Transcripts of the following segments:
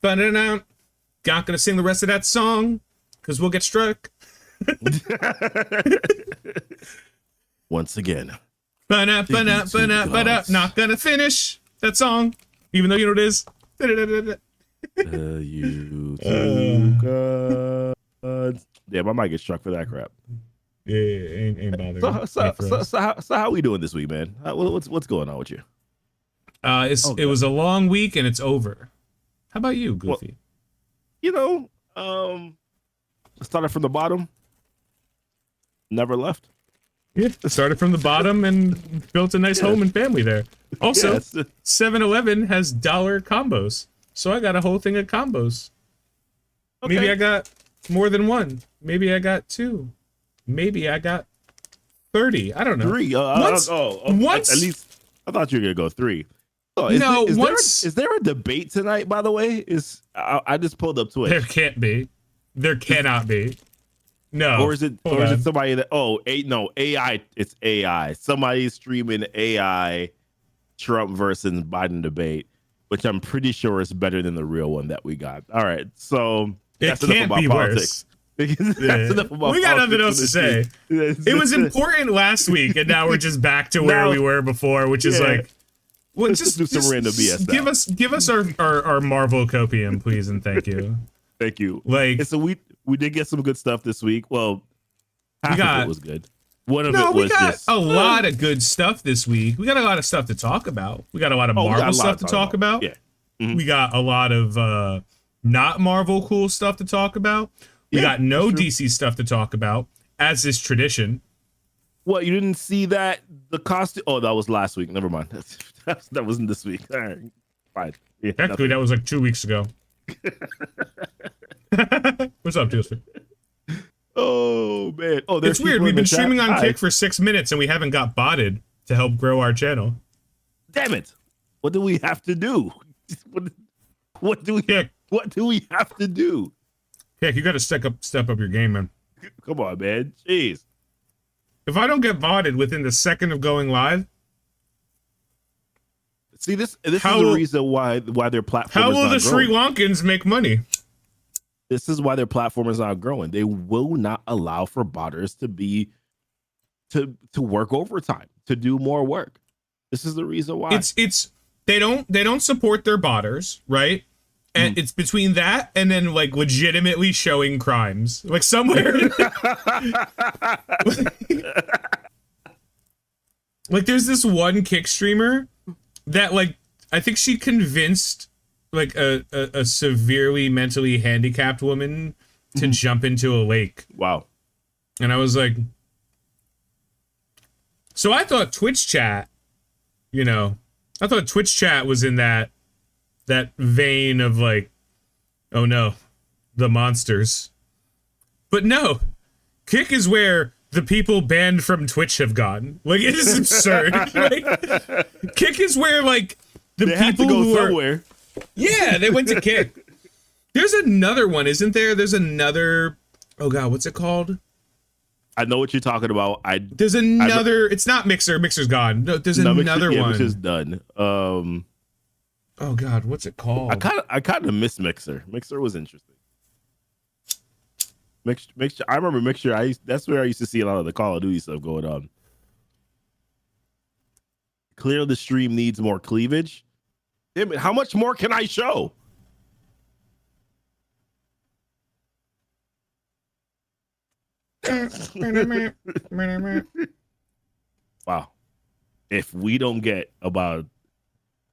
Ba-da-da. Not gonna sing the rest of that song because we'll get struck. Once again. Ba-da. Not gonna finish that song, even though you know what it is. You two gods. Damn, I might get struck for that crap. Yeah, ain't bothering. So how we doing this week, man? What's going on with you? It was a long week and it's over. How about you, Goofy? Well, started from the bottom, never left. Yeah, started from the bottom and built a nice home and family there. Also, 7-Eleven has dollar combos, so I got a whole thing of combos. Okay. Maybe I got more than one. Maybe I got two. Maybe I got 30. I don't know. 3. Once, at least I thought you were gonna go 3. Oh, is there a debate tonight? By the way, I just pulled up Twitch. There can't be. There cannot be. No. Or is it somebody that? No, AI. It's AI. Somebody's streaming AI Trump versus Biden debate, which I'm pretty sure is better than the real one that we got. All right, so it can't be politics. Worse. We got nothing else to say. It was important last week, and now we're just back to where we were before, which is like, well, just do some random BS. Give us our Marvel copium, please, and thank you. Thank you. Like, so we did get some good stuff this week. Well, half of it was good. One of it was we got just a lot of good stuff this week. We got a lot of stuff to talk about. We got a lot of Marvel stuff to talk about. Yeah. Mm-hmm. We got a lot of not Marvel cool stuff to talk about. We got no DC stuff to talk about, as is tradition. What, you didn't see that? The costume? Oh, that was last week. Never mind. That wasn't this week. All right. Fine. Yeah, actually, that was like 2 weeks ago. What's up, Joseph? Oh, man. Oh, it's weird. We've been streaming on Kick for 6 minutes, and we haven't got botted to help grow our channel. Damn it. What do we have to do? What do we have to do? Heck, you got to step up your game, man. Come on, man. Jeez. If I don't get botted within the second of going live, see this is the reason why their platform. How is will not the growing. Sri Lankans make money? This is why their platform is not growing. They will not allow for botters to work overtime, to do more work. This is the reason why. They don't support their botters, right? And it's between that and then like legitimately showing crimes, like somewhere. Like there's this one Kick streamer that like I think she convinced like a severely mentally handicapped woman to jump into a lake. Wow. And I was like, so I thought Twitch chat, I thought Twitch chat was in that vein of like, oh no, the monsters. But no, Kick is where the people banned from Twitch have gone. Like, it is absurd. Like, Kick is where like the they people have to go who somewhere. Yeah, they went to Kick. There's another one, isn't there? There's another. Oh god, what's it called? I know what you're talking about. There's another. It's not Mixer. Mixer's gone. No, there's another one. Mixer's done. Oh god, what's it called? I kind of miss Mixer. Mixer was interesting. Mixer. I remember Mixer. That's where I used to see a lot of the Call of Duty stuff going on. Clear the stream needs more cleavage. Damn it, how much more can I show? Wow. If we don't get about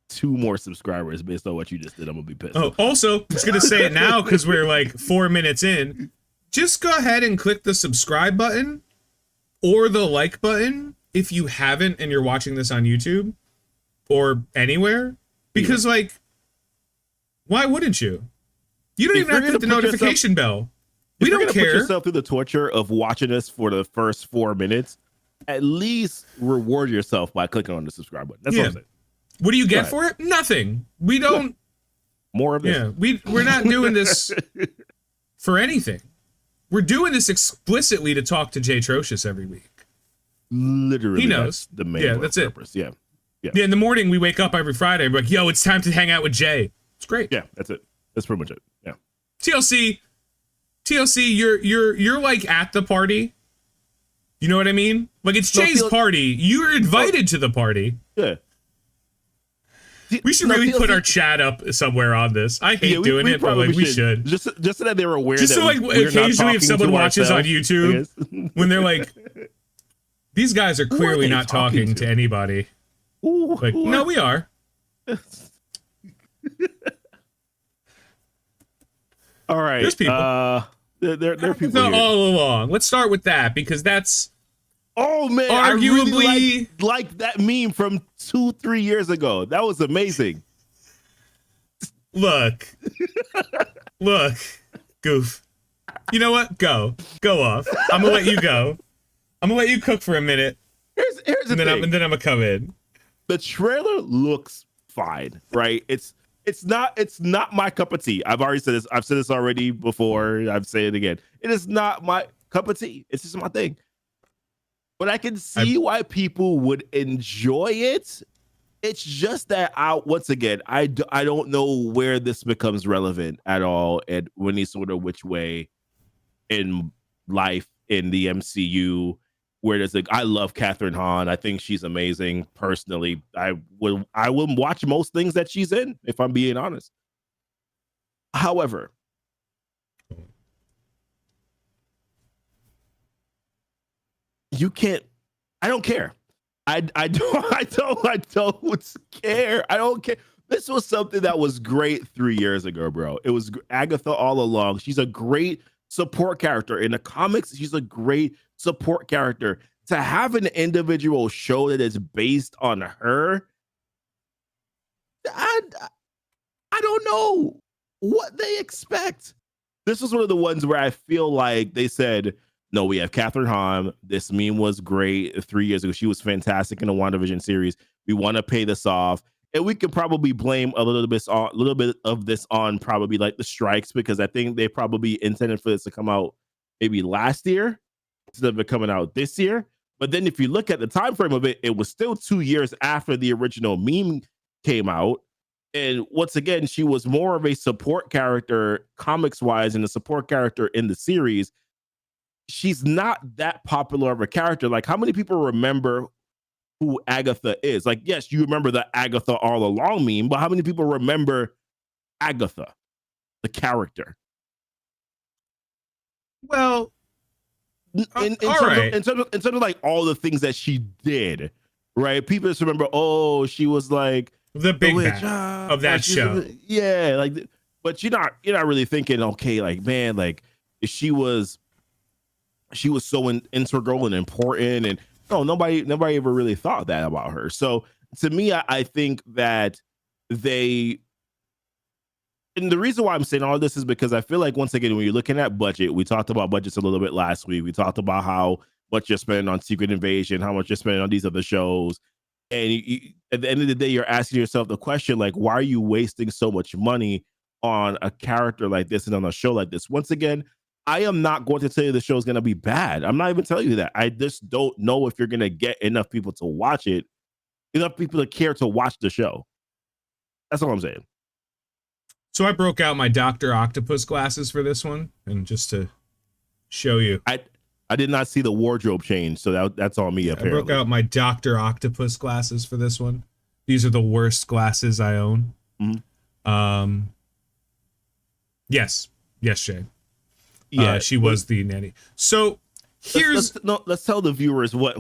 2 more subscribers based on what you just did, I'm gonna be pissed. Oh, also, I'm just gonna say it now because we're like 4 minutes in. Just go ahead and click the subscribe button or the like button if you haven't and you're watching this on YouTube or anywhere. Because like, why wouldn't you? You don't even have to hit the notification bell. We don't care. Put yourself through the torture of watching us for the first 4 minutes. At least reward yourself by clicking on the subscribe button. That's what I'm saying. What do you get for it? Nothing. We don't. More of this. Yeah, we're not doing this for anything. We're doing this explicitly to talk to Jay Trocious every week. Literally, he knows. That's the main purpose. Yeah. In the morning, we wake up every Friday. We're like, yo, it's time to hang out with Jay. It's great. Yeah, that's it. That's pretty much it. Yeah. TLC, you're like at the party. You know what I mean? Like it's Jay's party. You're invited to the party. Yeah. We should really put our chat up somewhere on this. I hate doing it, but like we should. Just so that they're aware. Just that so like occasionally, if someone watches on YouTube, when they're like, "These guys are clearly not talking to anybody," like, no, we are. All right. There's people. There are people here. All along. Let's start with that because that's. Oh man, arguably, I really like that meme from 2-3 years ago. That was amazing. Look, Goof. You know what? Go off. I'm gonna let you go. I'm gonna let you cook for a minute. Here's the thing. And then I'm gonna come in. The trailer looks fine, right? It's not my cup of tea. I've already said this. I've said this already before. I've said it again. It is not my cup of tea. It's just my thing. But I can see why people would enjoy it. It's just that once again, I don't know where this becomes relevant at all and any sort of which way in life in the MCU. Where there's like, I love Catherine Hahn. I think she's amazing. Personally, I will watch most things that she's in, if I'm being honest. However, you can't. I don't care. I don't care. I don't care. This was something that was great 3 years ago, bro. It was Agatha All Along. She's a great support character in the comics. She's a great support character. To have an individual show that is based on her, I don't know what they expect. This was one of the ones where I feel like they said, no, we have Catherine Hahn. This meme was great 3 years ago. She was fantastic in the WandaVision series. We want to pay this off. And we could probably blame a little bit of this on probably like the strikes, because I think they probably intended for this to come out maybe last year instead of it coming out this year. But then if you look at the time frame of it, it was still 2 years after the original meme came out. And once again, she was more of a support character comics wise and a support character in the series. She's not that popular of a character. Like, how many people remember who Agatha is? Like, yes, you remember the Agatha All Along meme, but how many people remember Agatha, the character? Well, in terms of like all the things that she did, right? People just remember, oh, she was like the big witch of that show. Yeah, like, but you're not really thinking, okay, like, man, like she was so integral and important, and no, nobody ever really thought that about her. So to me, I think that and the reason why I'm saying all this is because I feel like, once again, when you're looking at budget, we talked about budgets a little bit last week. We talked about how much you're spending on Secret Invasion, how much you're spending on these other shows. And at the end of the day, you're asking yourself the question, like, why are you wasting so much money on a character like this and on a show like this? Once again, I am not going to tell you the show is going to be bad. I'm not even telling you that. I just don't know if you're going to get enough people to watch it, enough people to care to watch the show. That's all I'm saying. So I broke out my Dr. Octopus glasses for this one, and just to show you. I did not see the wardrobe change, so that's on me, apparently. I broke out my Dr. Octopus glasses for this one. These are the worst glasses I own. Mm-hmm. Yes, Shay. Yeah, she was the nanny. So here's let's tell the viewers what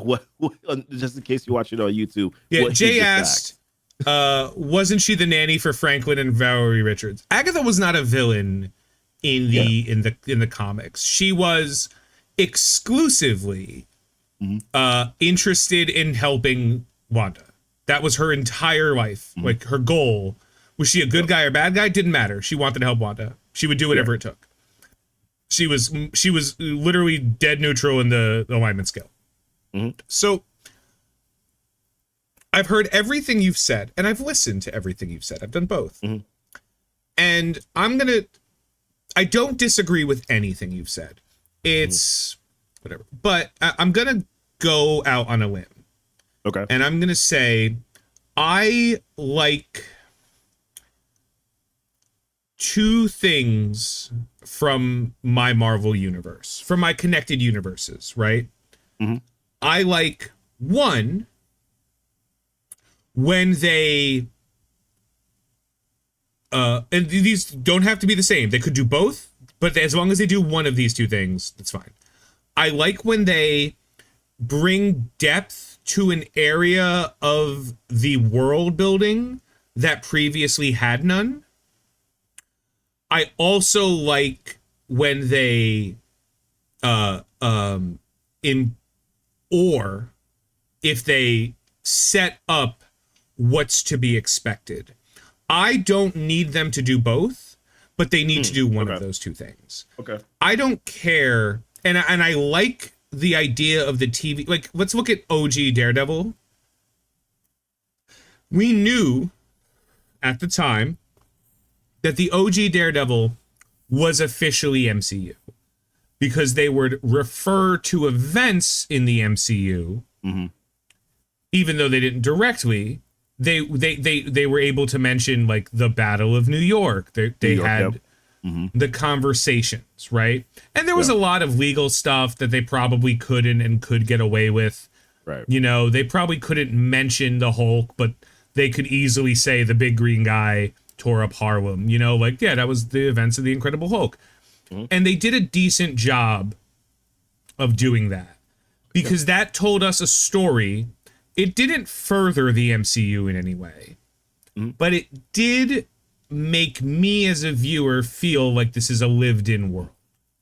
just in case you watch it on YouTube. Yeah, Jay asked, wasn't she the nanny for Franklin and Valerie Richards? Agatha was not a villain in the comics. She was exclusively interested in helping Wanda. That was her entire life. Mm-hmm. Like, her goal. Was she a good guy or bad guy? Didn't matter. She wanted to help Wanda. She would do whatever it took. She was literally dead neutral in the alignment scale. Mm-hmm. So I've heard everything you've said, and I've listened to everything you've said. I've done both. Mm-hmm. And I don't disagree with anything you've said. It's whatever. But I'm going to go out on a limb. Okay. And I'm going to say, I like two things from my Marvel universe, from my connected universes, right? Mm-hmm. I like, one, when they and these don't have to be the same. They could do both, but as long as they do one of these two things, that's fine. I like when they bring depth to an area of the world building that previously had none. I also like when they or if they set up what's to be expected. I don't need them to do both, but they need to do one of those two things. Okay. I don't care, and I like the idea of the TV. Like, let's look at OG Daredevil. We knew at the time that the OG Daredevil was officially MCU because they would refer to events in the MCU, even though they didn't directly. They were able to mention like the Battle of New York. They had the conversations, right? And there was a lot of legal stuff that they probably couldn't and could get away with. Right. You know, they probably couldn't mention the Hulk, but they could easily say the big green guy tore up Harlem. You know, like, yeah, that was the events of the Incredible Hulk. And they did a decent job of doing that because that told us a story. It didn't further the MCU in any way, but it did make me as a viewer feel like this is a lived-in world.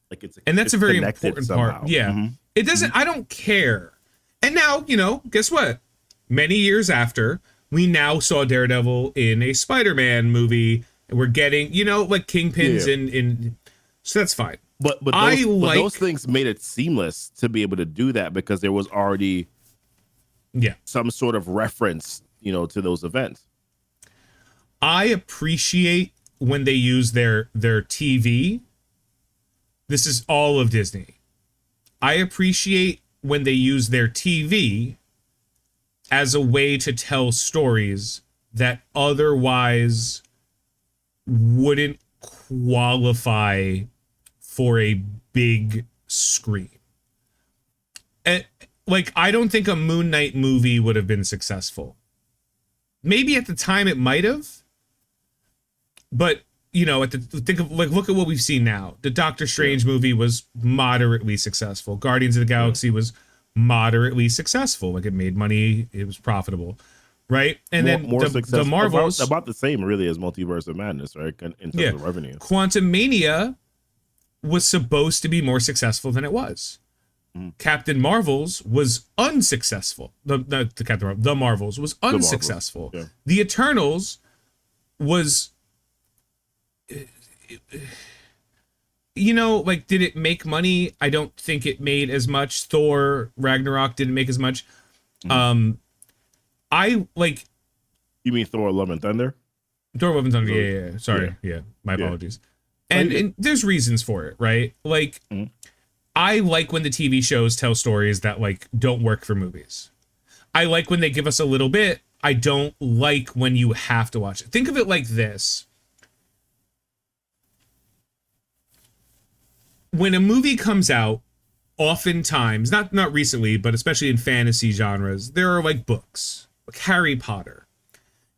Like and that's a very important somehow. part. Yeah. It doesn't, I don't care. And now, you know, guess what? Many years after, we now saw Daredevil in a Spider-Man movie, and we're getting, you know, like Kingpin's in so that's fine. But those things made it seamless to be able to do that because there was already some sort of reference, you know, to those events. I appreciate when they use their TV. This is all of Disney. I appreciate when they use their TV as a way to tell stories that otherwise wouldn't qualify for a big screen. And like, I don't think a Moon Knight movie would have been successful. Maybe at the time it might have, but you know, look at what we've seen now. The Doctor Strange movie was moderately successful. Guardians of the Galaxy was moderately successful. Like, it made money, it was profitable, right? And more then the Marvels about the same really as Multiverse of Madness, right? In terms of revenue. Quantumania was supposed to be more successful than it was. Captain Marvels was unsuccessful. The Marvels was unsuccessful. The Eternals was, you know, like, did it make money? I don't think it made as much. Thor Ragnarok didn't make as much. I like. You mean Thor: Love and Thunder? Thor: Love and Thunder. Yeah. Sorry. Yeah. My apologies. And there's reasons for it, right? Like, I like when the TV shows tell stories that like don't work for movies. I like when they give us a little bit. I don't like when you have to watch it. Think of it like this. When a movie comes out, oftentimes, not recently, but especially in fantasy genres, there are like books, like Harry Potter.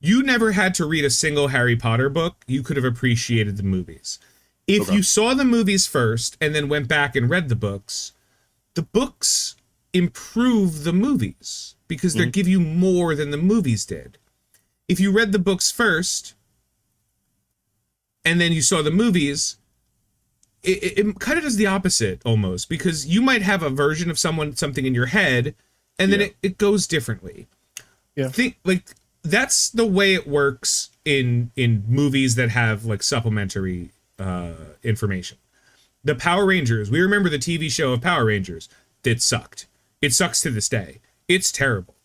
You never had to read a single Harry Potter book. You could have appreciated the movies. If you saw the movies first and then went back and read the books improve the movies because they give you more than the movies did. If you read the books first and then you saw the movies, it kind of does the opposite almost, because you might have a version of something in your head and then it goes differently. That's the way it works in movies that have like supplementary information. The Power Rangers, we remember the TV show of Power Rangers. It sucked. It sucks to this day. It's terrible.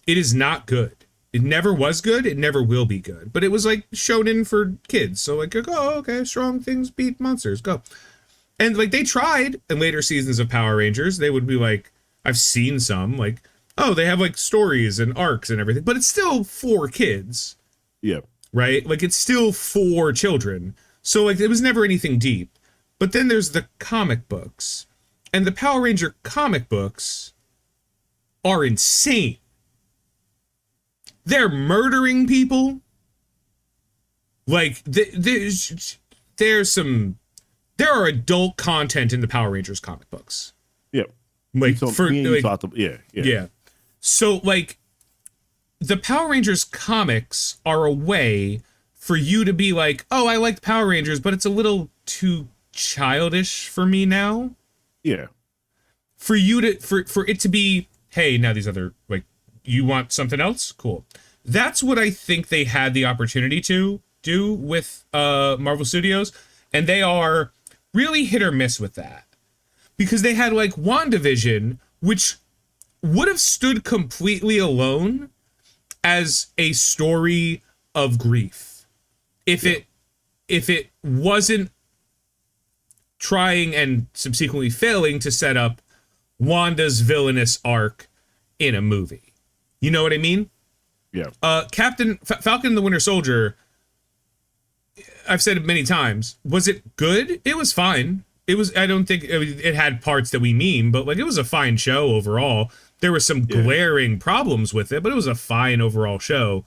It is not good. It never was good. It never will be good. But it was like shonen for kids. So like, oh, okay, strong things beat monsters. Go. And like, they tried in later seasons of Power Rangers. They would be like, I've seen some, like, oh, they have like stories and arcs and everything. But it's still for kids. Yeah. Right? Like, it's still for children. So like it was never anything deep. But then there's the comic books. And the Power Ranger comic books are insane. They're murdering people. Like there are adult content in the Power Rangers comic books. Yep. Like Yeah. So like the Power Rangers comics are a way for you to be like, oh, I like Power Rangers, but it's a little too childish for me now. Yeah. For you to for it to be, hey, now these other, like, you want something else? Cool. That's what I think they had the opportunity to do with Marvel Studios, and they are really hit or miss with that. Because they had like WandaVision, which would have stood completely alone as a story of grief if it wasn't trying and subsequently failing to set up Wanda's villainous arc in a movie. You know what I mean? Yeah. Falcon and the Winter Soldier, I've said it many times, was it good? It was fine. It was, I don't think it had parts that we mean, but like it was a fine show overall. There were some glaring problems with it, but it was a fine overall show.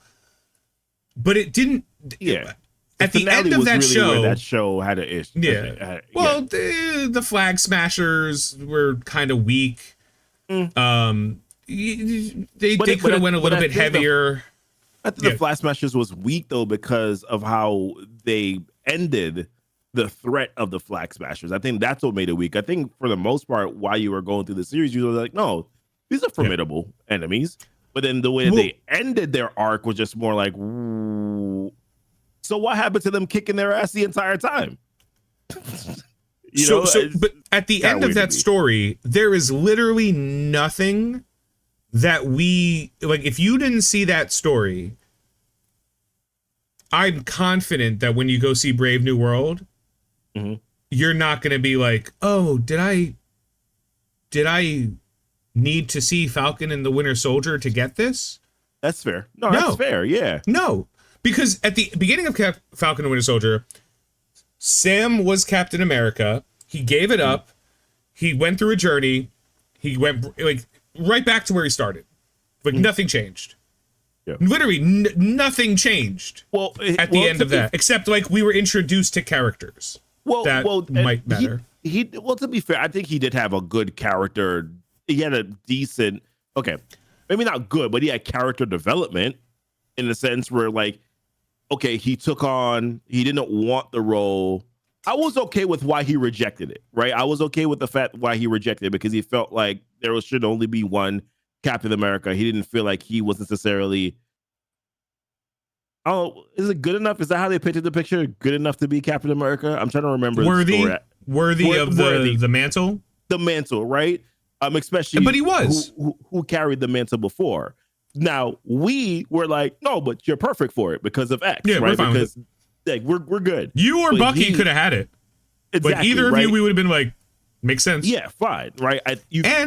But it didn't. Yeah. At the end of that really show, where that show had an issue. Yeah. Well, the Flag Smashers were kind of weak. They could have went a little bit heavier. I think the Flag Smashers was weak though because of how they ended the threat of the Flag Smashers. I think that's what made it weak. I think for the most part, while you were going through the series, you were like, no, these are formidable enemies. But then the way they ended their arc was just more like, ooh. So what happened to them kicking their ass the entire time? But at the end of that story, there is literally nothing that we, like, if you didn't see that story, I'm confident that when you go see Brave New World, you're not going to be like, oh, did I need to see Falcon and the Winter Soldier to get this? That's fair. No, that's fair. Yeah. No, because at the beginning of Falcon and Winter Soldier, Sam was Captain America. He gave it up. He went through a journey. He went like right back to where he started. Like nothing changed. Yeah. Literally nothing changed. Well, at the end of that, except like we were introduced to characters. That might matter. He to be fair, I think he did have a good character. He had a decent, maybe not good, but he had character development in the sense where like, he didn't want the role. I was okay with why he rejected it, right? I was okay with the fact why he rejected it because he felt like there should only be one Captain America. He didn't feel like he was necessarily, is it good enough? Is that how they painted the picture? Good enough to be Captain America? I'm trying to remember. Worthy of the mantle? The mantle, right? Especially, but he was who carried the mantle before. Now we were like, no, but you're perfect for it because of X, right? Because like we're good. You or Bucky could have had it, exactly, but either of you, we would have been like, makes sense. Yeah, fine, right?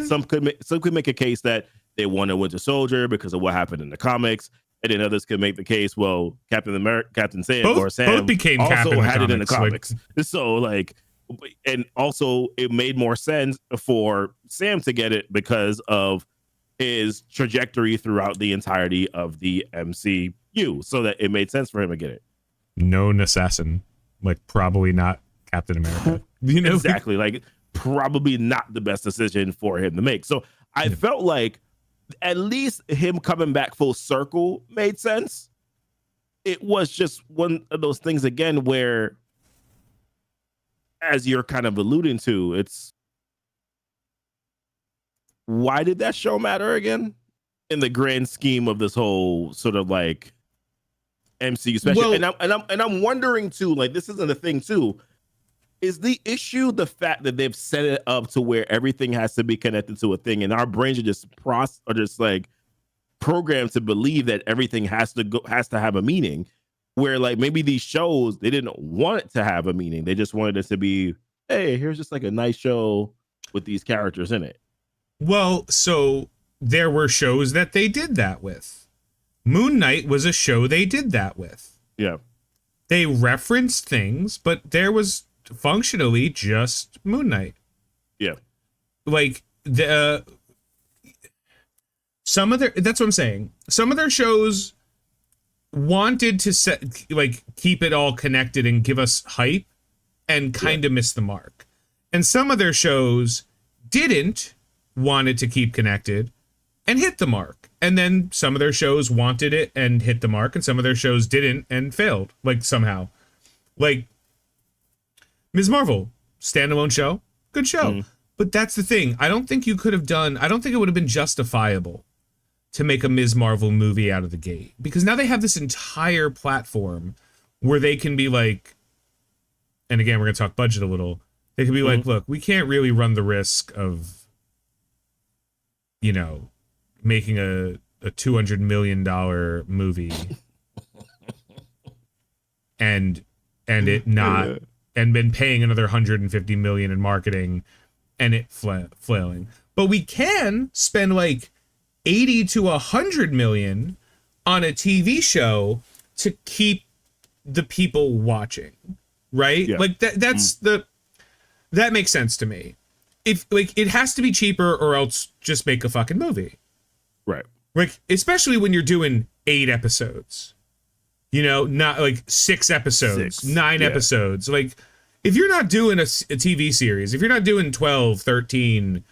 Some could make a case that they wanted Winter Soldier because of what happened in the comics, and then others could make the case, well, Captain Sam both became also Captain had it in the comics. So like. And also it made more sense for Sam to get it because of his trajectory throughout the entirety of the MCU, so that it made sense for him to get it. Known assassin, like probably not Captain America. Exactly, like probably not the best decision for him to make. So I felt like at least him coming back full circle made sense. It was just one of those things again where, as you're kind of alluding to, it's why did that show matter again in the grand scheme of this whole sort of like MCU special? And I'm wondering too, like this isn't a thing too. Is the issue the fact that they've set it up to where everything has to be connected to a thing, and our brains are just like programmed to believe that everything has to have a meaning? Where like maybe these shows, they didn't want it to have a meaning. They just wanted it to be, hey, here's just like a nice show with these characters in it. Well, so there were shows that they did that with. Moon Knight was a show they did that with. Yeah. They referenced things, but there was functionally just Moon Knight. Yeah. Like some of their, that's what I'm saying. Some of their shows wanted to keep it all connected and give us hype, and kind of missed the mark. And some of their shows didn't want it to keep connected and hit the mark. And then some of their shows wanted it and hit the mark, and some of their shows didn't and failed, like somehow. Like Ms. Marvel, standalone show, good show. But that's the thing. I don't think it would have been justifiable to make a Ms. Marvel movie out of the gate, because now they have this entire platform where they can be like, and again, we're going to talk budget a little. They can be like, look, we can't really run the risk of, making a $200 million movie and it not, and been paying another $150 million in marketing and it flailing. But we can spend like 80 to 100 million on a TV show to keep the people watching, right? Yeah. Like that makes sense to me. If it has to be cheaper or else just make a fucking movie. Right. Like, especially when you're doing 8 episodes, not like 6 episodes, 9 episodes. Like, if you're not doing a TV series, if you're not doing 12, 13,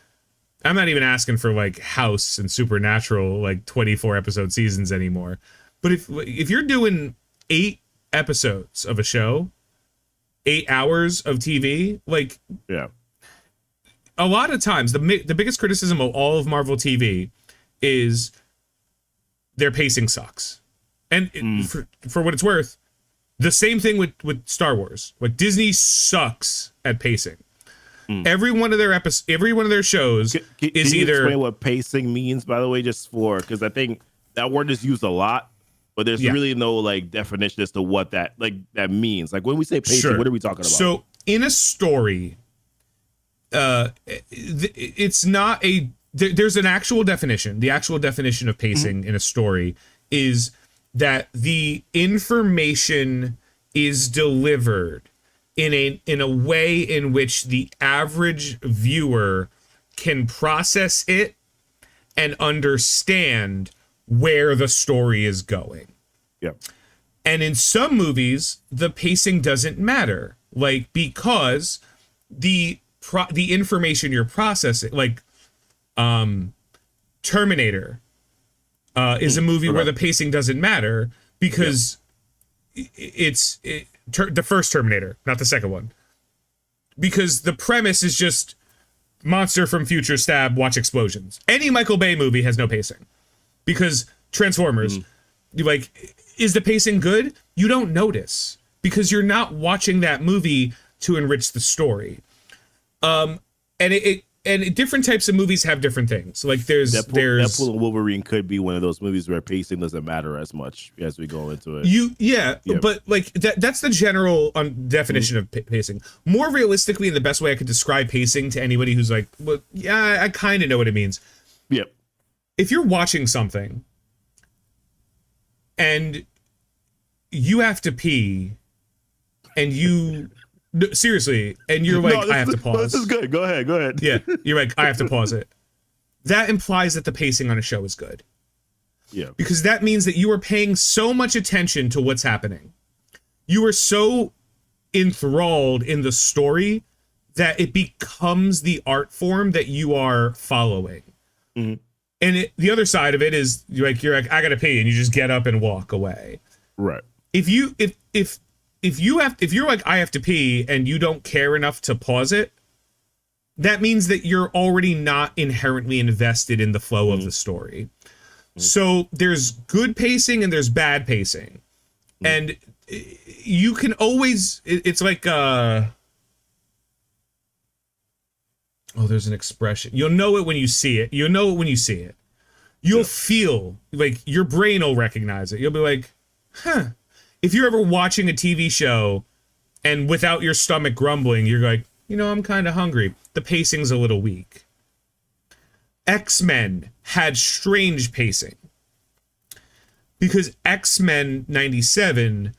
I'm not even asking for like House and Supernatural, like 24 episode seasons anymore. But if you're doing 8 episodes of a show, 8 hours of TV, like, a lot of times the biggest criticism of all of Marvel TV is their pacing sucks. And for what it's worth, the same thing with Star Wars. Like, Disney sucks at pacing. Every one of their shows can is you either explain what pacing means, by the way, just because I think that word is used a lot, but there's really no like definition as to what that means. Like, when we say pacing, what are we talking about? So in a story, it's not there's an actual definition. The actual definition of pacing in a story is that the information is delivered in a way in which the average viewer can process it and understand where the story is going. Yeah. And in some movies, the pacing doesn't matter, like, because the information you're processing, like Terminator is a movie where the pacing doesn't matter because it's the first Terminator, not the second one, because the premise is just monster from future stab, watch explosions. Any Michael Bay movie has no pacing, because Transformers, is the pacing good? You don't notice because you're not watching that movie to enrich the story. And different types of movies have different things. Like there's Deadpool and Wolverine could be one of those movies where pacing doesn't matter as much as we go into it. But like that's the general definition of pacing. More realistically, and the best way I could describe pacing to anybody who's like, well, yeah, I kind of know what it means. Yep. If you're watching something and you have to pee, and you seriously, and you're like, I have to pause. This is good. Go ahead. Yeah, you're like, I have to pause it. That implies that the pacing on a show is good. Yeah. Because that means that you are paying so much attention to what's happening. You are so enthralled in the story that it becomes the art form that you are following. Mm-hmm. And the other side of it is you're like, I gotta pee, and you just get up and walk away. Right. If you're like, I have to pee, and you don't care enough to pause it, that means that you're already not inherently invested in the flow of the story. So there's good pacing and there's bad pacing. And you can always, it's like, there's an expression. You'll know it when you see it. You'll feel, like, your brain will recognize it. You'll be like, huh. If you're ever watching a TV show and without your stomach grumbling, you're like, I'm kind of hungry. The pacing's a little weak. X-Men had strange pacing because X-Men 97,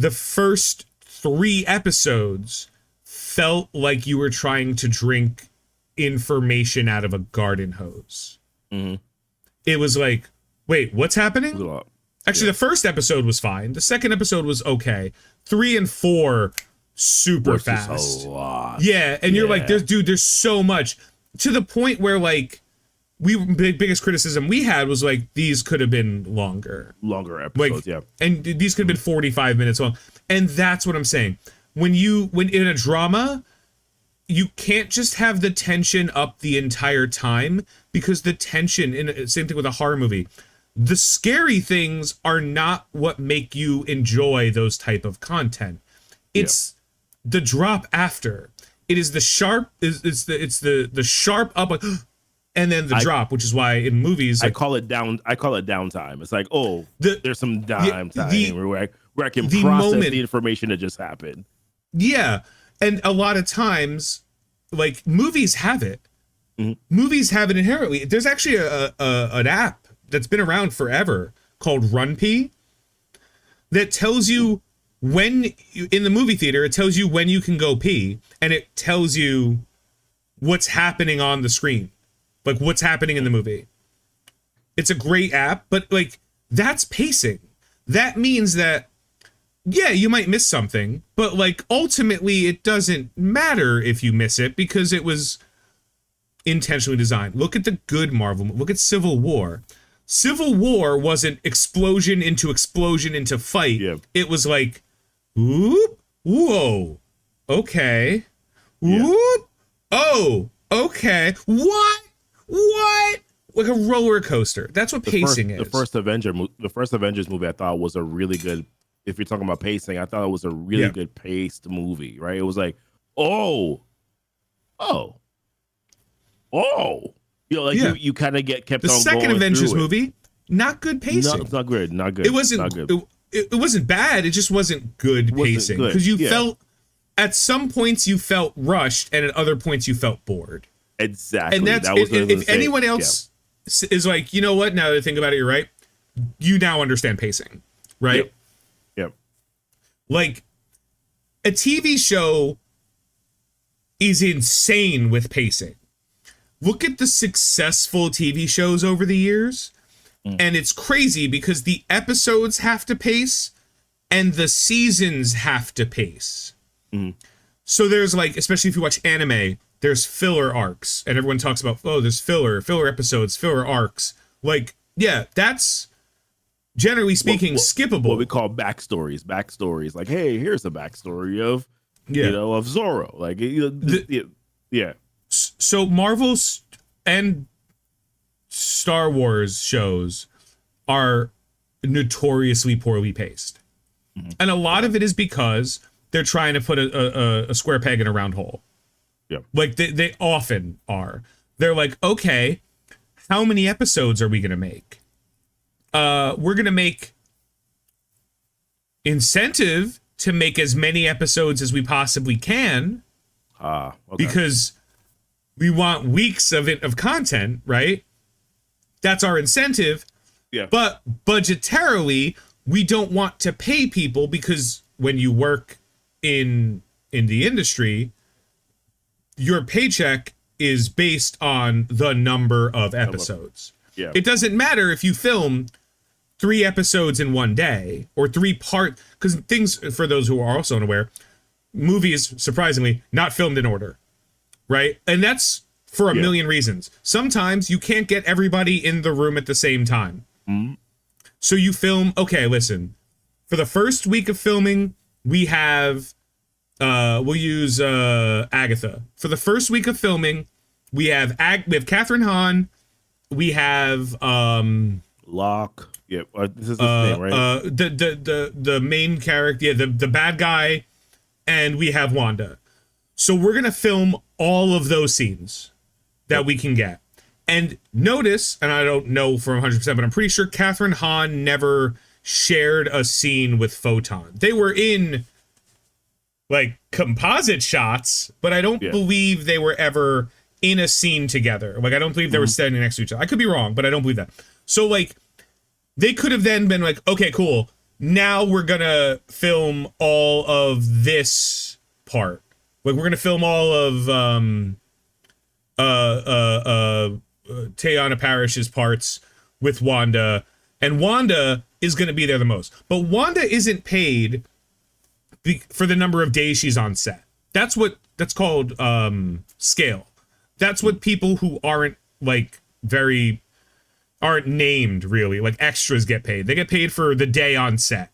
the first 3 episodes felt like you were trying to drink information out of a garden hose. Mm-hmm. It was like, wait, what's happening? Actually, the first episode was fine. The second episode was okay. 3 and 4, super fast. A lot. Yeah, and you're like, there's so much. To the point where, like, biggest criticism we had was, like, these could have been longer. Longer episodes, like, and these could have been 45 minutes long. And that's what I'm saying. When in a drama, you can't just have the tension up the entire time, because the tension, same thing with a horror movie, the scary things are not what make you enjoy those type of content. It's the drop after. It is the sharp, it's the sharp up, like, and then the drop, which is why in movies, like, I call it downtime. It's like, there's some downtime where I can process the information that just happened. Yeah, and a lot of times, like, movies have it. Mm-hmm. Movies have it inherently. There's actually an app that's been around forever called RunPee that tells you when in the movie theater, it tells you when you can go pee, and it tells you what's happening on the screen, like what's happening in the movie. It's a great app, but, like, that's pacing. That means that, yeah, you might miss something, but, like, ultimately it doesn't matter if you miss it because it was intentionally designed. Look at the good Marvel. Look at Civil War. Civil War wasn't explosion into fight. Yeah. It was like, whoop, whoa, okay, whoop, oh, okay, what, like a roller coaster. That's what pacing is. The first Avengers movie, I thought was a really good. If you're talking about pacing, I thought it was a really good paced movie. Right? It was like, you you kind of get kept. The on second going Avengers through movie, not good pacing. No, it's not good. Not good. It wasn't. Not good. It wasn't bad. It just wasn't good pacing, because you felt at some points you felt rushed, and at other points you felt bored. Exactly. And that's if anyone else is like, you know what? Now that I think about it, you're right. You now understand pacing, right? Yep. Like, a TV show is insane with pacing. Look at the successful TV shows over the years, and it's crazy because the episodes have to pace and the seasons have to pace. So there's, like, especially if you watch anime, there's filler arcs, and everyone talks about, there's filler episodes, filler arcs. Like, yeah, that's generally speaking skippable. What we call backstories. Like, hey, here's the backstory of of Zorro. Like, So Marvel's and Star Wars shows are notoriously poorly paced. And a lot of it is because they're trying to put a square peg in a round hole. Like, they often are. They're like, okay, how many episodes are we going to make? We're going to make incentive to make as many episodes as we possibly can. Because we want weeks of content, right? That's our incentive. Yeah. But budgetarily, we don't want to pay people, because when you work in the industry, your paycheck is based on the number of episodes. Yeah. It doesn't matter if you film 3 episodes in one day or 3 part, because things, for those who are also unaware, movies, surprisingly, not filmed in order, right? And that's for a million reasons. Sometimes you can't get everybody in the room at the same time. So you film, okay, listen, for the first week of filming, we have, we'll use Agatha. For the first week of filming, we have Catherine Hahn, we have Locke. Yeah, this is his name, right? The main character, the bad guy, and we have Wanda. So we're gonna film all of those scenes that we can get. And notice, and I don't know for 100%, but I'm pretty sure Catherine Hahn never shared a scene with Photon. They were in, like, composite shots, but I don't believe they were ever in a scene together. Like, I don't believe they were standing next to each other. I could be wrong, but I don't believe that. So, like, they could have then been like, okay, cool, now we're gonna film all of this part. Like we're gonna film all of Teyana Parrish's parts with Wanda, and Wanda is gonna be there the most. But Wanda isn't paid for the number of days she's on set. That's called scale. That's what people who aren't named really, like extras get paid. They get paid for the day on set,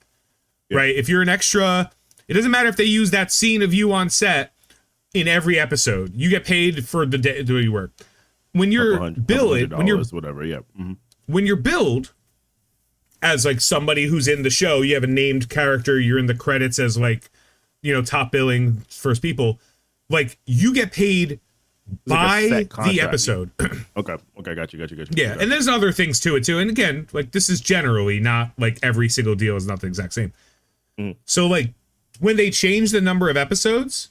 right? If you're an extra, it doesn't matter if they use that scene of you on set in every episode. You get paid for the day that you work. When you're billed, when you're billed as like somebody who's in the show, you have a named character, you're in the credits as like, you know, top billing first people, like you get paid by the episode. Okay, got you. Yeah, and there's other things to it too. And again, like this is generally not like every single deal is not the exact same. So like when they change the number of episodes,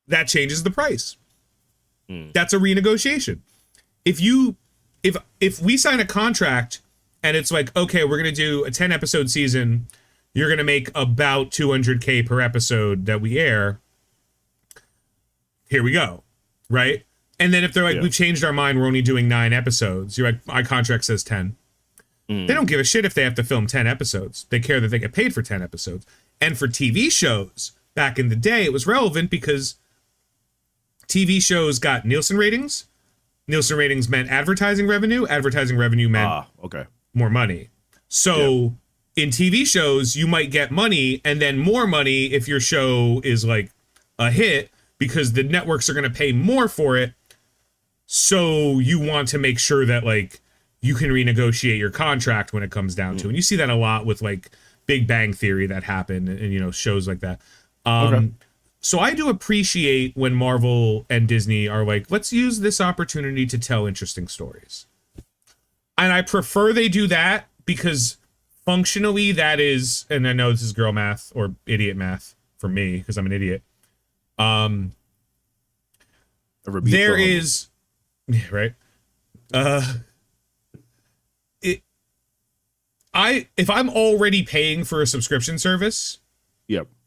that changes the price. That's a renegotiation. If we sign a contract and it's like, okay, we're gonna do a 10 episode season, you're gonna make about $200K per episode that we air. Here we go, right? And then if they're like, we've changed our mind, we're only doing 9 episodes. You're like, my contract says 10. They don't give a shit if they have to film 10 episodes. They care that they get paid for 10 episodes. And for TV shows, back in the day, it was relevant because TV shows got Nielsen ratings. Nielsen ratings meant advertising revenue. Advertising revenue meant more money. So in TV shows, you might get money and then more money if your show is like a hit because the networks are going to pay more for it. So you want to make sure that like you can renegotiate your contract when it comes down to it. And you see that a lot with like Big Bang Theory that happened and you know, shows like that. So I do appreciate when Marvel and Disney are like, let's use this opportunity to tell interesting stories. And I prefer they do that because functionally that is, and I know this is girl math or idiot math for me because I'm an idiot. There is, right? If I'm already paying for a subscription service,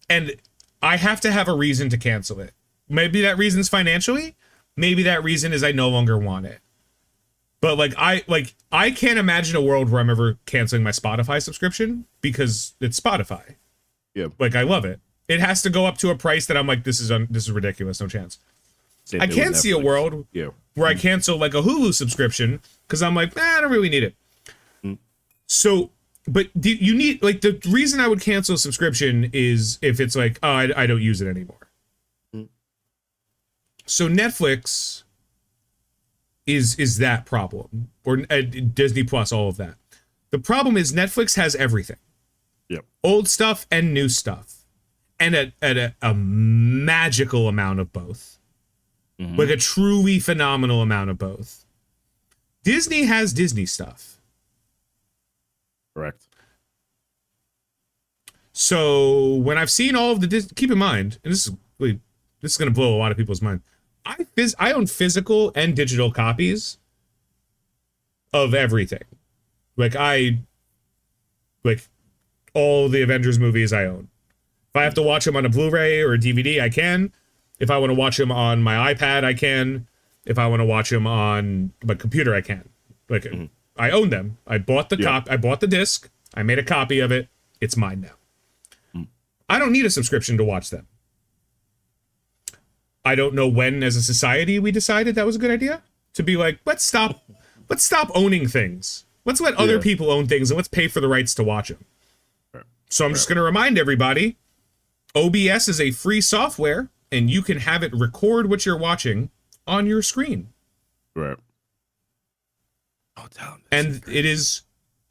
and I have to have a reason to cancel it. Maybe that reason's financially. Maybe that reason is I no longer want it. But I can't imagine a world where I'm ever canceling my Spotify subscription because it's Spotify. Like I love it. It has to go up to a price that I'm like, this is ridiculous. No chance. I can't see a world where I cancel like a Hulu subscription because I'm like, I don't really need it. So, but you need, like, the reason I would cancel a subscription is if it's like, oh, I don't use it anymore. So Netflix is that problem, or Disney Plus, all of that. The problem is Netflix has everything. Old stuff and new stuff, and at a magical amount of both. Like a truly phenomenal amount of both. Disney has Disney stuff. Correct. So when I've seen all of the keep in mind, and this is going to blow a lot of people's mind. I own physical and digital copies of everything. Like all the Avengers movies I own. If I have to watch them on a Blu-ray or a DVD, I can. If I want to watch them on my iPad, I can. If I want to watch them on my computer, I can. Like I own them. I bought the I bought the disc. I made a copy of it. It's mine now. I don't need a subscription to watch them. I don't know when, as a society, we decided that was a good idea to be like, let's stop owning things. Let's let other people own things and let's pay for the rights to watch them. So I'm just going to remind everybody, OBS is a free software and you can have it record what you're watching on your screen. Right. And it is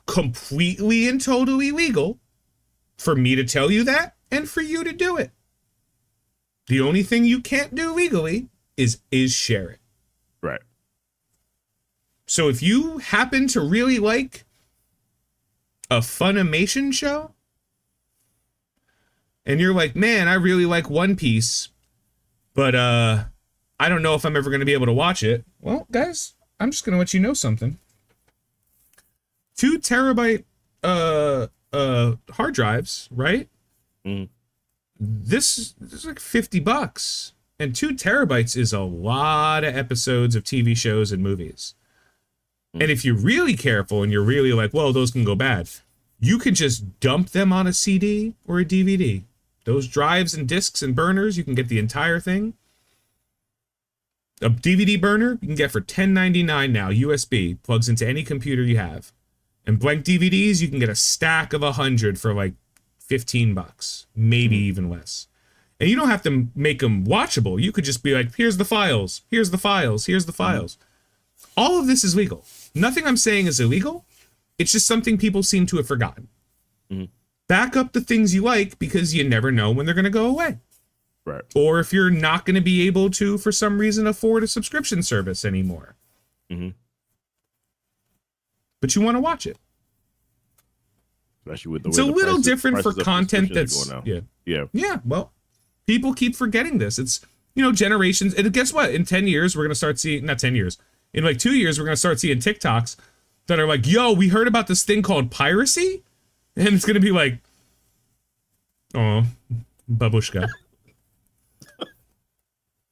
completely and totally legal for me to tell you that and for you to do it. The only thing you can't do legally is share it. Right. So if you happen to really like a Funimation show and you're like, man, I really like One Piece, but I don't know if I'm ever going to be able to watch it. Well, guys, I'm just going to let you know something. 2 terabyte hard drives, right? Mm. This is like $50, and 2 terabytes is a lot of episodes of TV shows and movies. And if you're really careful and you're really like, well, those can go bad, you can just dump them on a CD or a DVD. Those drives and discs and burners, you can get the entire thing. A DVD burner you can get for $10.99 now, USB, plugs into any computer you have. And blank DVDs, you can get a stack of 100 for like $15, maybe even less. And you don't have to make them watchable. You could just be like, here's the files, here's the files, here's the files. All of this is legal. Nothing I'm saying is illegal. It's just something people seem to have forgotten. Back up the things you like, because you never know when they're going to go away. Right. Or if you're not going to be able to, for some reason, afford a subscription service anymore. But you want to watch it. Especially with the it's way a the little prices, different for prices of content subscriptions that's are going now. yeah. Well, people keep forgetting this. It's, generations. And guess what? In 10 years, we're going to start seeing, not 10 years, in like 2 years, we're going to start seeing TikToks that are like, yo, we heard about this thing called piracy. And it's going to be like, oh, babushka.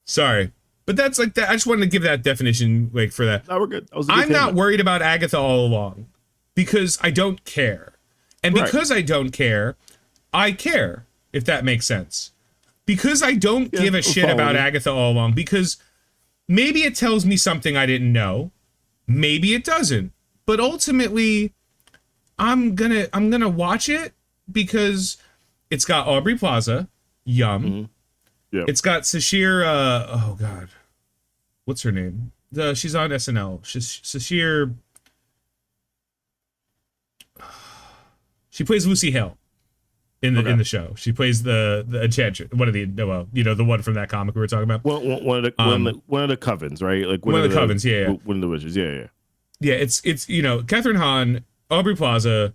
Sorry. But that's like that. I just wanted to give that definition, like, for that. No, we're good. I'm not worried about Agatha All Along because I don't care. And because I don't care, I care, if that makes sense. Because I don't give a shit about Agatha All Along, because maybe it tells me something I didn't know. Maybe it doesn't. But ultimately, I'm gonna watch it because it's got Aubrey Plaza, yum. Yep. It's got Sashir, oh god, what's her name? She's on SNL. Sashir. She plays Lucy Hale in the show. She plays the enchantress. One of the the one from that comic we were talking about. One of the covens, right? Like one of the covens, yeah. One of the witches, yeah. Yeah, it's Catherine Hahn, Aubrey Plaza.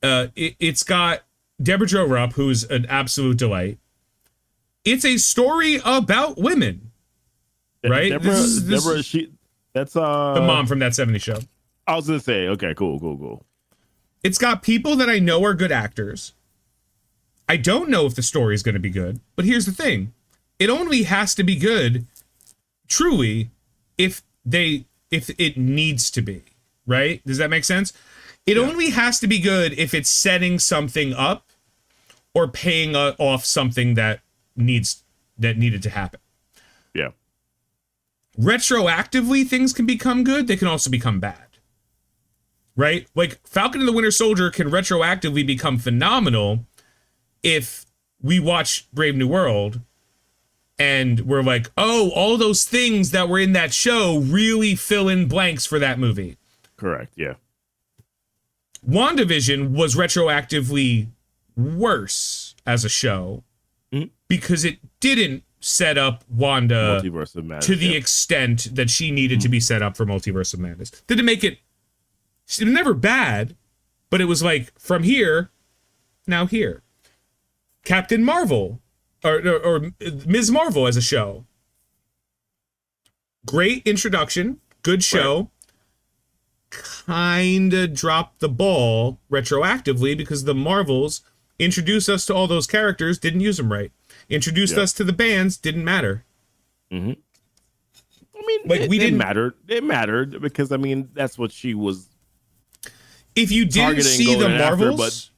It's got Deborah Jo Rupp, who's an absolute delight. It's a story about women, right? Deborah, that's the mom from that '70s show. I was gonna say, okay, cool. It's got people that I know are good actors. I don't know if the story is going to be good, but here's the thing: it only has to be good, truly, if it needs to be. Right? Does that make sense? It only has to be good if it's setting something up or paying off something that needed to happen. Yeah. Retroactively, things can become good. They can also become bad. Right? Like Falcon and the Winter Soldier can retroactively become phenomenal if we watch Brave New World and we're like, oh, all those things that were in that show really fill in blanks for that movie. Correct, yeah. WandaVision was retroactively worse as a show because it didn't set up Wanda Multiverse of Madness, to the extent that she needed to be set up for Multiverse of Madness. Didn't make it... It was never bad, but it was like, from here, now here. Captain Marvel, or Ms. Marvel as a show. Great introduction, good show. Kinda dropped the ball retroactively because the Marvels introduced us to all those characters, didn't use them right. Introduced us to the bands, didn't matter. I mean, like it mattered. It mattered because, I mean, that's what she was. If you didn't see the Marvels,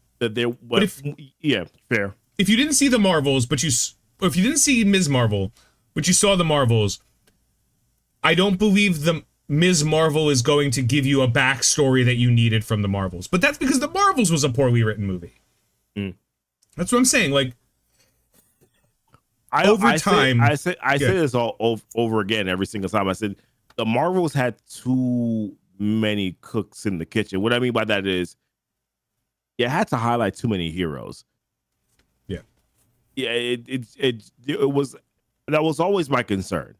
fair. If you didn't see the Marvels, if you didn't see Ms. Marvel, but you saw the Marvels, I don't believe the Ms. Marvel is going to give you a backstory that you needed from the Marvels. But that's because the Marvels was a poorly written movie. That's what I'm saying. Like, I say this all over again every single time. I said the Marvels had too many cooks in the kitchen. What I mean by that is, you had to highlight too many heroes. It was, that was always my concern.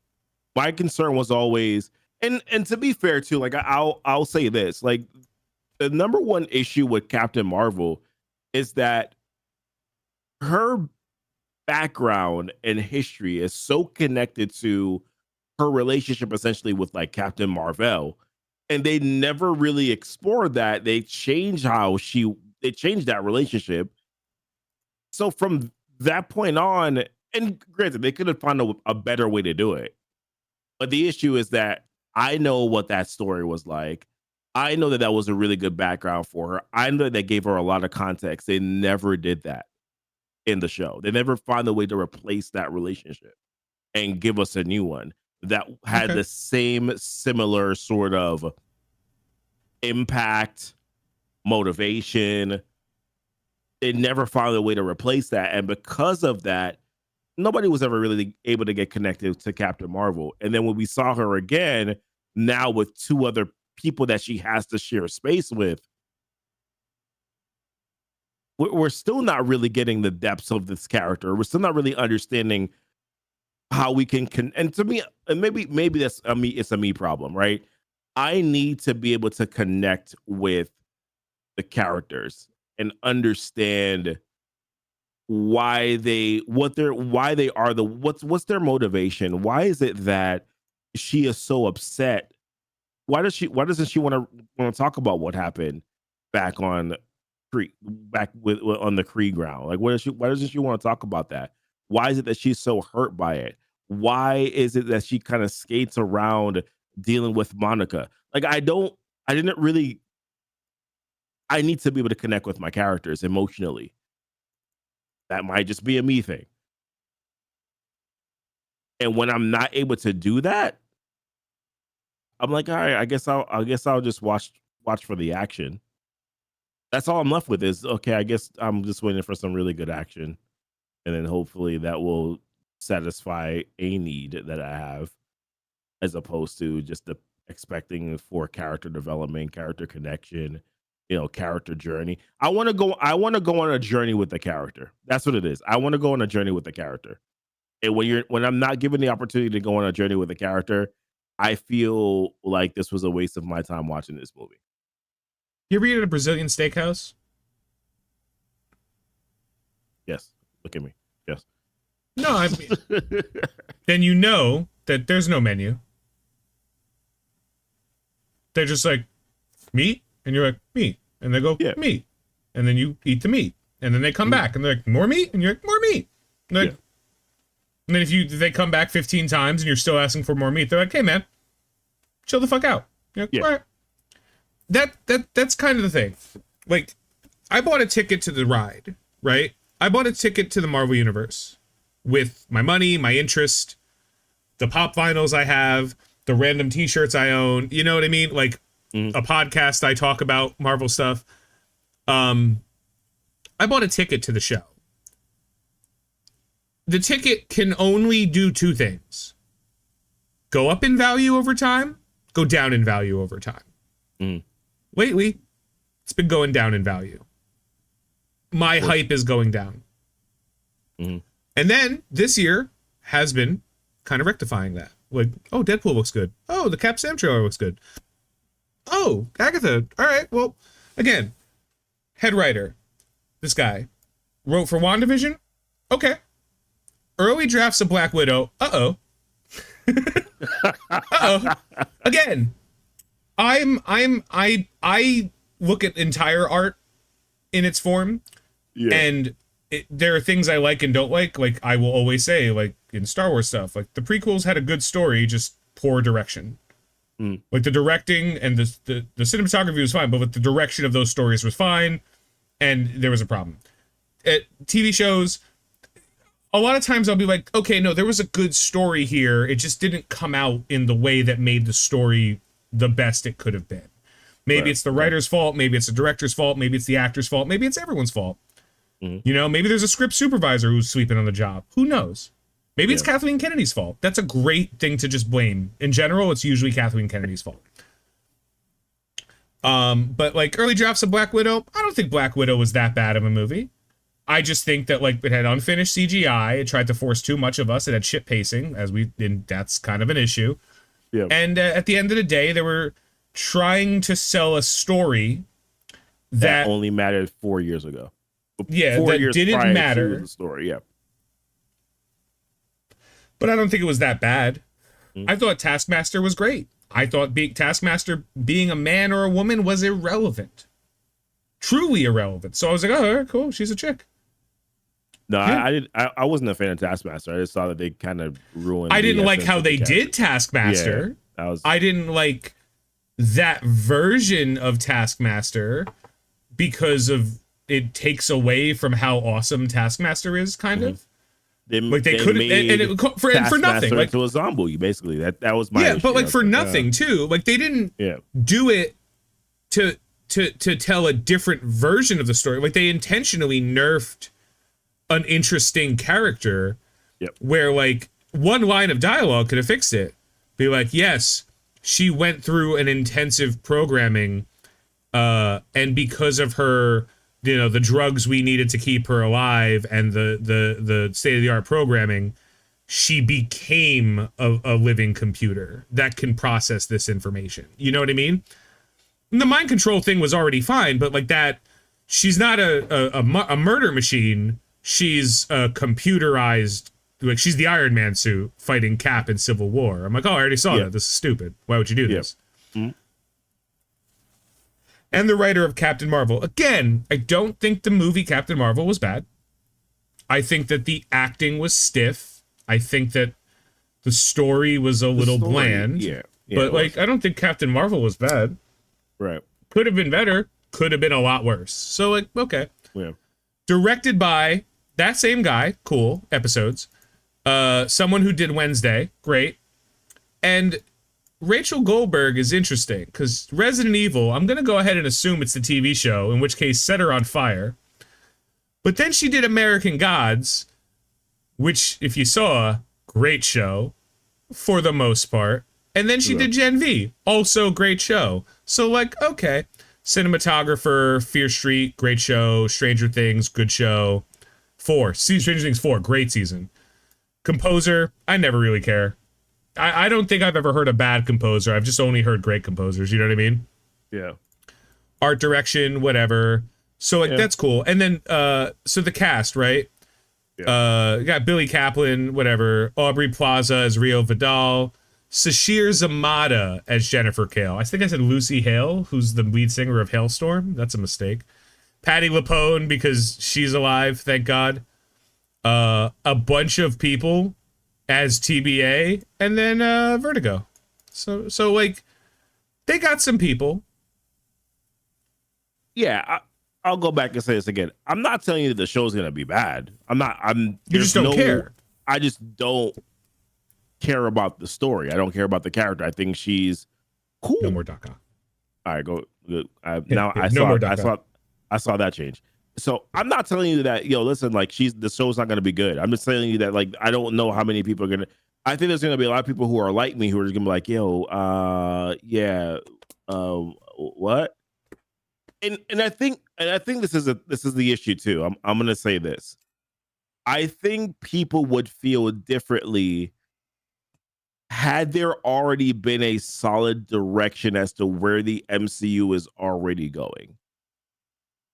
My concern was always, and to be fair too, like I'll say this, like the number one issue with Captain Marvel is that her background and history is so connected to her relationship essentially with like Captain Marvel And they never really explored that. They changed that relationship. So from that point on, and granted, they could have found a better way to do it. But the issue is that I know what that story was like. I know that that was a really good background for her. I know that they gave her a lot of context. They never did that in the show. They never found a way to replace that relationship and give us a new one that had the same similar sort of impact, motivation. They never found a way to replace that. And because of that, nobody was ever really able to get connected to Captain Marvel. And then when we saw her again, now with two other people that she has to share space with, we're still not really getting the depths of this character. We're still not really understanding how we can and to me, and maybe that's it's a me problem, right? I need to be able to connect with the characters and understand why they what's their motivation. Why is it that she is so upset? Why doesn't she want to talk about what happened back on on the Kree ground? Like, why doesn't she want to talk about that? Why is it that she's so hurt by it? Why is it that she kind of skates around dealing with Monica? Like, I need to be able to connect with my characters emotionally. That might just be a me thing. And when I'm not able to do that, I'm like, all right, I guess I'll just watch for the action. That's all I'm left with is, okay, I guess I'm just waiting for some really good action. And then hopefully that will satisfy a need that I have, as opposed to just expecting for character development, character connection, character journey. I want to go on a journey with the character. That's what it is. I want to go on a journey with the character. And when I'm not given the opportunity to go on a journey with a character, I feel like this was a waste of my time watching this movie. You ever eat at a Brazilian steakhouse? Yes. Look at me. Yes. No, I mean, then you know that there's no menu. They're just like, meat? And you're like, meat. And they go, yeah, meat. And then you eat the meat. And then they come back and they're like, more meat? And you're like, more meat. And, like, and then if they come back 15 times and you're still asking for more meat, they're like, hey, man, chill the fuck out. You're like, all right. That's kind of the thing. Like, I bought a ticket to the ride, right? I bought a ticket to the Marvel Universe with my money, my interest, the pop vinyls I have, the random t-shirts I own. You know what I mean? Like, a podcast I talk about Marvel stuff. I bought a ticket to the show. The ticket can only do two things: go up in value over time, go down in value over time. Lately, it's been going down in value. My hype is going down. And then this year has been kind of rectifying that. Like, oh, Deadpool looks good. Oh, the Cap Sam trailer looks good. Oh, Agatha. All right. Well, again, head writer, this guy, wrote for WandaVision. Okay. Early drafts of Black Widow. Uh-oh. Uh-oh. Again, I look at entire art in its form, and there are things I like and don't like. Like, I will always say, like, in Star Wars stuff, like, the prequels had a good story, just poor direction. Like, the directing and the cinematography was fine, but the direction of those stories was fine, and there was a problem. At TV shows, a lot of times I'll be like, okay, no, there was a good story here. It just didn't come out in the way that made the story the best it could have been. Maybe it's the writer's fault. Maybe it's the director's fault. Maybe it's the actor's fault. Maybe it's everyone's fault. Maybe there's a script supervisor who's sleeping on the job. Who knows? Maybe it's Kathleen Kennedy's fault. That's a great thing to just blame. In general, it's usually Kathleen Kennedy's fault. But like early drafts of Black Widow, I don't think Black Widow was that bad of a movie. I just think that like it had unfinished CGI. It tried to force too much of us. It had shit pacing, that's kind of an issue. Yeah. And at the end of the day, they were trying to sell a story that only mattered 4 years ago. Yeah, 4 years didn't matter. The story, yeah. But I don't think it was that bad. I thought Taskmaster was great. I thought Taskmaster being a man or a woman was irrelevant. Truly irrelevant. So I was like, oh, all right, cool. She's a chick. No, Yeah. I wasn't a fan of Taskmaster. I just saw that they kind of ruined. I didn't the like essence how of the they did character. Taskmaster. Yeah, I didn't like that version of Taskmaster because of it takes away from how awesome Taskmaster is, kind of. Like they could and for nothing, like into a zombie. Basically, that was my issue. but like for nothing too. Like they didn't do it to tell a different version of the story. Like they intentionally nerfed an interesting character where like one line of dialogue could have fixed it. Be like, yes, she went through an intensive programming, and because of her, you know, the drugs we needed to keep her alive and the state of the art programming, she became a living computer that can process this information. You know what I mean? And the mind control thing was already fine, but like that, she's not a murder machine. She's a computerized, like she's the Iron Man suit fighting Cap in Civil War. I'm like, oh, I already saw that. This is stupid. Why would you do this? Mm-hmm. And the writer of Captain Marvel. Again, I don't think the movie Captain Marvel was bad. I think that the acting was stiff. I think that the story was a little bland. Yeah, but like, I don't think Captain Marvel was bad. Right. Could have been better. Could have been a lot worse. So like, okay. Yeah. Directed by that same guy. Cool episodes. Someone who did Wednesday. Great. And Rachel Goldberg is interesting because Resident Evil, I'm going to go ahead and assume it's the TV show, in which case Set Her on Fire. But then she did American Gods, which, if you saw, great show for the most part. And then she did Gen V, also great show. So, like, okay. Cinematographer, Fear Street, great show. Stranger Things, good show. Stranger Things 4, great season. Composer, I never really care. I don't think I've ever heard a bad composer. I've just only heard great composers. You know what I mean? Yeah. Art direction, whatever. So like that's cool. And then so the cast, right? Yeah. You got Billy Kaplan, whatever. Aubrey Plaza as Rio Vidal. Sashir Zamata as Jennifer Kale. I think I said Lucy Hale, who's the lead singer of Hailstorm. That's a mistake. Patti LuPone because she's alive, thank God. A bunch of people as TBA, and then Vertigo. So like, they got some people. Yeah, I'll go back and say this again. I'm not telling you that the show's gonna be bad. You just don't care. I just don't care about the story. I don't care about the character. I think she's cool. No more DACA. All right, go. I saw that change. So I'm not telling you that, listen, like the show's not going to be good. I'm just telling you that, like, I don't know how many people are going to, I think there's going to be a lot of people who are like me who are just going to be like, what? And I think this is the issue too. I'm going to say this. I think people would feel differently had there already been a solid direction as to where the MCU is already going.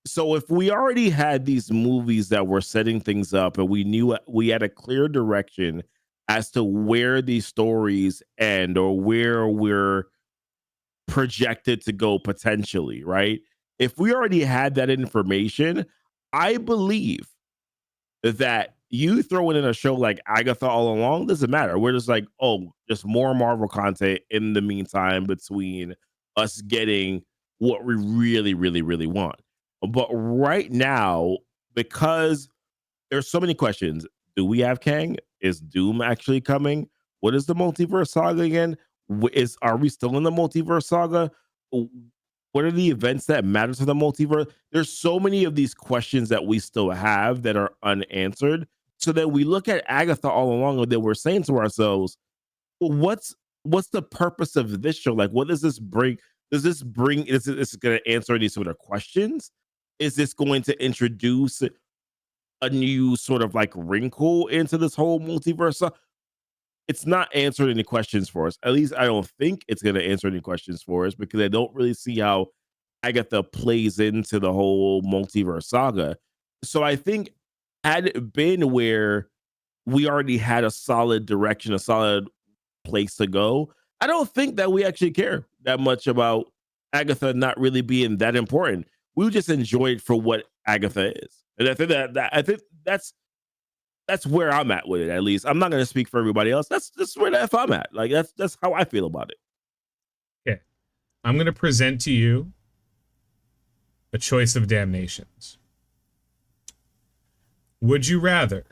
So if we already had these movies that were setting things up and we knew we had a clear direction as to where these stories end or where we're projected to go potentially, right? If we already had that information, I believe that you throwing in a show like Agatha All Along doesn't matter. We're just like, just more Marvel content in the meantime between us getting what we really, really, really want. But right now, because there's so many questions, do we have Kang? Is Doom actually coming? What is the multiverse saga again? Are we still in the multiverse saga? What are the events that matter to the multiverse? There's so many of these questions that we still have that are unanswered. So that we look at Agatha All Along and that we're saying to ourselves, well, what's the purpose of this show? Like, what does this bring? Is this going to answer any sort of questions? Is this going to introduce a new sort of like wrinkle into this whole multiverse? It's not answering any questions for us. At least I don't think it's going to answer any questions for us because I don't really see how Agatha plays into the whole multiverse saga. So I think had it been where we already had a solid direction, a solid place to go, I don't think that we actually care that much about Agatha not really being that important. We just enjoy it for what Agatha is, and I think that's where I'm at with it. At least I'm not going to speak for everybody else. That's where the F I'm at. Like that's how I feel about it. Okay, I'm going to present to you a choice of damnations. Would you rather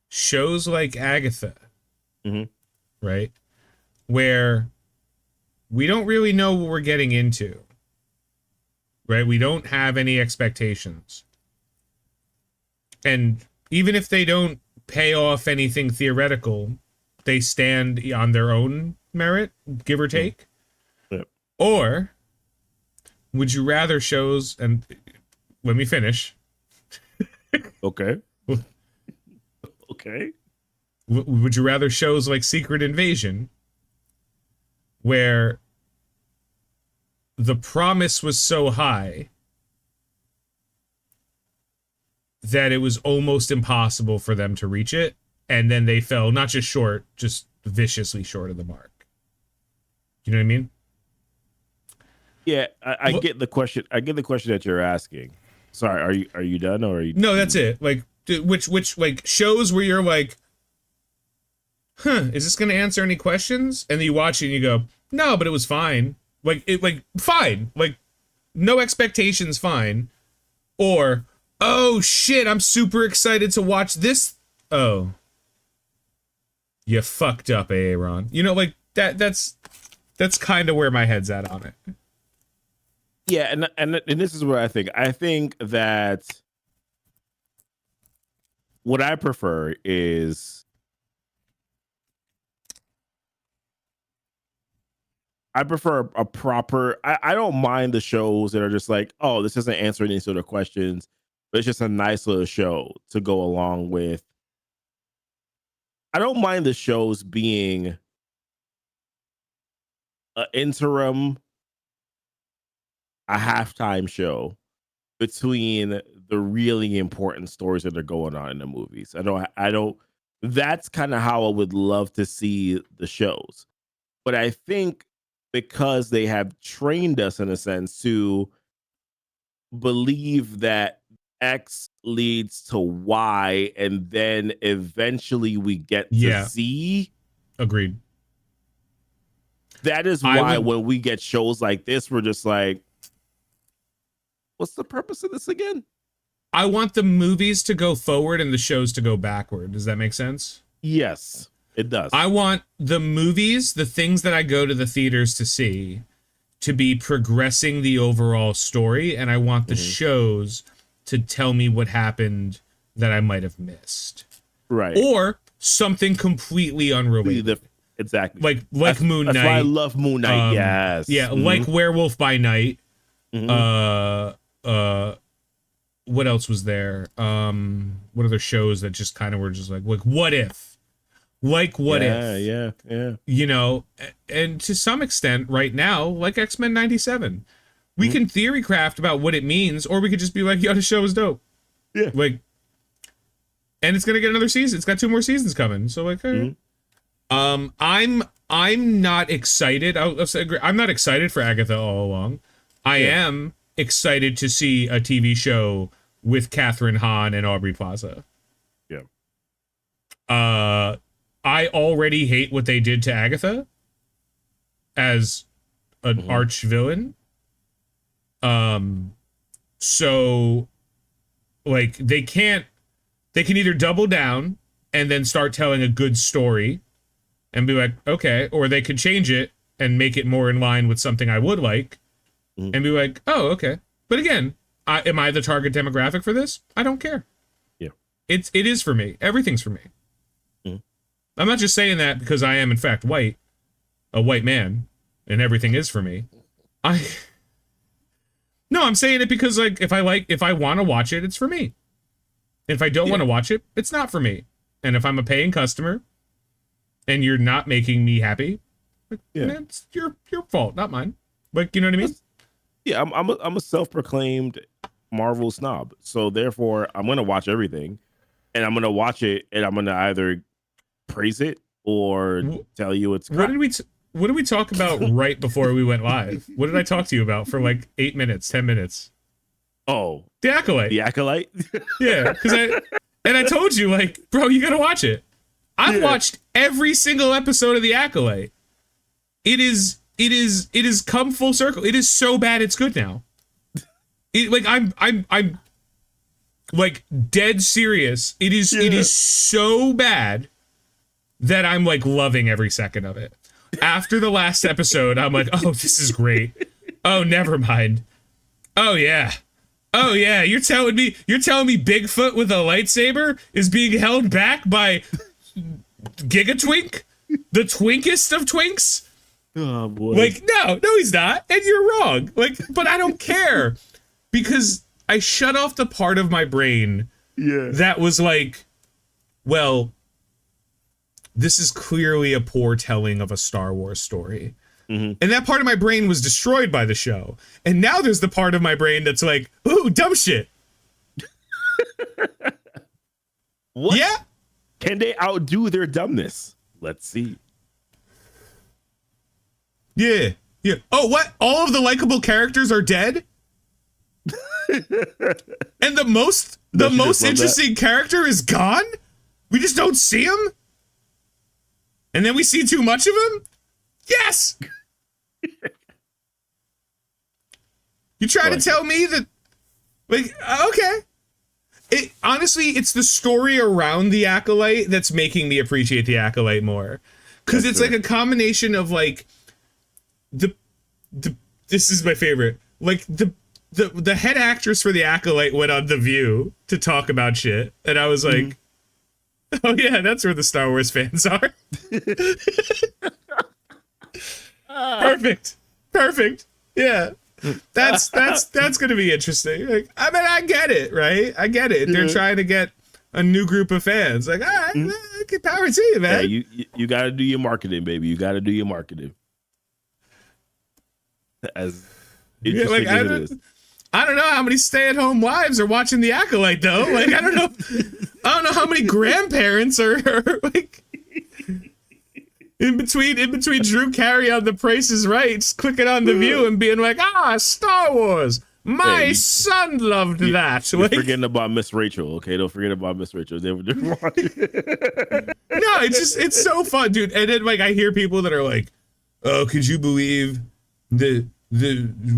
shows like Agatha, right, where we don't really know what we're getting into, right? We don't have any expectations. And even if they don't pay off anything theoretical, they stand on their own merit, give or take. Yep. Or would you rather shows, and let me finish. Okay. Okay. Would you rather shows like Secret Invasion, where the promise was so high that it was almost impossible for them to reach it, and then they fell not just short, just viciously short of the mark? You know what I mean? Yeah, I get the question. I get the question that you're asking. Sorry, are you done or are you? No, that's it. Like, which like shows where you're like, is this going to answer any questions? And then you watch it and you go, no, but it was fine. Like fine. Like, no expectations, fine. Or, oh shit, I'm super excited to watch this. Oh, you fucked up, Aaron. You know, like that's kind of where my head's at on it. Yeah, and this is what I think. I think that what I prefer is I prefer a proper. I don't mind the shows that are just like, oh, this doesn't answer any sort of questions, but it's just a nice little show to go along with. I don't mind the shows being an interim, a halftime show between the really important stories that are going on in the movies. I don't. That's kind of how I would love to see the shows, but I think because they have trained us in a sense to believe that X leads to Y, and then eventually we get to Z. Agreed. That is why when we get shows like this, we're just like, what's the purpose of this again? I want the movies to go forward and the shows to go backward. Does that make sense? Yes, it does. I want the movies, the things that I go to the theaters to see, to be progressing the overall story, and I want the shows to tell me what happened that I might have missed. Right. Or something completely unrelated. Exactly. Like Moon Knight. That's why I love Moon Knight. Yes. Yeah, like Werewolf by Night. What else was there? What other shows that just kind of were just like what if? Like what if? Yeah. You know, and to some extent right now, like X-Men 97. We can theory craft about what it means, or we could just be like, yo, the show is dope. Yeah. Like, and it's gonna get another season. It's got 2 more seasons coming. So like, I'm not excited. I'm not excited for Agatha All Along. I am excited to see a TV show with Catherine Hahn and Aubrey Plaza. Yeah. I already hate what they did to Agatha as an arch villain. So like they can either double down and then start telling a good story and be like, okay, or they could change it and make it more in line with something I would like and be like, oh, okay. But again, am I the target demographic for this? I don't care. Yeah. It is for me. Everything's for me. I'm not just saying that because I am in fact a white man, and everything is for me. No, I'm saying it because like if I want to watch it, it's for me. If I don't want to watch it, it's not for me. And if I'm a paying customer and you're not making me happy, man, it's your fault, not mine. Like, you know what I mean? Yeah, I'm a self-proclaimed Marvel snob. So therefore, I'm going to watch everything, and I'm going to watch it, and I'm going to either praise it or tell you it's crap. what did we talk about right before we went live? What did I talk to you about for like 8 minutes, 10 minutes? Oh, The Acolyte. the Acolyte. Yeah, because I told you, like, bro, you gotta watch it. I've watched every single episode of The Acolyte. It is come full circle. It is so bad it's good now. I'm like dead serious. It is so bad that I'm like loving every second of it. After the last episode, I'm like, oh, this is great. Oh, never mind. Oh yeah. Oh yeah, you're telling me Bigfoot with a lightsaber is being held back by Gigatwink? The twinkest of twinks? Oh boy. Like, no, he's not. And you're wrong. Like, but I don't care. Because I shut off the part of my brain that was like, well, this is clearly a poor telling of a Star Wars story. Mm-hmm. And that part of my brain was destroyed by the show. And now there's the part of my brain that's like, ooh, dumb shit. What? Yeah. Can they outdo their dumbness? Let's see. Yeah. Yeah. Oh, what? All of the likable characters are dead? And the most interesting character is gone? We just don't see him? And then we see too much of him? Yes! You trying to tell me that, like, okay. Honestly, it's the story around the Acolyte that's making me appreciate the Acolyte more. Because it's like a combination of, like, this is my favorite. Like, the head actress for the Acolyte went on The View to talk about shit. And I was like, oh yeah, that's where the Star Wars fans are. Perfect. Yeah. That's gonna be interesting. Like, I mean, I get it, right? I get it. They're trying to get a new group of fans. Like, all right, get power to you, man. Yeah, you got to do your marketing, baby. You got to do your marketing. As interesting as it is. I don't know how many stay-at-home wives are watching The Acolyte, though. Like, I don't know how many grandparents are like in between Drew Carey on The Price is Right, just clicking on The View and being like, Star Wars. My son loved that. You're forgetting about Miss Rachel, okay? Don't forget about Miss Rachel. They're watching. No, it's so fun, dude. And then, like, I hear people that are like, oh, could you believe the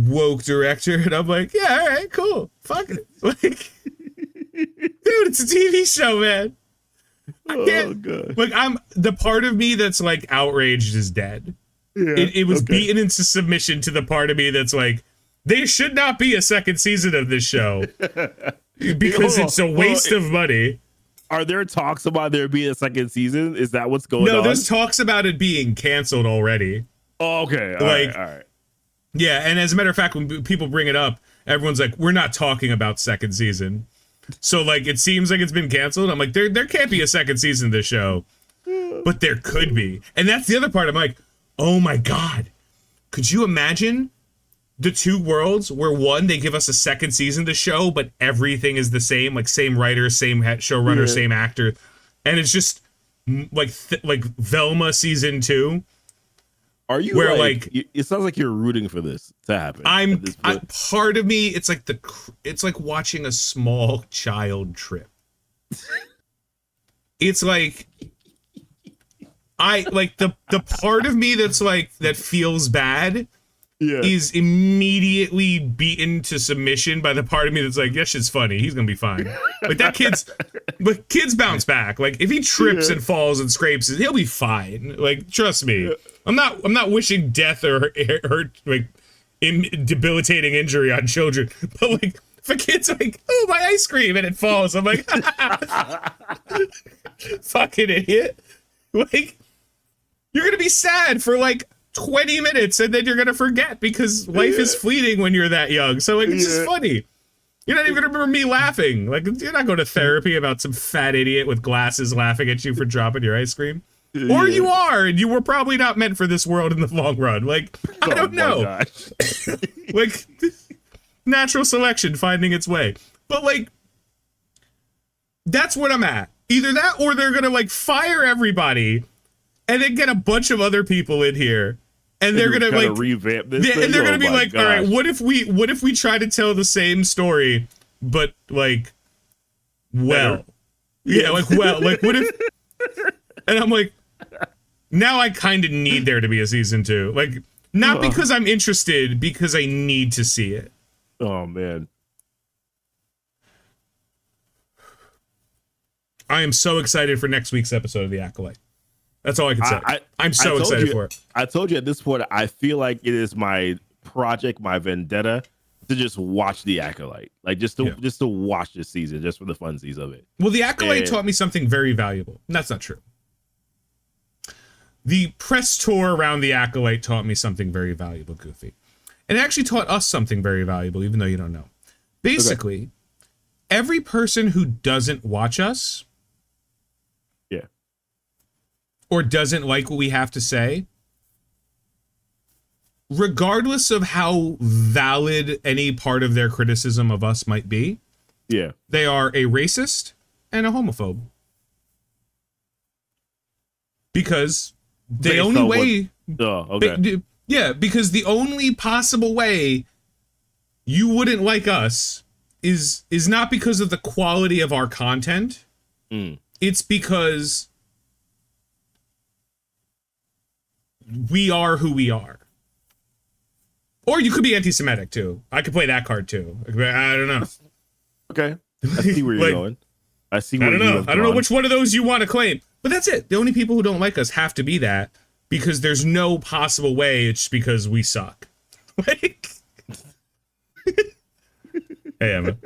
woke director? And I'm like, yeah, all right, cool. Fuck it. Like, dude, it's a TV show, man. I can't, God. Like, the part of me that's like outraged is dead. Yeah, it was beaten into submission to the part of me that's like, there should not be a second season of this show because it's a waste of money. Are there talks about there being a second season? Is that what's going on? No, there's talks about it being canceled already. Oh, okay. All right. Yeah, and as a matter of fact, when people bring it up, everyone's like, we're not talking about second season. So, like, it seems like it's been canceled. I'm like, there can't be a second season of this show. But there could be. And that's the other part. I'm like, oh my God. Could you imagine the two worlds where one, they give us a second season of the show, but everything is the same, like same writer, same showrunner, same actor. And it's just like Velma season 2. Are you where like it sounds like you're rooting for this to happen? Part of me, it's like watching a small child trip. It's like the part of me that's like that feels bad is immediately beaten to submission by the part of me that's like, yeah, shit's funny. He's gonna be fine. Like that kids bounce back. Like if he trips and falls and scrapes, he'll be fine. Like trust me. Yeah. I'm not wishing death or hurt like debilitating injury on children, but like if a kid's like, oh my ice cream and it falls, I'm like, fucking idiot. Like you're gonna be sad for like 20 minutes and then you're gonna forget because life is fleeting when you're that young. So like it's just funny. You're not even gonna remember me laughing. Like you're not going to therapy about some fat idiot with glasses laughing at you for dropping your ice cream. Or you are, and you were probably not meant for this world in the long run. Like, I don't know. Like, natural selection finding its way. But, like, that's what I'm at. Either that or they're going to, like, fire everybody and then get a bunch of other people in here and they're gonna like revamp this yeah, thing? and they're gonna Oh be my like, all right, gosh. what if we try to tell the same story, but like, well, yeah, like, well, like, what if? And I'm like, now I kind of need there to be a season 2, like, not because I'm interested, because I need to see it. Oh man. I am so excited for next week's episode of The Acolyte. That's all I can say. I'm so excited for it. I told you at this point, I feel like it is my project, my vendetta, to just watch The Acolyte. Like just to watch this season, just for the funsies of it. Well, The Acolyte taught me something very valuable. And that's not true. The press tour around The Acolyte taught me something very valuable, Goofy. And it actually taught us something very valuable, even though you don't know. Basically, every person who doesn't watch us or doesn't like what we have to say, regardless of how valid any part of their criticism of us might be, they are a racist and a homophobe. Because the only way... because the only possible way you wouldn't like us is not because of the quality of our content. It's because we are who we are. Or you could be anti-Semitic too. I could play that card too. I don't know. Okay. I see where you're going. I see where I don't know which one of those you want to claim. But that's it. The only people who don't like us have to be that, because there's no possible way it's because we suck. Like, hey, Emma.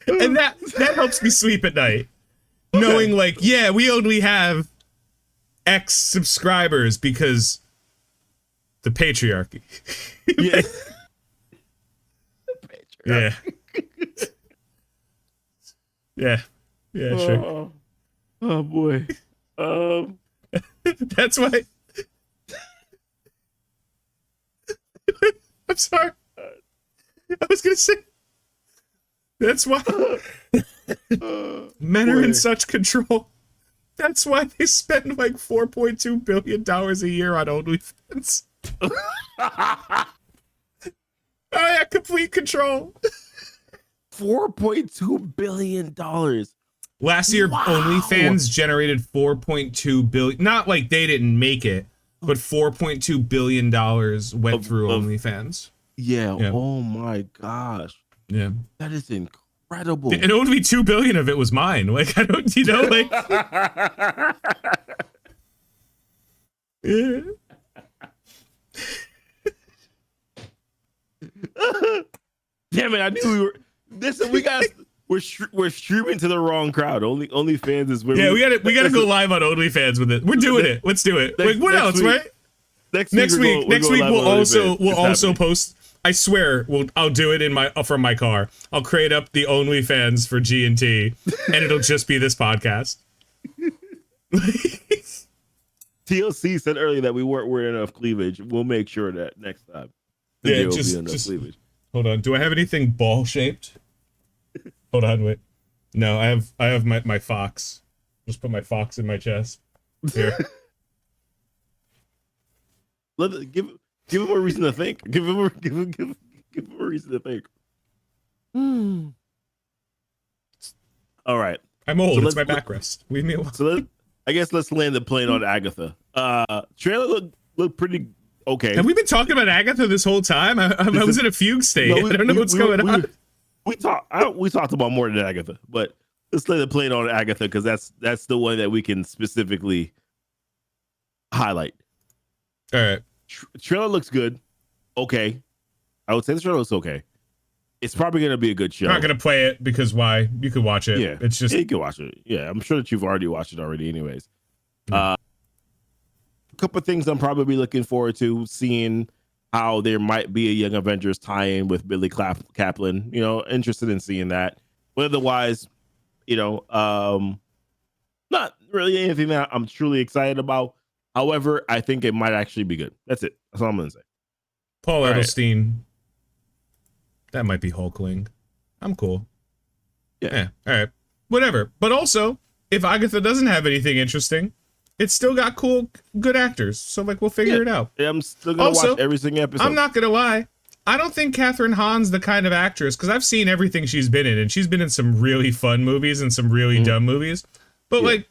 And that helps me sleep at night. Knowing like, yeah, we only have X subscribers because the patriarchy. Yeah. Yeah. Yeah. Yeah, sure. Oh boy. That's why. I'm sorry. I was gonna say. That's why men are in such control. That's why they spend like $4.2 billion a year on OnlyFans. Oh yeah, complete control. $4.2 billion. Last year, OnlyFans generated $4.2 billion. Not like they didn't make it, but $4.2 billion went through OnlyFans. Yeah. Oh my gosh. Yeah. That is incredible. And only $2 billion of it was mine. Like, I don't, like. Yeah. Damn it! I knew we were. We're streaming to the wrong crowd. OnlyFans is where. Yeah, we gotta go live on OnlyFans with it. We're doing it. Let's do it. Like, what else, right? Next week we'll also post. I swear, I'll do it from my car. I'll create up the OnlyFans for GnT, and it'll just be this podcast. TLC said earlier that we weren't wearing enough cleavage. We'll make sure that next time. Yeah, just cleavage. Hold on. Do I have anything ball shaped? Hold on, wait. No, I have my fox. Just put my fox in my chest. Here. Give him a reason to think. Give him a reason to think. All right. I'm old. So it's my backrest. Leave me alone. So I guess let's land the plane on Agatha. Trailer looked pretty okay. Have we been talking about Agatha this whole time? I was in a fugue state. I don't know what's going on. We talked about more than Agatha, but let's lay the plane on Agatha because that's the one that we can specifically highlight. All right. Trailer looks good. Okay. I would say the trailer looks okay. It's probably going to be a good show. I'm not going to play it because why? You could watch it. Yeah. It's just... Yeah, you can watch it. Yeah, I'm sure that you've already watched it already anyways. A couple of things I'm probably looking forward to, seeing how there might be a Young Avengers tie-in with Billy Kaplan. You know, interested in seeing that. But otherwise, you know, not really anything that I'm truly excited about. However, I think it might actually be good. That's it. That's all I'm going to say. Paul Edelstein. Right. That might be Hulkling. I'm cool. Yeah. All right. Whatever. But also, if Agatha doesn't have anything interesting, it's still got cool, good actors. So like, we'll figure it out. Yeah, I'm still gonna watch every single episode. I'm not gonna lie. I don't think Kathryn Hahn's the kind of actress, because I've seen everything she's been in, and she's been in some really fun movies and some really dumb movies. But like,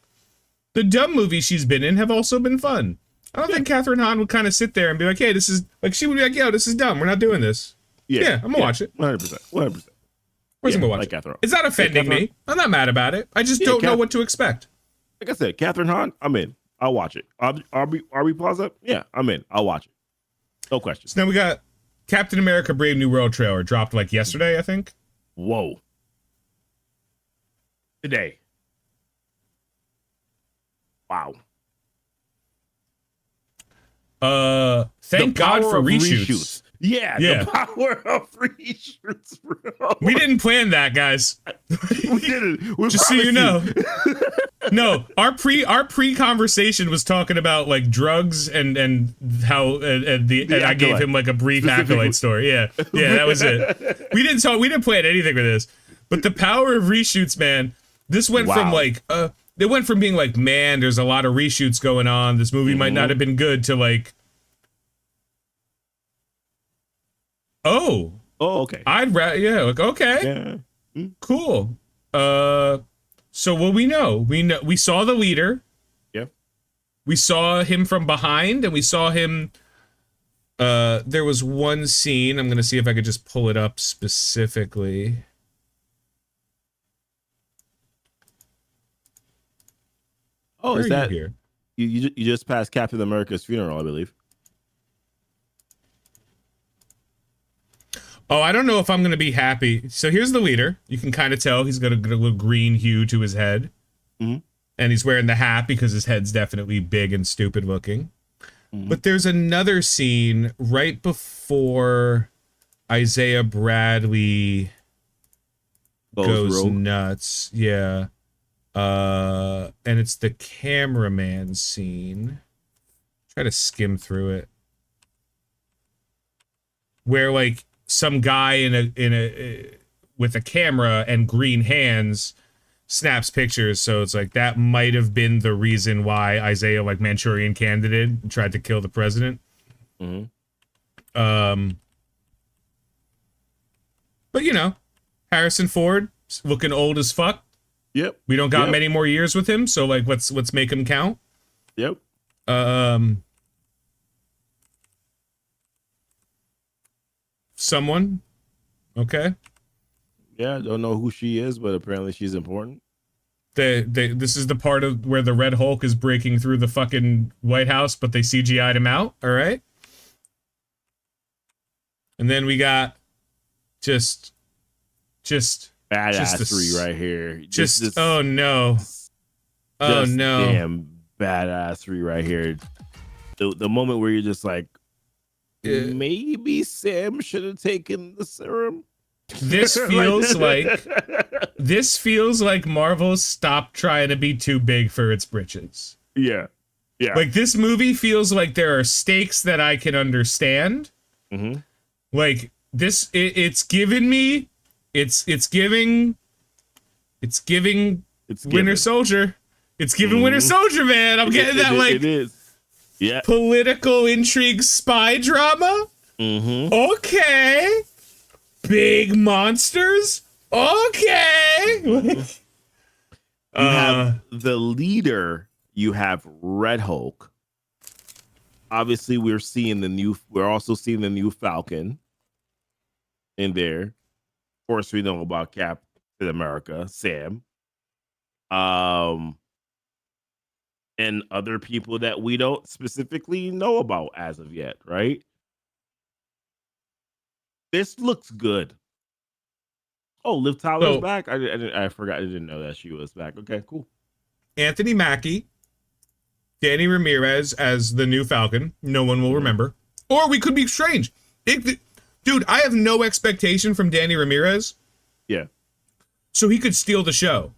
the dumb movies she's been in have also been fun. I don't think Kathryn Hahn would kind of sit there and be like, hey, this is, like, she would be like, yo, this is dumb. We're not doing this. Yeah, I'm gonna watch it. 100%. 100%. Of course I'm gonna watch it. It's not offending me. I'm not mad about it. I just don't know what to expect. Like I said, Kathryn Hahn, I'm in. I'll watch it. Aubrey Plaza, yeah, I'm in. I'll watch it. No questions. So now we got Captain America Brave New World trailer dropped like yesterday, I think. Whoa. Today. Wow. Thank God for reshoots. Yeah, the power of reshoots, bro. We didn't plan that, guys. We didn't. Just so you know. No, our pre conversation was talking about like drugs and how and I gave him like a brief accolade story. Yeah, that was it. We didn't plan anything for this, but the power of reshoots, man. This went from like it went from being like, man, there's a lot of reshoots going on. This movie might not have been good to like, okay. Like, okay. Yeah. Cool. So what we know, we saw the leader. Yeah. We saw him from behind, and we saw him. There was one scene. I'm gonna see if I could just pull it up specifically. Oh, is that here? You just passed Captain America's funeral, I believe. Oh, I don't know if I'm going to be happy. So here's the leader. You can kind of tell he's got a little green hue to his head. And he's wearing the hat because his head's definitely big and stupid looking. But there's another scene right before Isaiah Bradley goes nuts. Yeah. And it's the cameraman scene. Try to skim through it. Where like some guy in a with a camera and green hands snaps pictures, so it's like that might have been the reason why Isaiah like Manchurian Candidate and tried to kill the president. But you know, Harrison Ford looking old as fuck. Yep. We don't got many more years with him, so like let's make him count. Yep. Someone. Okay. Yeah, I don't know who she is, but apparently she's important. This is the part of where the Red Hulk is breaking through the fucking White House, but they CGI'd him out, all right? And then we got just badassery right here. Oh no. Oh no. Damn badassery right here. The moment where you're just like, maybe Sam should have taken the serum. This feels like Marvel stopped trying to be too big for its britches. Yeah. Like this movie feels like there are stakes that I can understand. Like this, it's giving Winter Soldier. It's giving Winter Soldier, man. I'm getting that like. It is. Yeah. Political intrigue spy drama? Okay. Big monsters? Okay. You have the leader, you have Red Hulk. Obviously, we're also seeing the new Falcon in there. Of course, we know about Captain America, Sam. And other people that we don't specifically know about as of yet, right? This looks good. Oh, Liv Tyler's back? I forgot. I didn't know that she was back. Okay, cool. Anthony Mackie, Danny Ramirez as the new Falcon. No one will remember. Or we could be strange. Dude, I have no expectation from Danny Ramirez. Yeah. So he could steal the show.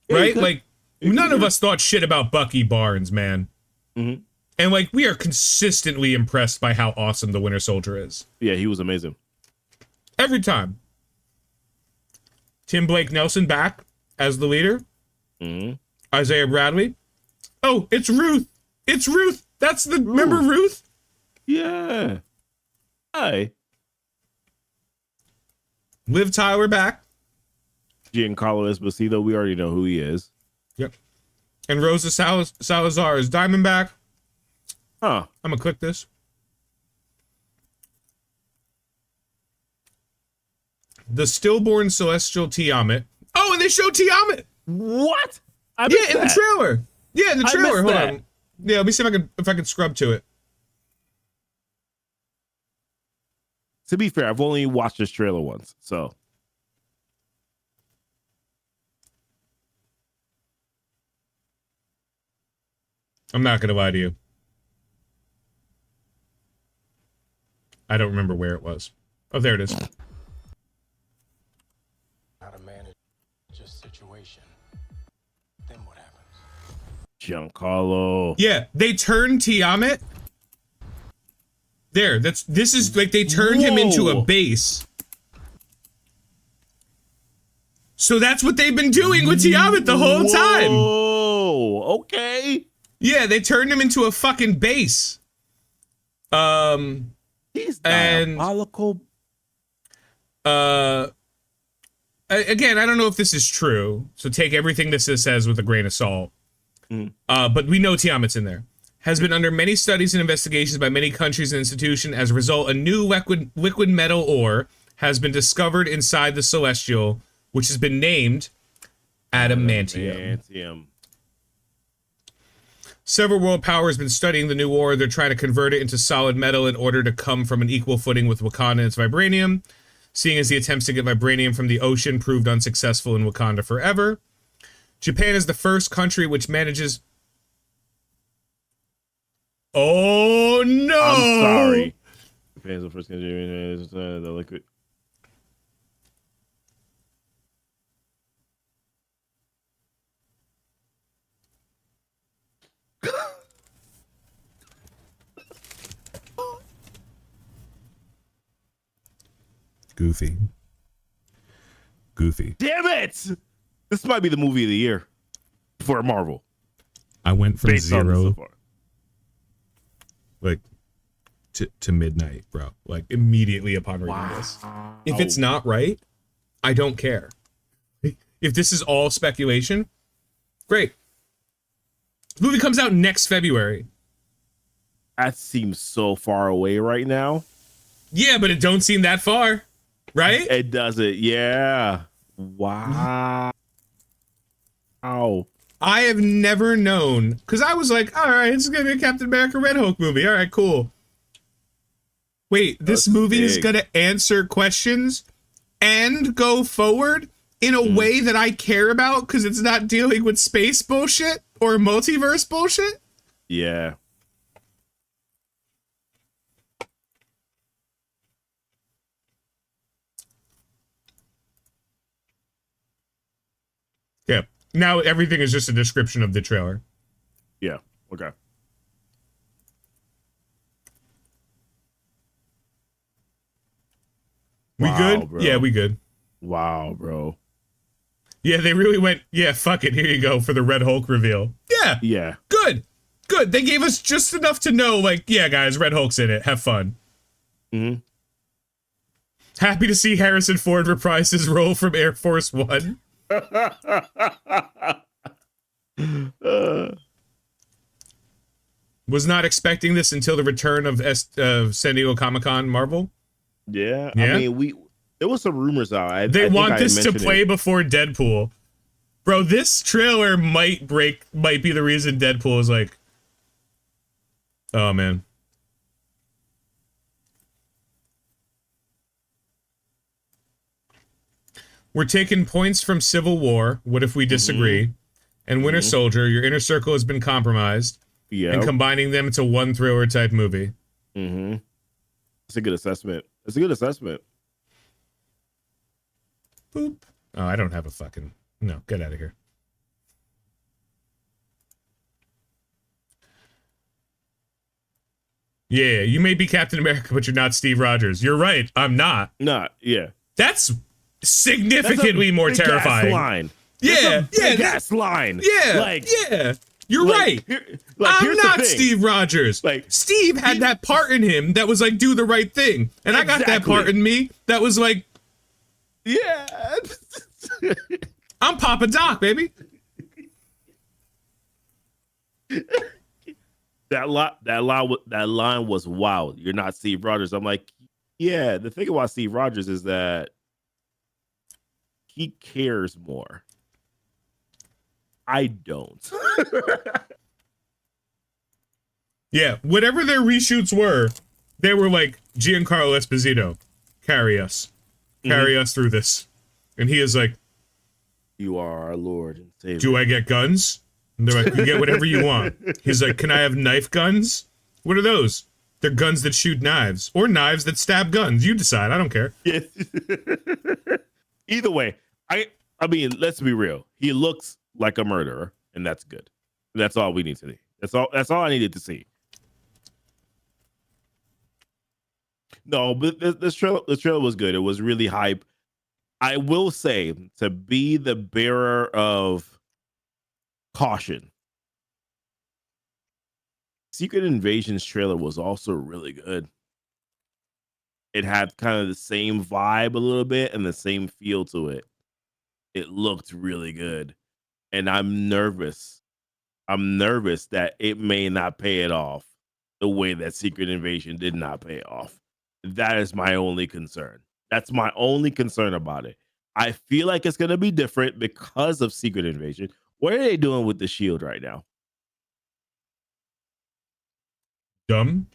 Right? Like, none of us thought shit about Bucky Barnes, man. And, like, we are consistently impressed by how awesome the Winter Soldier is. Yeah, he was amazing. Every time. Tim Blake Nelson back as the leader. Isaiah Bradley. Oh, it's Ruth. It's Ruth. That's the remember Ruth? Yeah. Hi. Liv Tyler back. Giancarlo Esposito, we already know who he is. Yep. And Rosa Salazar is Diamondback. Huh. I'm gonna click this. The stillborn celestial Tiamat. Oh, and they show Tiamat. What? Yeah, in the trailer. Yeah, in the trailer. Hold on. Yeah, let me see if I can scrub to it. To be fair, I've only watched this trailer once, so. I'm not gonna lie to you. I don't remember where it was. Oh, there it is. How to manage just situation. Then what happens? Giancarlo. Yeah, they turned Tiamat. There, this is like they turned him into a base. So that's what they've been doing with Tiamat the whole time. Oh, okay. Yeah, they turned him into a fucking base. He's diabolical. Again, I don't know if this is true, so take everything this says with a grain of salt. But we know Tiamat's in there. Has been under many studies and investigations by many countries and institutions. As a result, a new liquid metal ore has been discovered inside the Celestial, which has been named adamantium. Several world powers have been studying the new ore. They're trying to convert it into solid metal in order to come from an equal footing with Wakanda and its vibranium, seeing as the attempts to get vibranium from the ocean proved unsuccessful in Wakanda forever. Japan is the first country which manages... Oh, no! I'm sorry. Japan's the first country the liquid... Goofy. Damn it! This might be the movie of the year for Marvel. I went from Based on this so zero, far. like, to midnight, bro. Like, immediately upon reading this. If it's not right, I don't care. If this is all speculation, great. The movie comes out next February. That seems so far away right now. Yeah, but it don't seem that far, right? It doesn't. Yeah. Wow. I have never known, because I was like, all right, it's going to be a Captain America Red Hulk movie. All right, cool. Wait, this movie is going to answer questions and go forward in a way that I care about because it's not dealing with space bullshit or multiverse bullshit? Yeah. Yeah. Now everything is just a description of the trailer. Yeah. Okay. We good? Bro. Yeah, we good. Wow, bro. Yeah, they really went, yeah, fuck it. Here you go for the Red Hulk reveal. Yeah. Yeah. Good. Good. They gave us just enough to know, like, yeah, guys, Red Hulk's in it. Have fun. Mm-hmm. Happy to see Harrison Ford reprise his role from Air Force One. Was not expecting this until the return of San Diego Comic-Con Marvel. Yeah. Yeah. I mean, there was some rumors out. They want this to play before Deadpool. Bro, this trailer might be the reason Deadpool is like, oh man. We're taking points from Civil War. What if we disagree? And Winter Soldier, your inner circle has been compromised. Yeah. And combining them into one thriller type movie. Mm-hmm. That's a good assessment. That's a good assessment. Boop. Oh, I don't have a fucking... No, get out of here. Yeah, you may be Captain America, but you're not Steve Rogers. You're right. I'm not. Not, yeah. That's significantly more terrifying. Line. Yeah, Gas line. Yeah, like, yeah. You're right. I'm here's not the thing. Steve Rogers. Like, Steve had that part in him that was like, do the right thing. And I got that part in me that was like, yeah. I'm Papa Doc, baby. That line was wow. You're not Steve Rogers. I'm like, yeah. The thing about Steve Rogers is that he cares more. I don't. Yeah, whatever their reshoots were, they were like, Giancarlo Esposito, carry us through this. And he is like, you are our Lord and Savior. do I get guns? And they're like, you get whatever you want. He's like, can I have knife guns? What are those? They're guns that shoot knives or knives that stab guns. You decide. I don't care. Yes. Either way, I mean, let's be real. He looks like a murderer, and that's good. That's all we need to see. That's all I needed to see. No, but this trailer was good. It was really hype. I will say, to be the bearer of caution, Secret Invasion's trailer was also really good. It had kind of the same vibe a little bit and the same feel to it. It looked really good. And I'm nervous. I'm nervous that it may not pay it off the way that Secret Invasion did not pay off. That is my only concern. That's my only concern about it. I feel like it's going to be different because of Secret Invasion. What are they doing with the Shield right now? Dumb.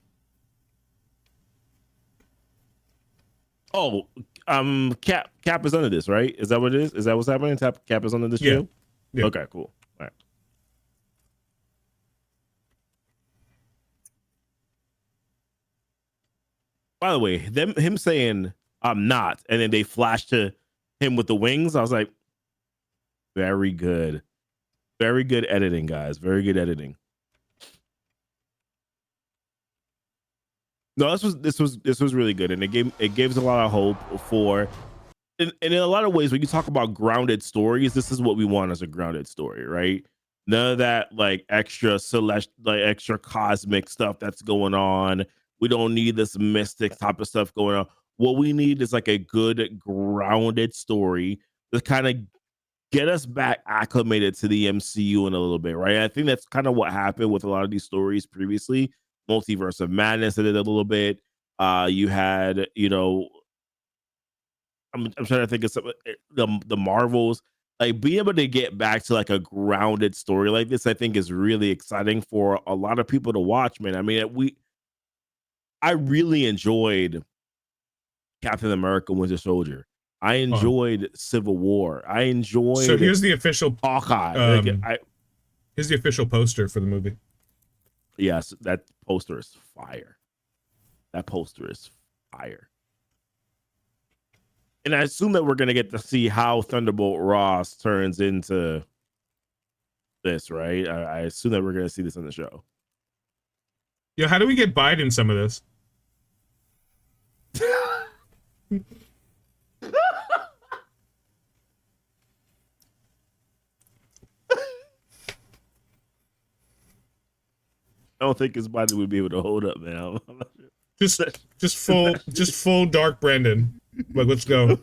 Oh, Cap is under this, right? Is that what it is? Is that what's happening? Cap is under this Shield? Yeah. Okay, cool. All right. By the way, him saying I'm not, and then they flash to him with the wings. I was like, very good. Very good editing, guys. Very good editing. No, this was really good, and it gives a lot of hope for. And in a lot of ways, when you talk about grounded stories, this is what we want as a grounded story, right? None of that like extra extra cosmic stuff that's going on. We don't need this mystic type of stuff going on. What we need is like a good grounded story to kind of get us back acclimated to the MCU in a little bit, right? I think that's kind of what happened with a lot of these stories previously. Multiverse of Madness did it a little bit. You had, I'm trying to think of some the Marvels. Like being able to get back to like a grounded story like this, I think is really exciting for a lot of people to watch, man. I mean, I really enjoyed Captain America Winter Soldier. I enjoyed Civil War. I enjoyed. So here's the official Hawkeye. Here's the official poster for the movie. Yes, that poster is fire. That poster is fire. And I assume that we're going to get to see how Thunderbolt Ross turns into this, right? I assume that we're going to see this on the show. Yo, how do we get Biden some of this? I don't think his body would be able to hold up, man. Just full dark Brandon. Like, let's go.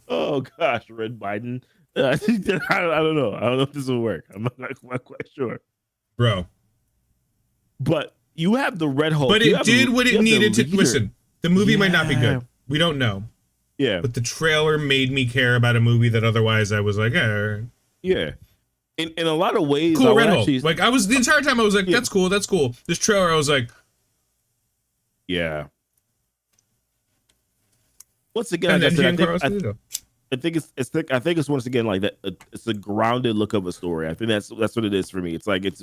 Oh gosh, Red Biden. I think that I don't know. I don't know if this will work. I'm not quite sure, bro. But you have the Red Hulk. But it did what it needed to. Listen, the movie might not be good. We don't know. Yeah. But the trailer made me care about a movie that otherwise I was like, yeah. In a lot of ways, cool. Red Hulk. Like I was the entire time I was like, that's cool. That's cool. This trailer, I was like, yeah. Once again, I think it's once again like that. It's a grounded look of a story. I think that's what it is for me. It's like it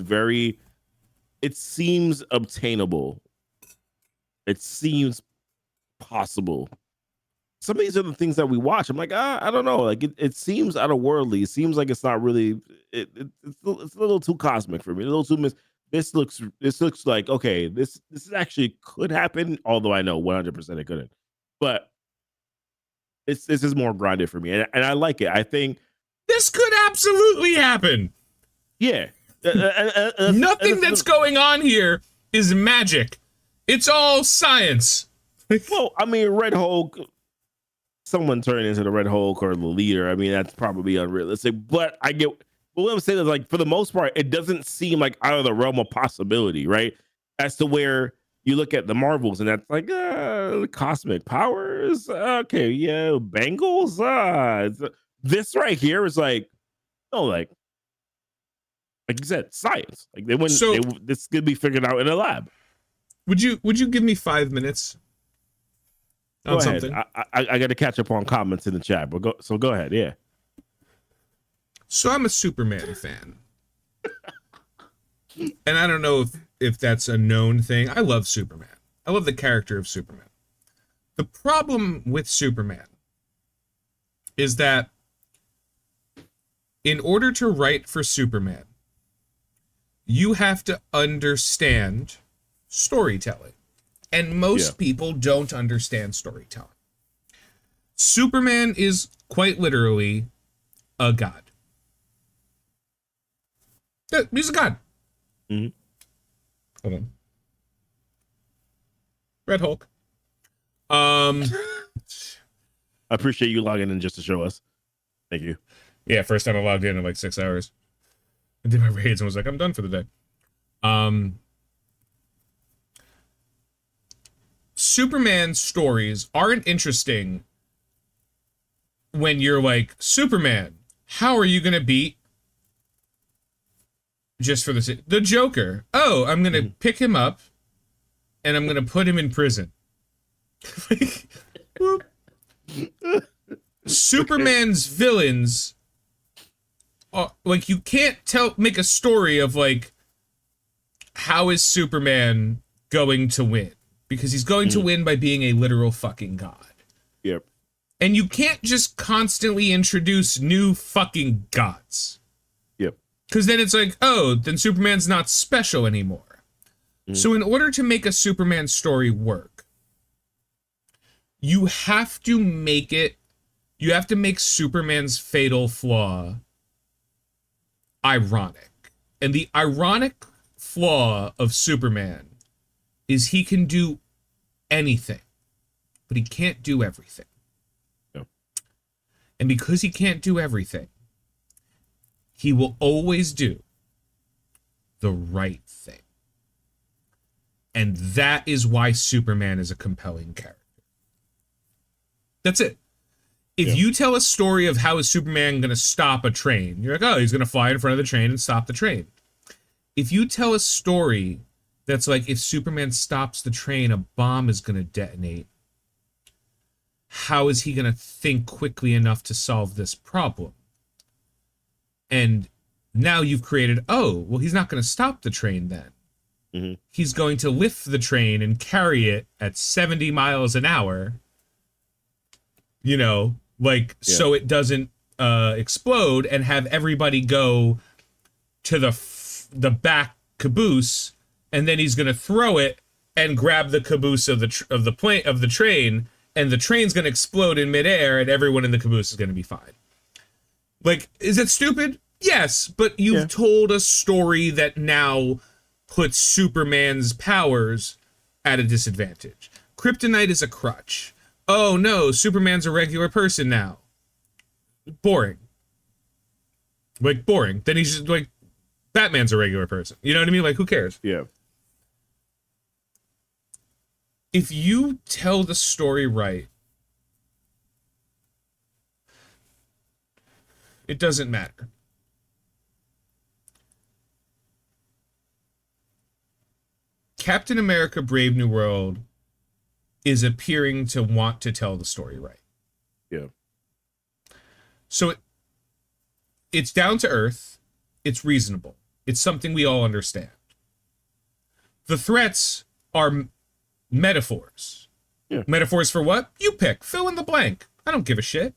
seems obtainable. It seems possible. Some of these are the things that we watch. I'm like, I don't know. Like it seems otherworldly. It seems like it's not really. It's a little too cosmic for me. A little too This looks like okay. This actually could happen. Although I know 100% it couldn't. But this is more grounded for me, and I like it. I think This could absolutely happen. Yeah. Nothing that's going on here is magic. It's all science. Well, I mean, Red Hulk, someone turning into the Red Hulk or the leader, I mean, that's probably unrealistic. But I get, but what I'm saying is, like, for the most part, it doesn't seem like out of the realm of possibility, right? As to where you look at the Marvels and that's like, cosmic powers, okay, yeah, bangles, this right here is like, oh, like you said, science. Like they wouldn't. So, this could be figured out in a lab. Would you give me 5 minutes on Go ahead. something? I got to catch up on comments in the chat, but go ahead. Yeah. So I'm a Superman fan, and I don't know if that's a known thing. I love Superman. I love the character of Superman. The problem with Superman is that in order to write for Superman, you have to understand storytelling. And most people don't understand storytelling. Superman is quite literally a god. Yeah, he's a god. Mm-hmm. Hold on. Red Hulk. I appreciate you logging in just to show us. Thank you. Yeah, first time I logged in like 6 hours. I did my raids and was like, I'm done for the day. Superman stories aren't interesting when you're like, Superman, how are you gonna beat just for the Joker? Oh, I'm gonna pick him up and I'm gonna put him in prison. Superman's villains, like, you can't make a story of like, how is Superman going to win? Because he's going to win by being a literal fucking god. Yep. And you can't just constantly introduce new fucking gods. Yep. Because then it's like, oh, then Superman's not special anymore. So in order to make a Superman story work, you have to make Superman's fatal flaw ironic. And the ironic flaw of Superman is he can do anything, but he can't do everything. No. And because he can't do everything, he will always do the right thing. And that is why Superman is a compelling character. That's it. If you tell a story of how is Superman going to stop a train, you're like, oh, he's going to fly in front of the train and stop the train. If you tell a story that's like, if Superman stops the train, a bomb is going to detonate, how is he going to think quickly enough to solve this problem? And now you've created, oh, well, he's not going to stop the train then. Mm-hmm. He's going to lift the train and carry it at 70 miles an hour, you know, like, so it doesn't explode, and have everybody go to the back caboose, and then he's going to throw it and grab the caboose of the train, and the train's going to explode in midair, and everyone in the caboose is going to be fine. Like, is it stupid? Yes, but you've told a story that now puts Superman's powers at a disadvantage. Kryptonite is a crutch. Oh no, Superman's a regular person now. Boring. Like, boring. Then he's just like, Batman's a regular person. You know what I mean? Like, who cares? Yeah. If you tell the story right, it doesn't matter. Captain America Brave New World is appearing to want to tell the story right. Yeah. So it's down to earth. It's reasonable. It's something we all understand. The threats are metaphors. Yeah. Metaphors for what? You pick. Fill in the blank. I don't give a shit.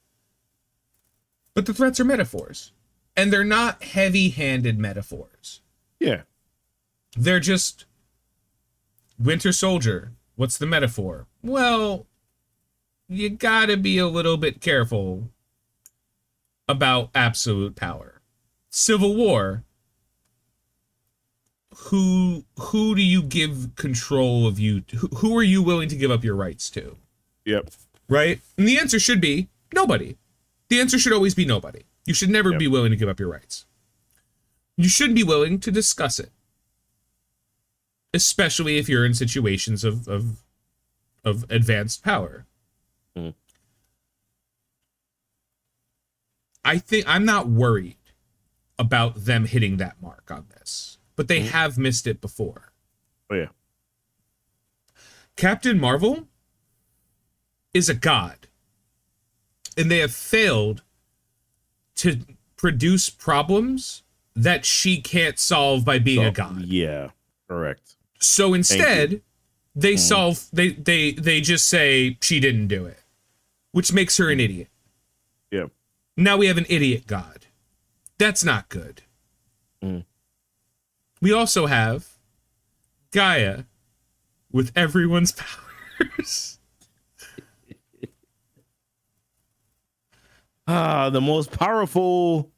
But the threats are metaphors. And they're not heavy-handed metaphors. Yeah. They're just Winter Soldier. What's the metaphor? Well, you gotta be a little bit careful about absolute power. Civil War, who do you give control of you? Who are you willing to give up your rights to? Yep. Right? And the answer should be nobody. The answer should always be nobody. You should never Yep. be willing to give up your rights. You should be willing to discuss it. Especially if you're in situations of advanced power. Mm. I think I'm not worried about them hitting that mark on this, but they have missed it before. Oh yeah. Captain Marvel is a god, and they have failed to produce problems that she can't solve by being a god. Yeah, correct. So instead, they solve. They just say she didn't do it, which makes her an idiot. Yeah. Now we have an idiot god. That's not good. Mm. We also have Gaia with everyone's powers. The most powerful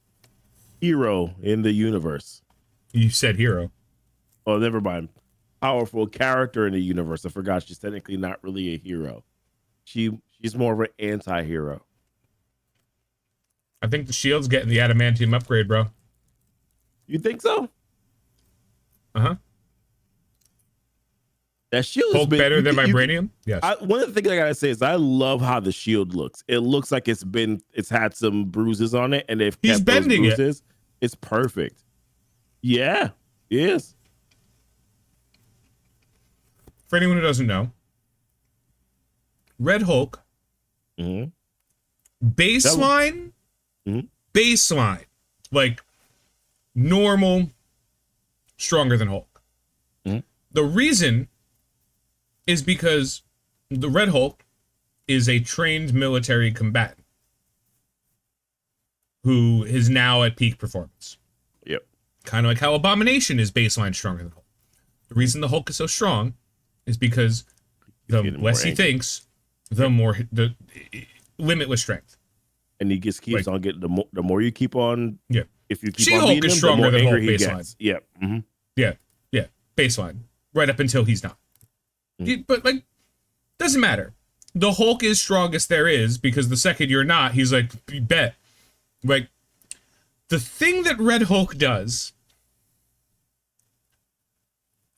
hero in the universe. You said hero. Oh, never mind. Powerful character in the universe. I forgot she's technically not really a hero. She's more of an anti-hero. I think the Shield's getting the adamantium upgrade, bro. You think so? Uh-huh. That shield Hulk better than vibranium? Yes. One of the things I gotta say is I love how the shield looks. It looks like it's had some bruises on it, and they've He's kept those bending bruises. It's perfect. Yeah, it is. For anyone who doesn't know, Red Hulk, Mm-hmm. baseline, baseline, like normal, stronger than Hulk. Mhm. The reason is because the Red Hulk is a trained military combatant who is now at peak performance. Yep. Kind of like how Abomination is baseline stronger than Hulk. The reason the Hulk is so strong is because the less he thinks, the more the limitless strength. And he just keeps Like, on getting the more you keep on. Yeah. If you keep She-Hulk on beating is him, stronger the more than angry Hulk he baseline. gets. Yeah. Mm-hmm. Yeah, baseline. Right up until he's not. But, like, doesn't matter. The Hulk is strongest there is, because the second you're not, he's like, you bet. Like, the thing that Red Hulk does,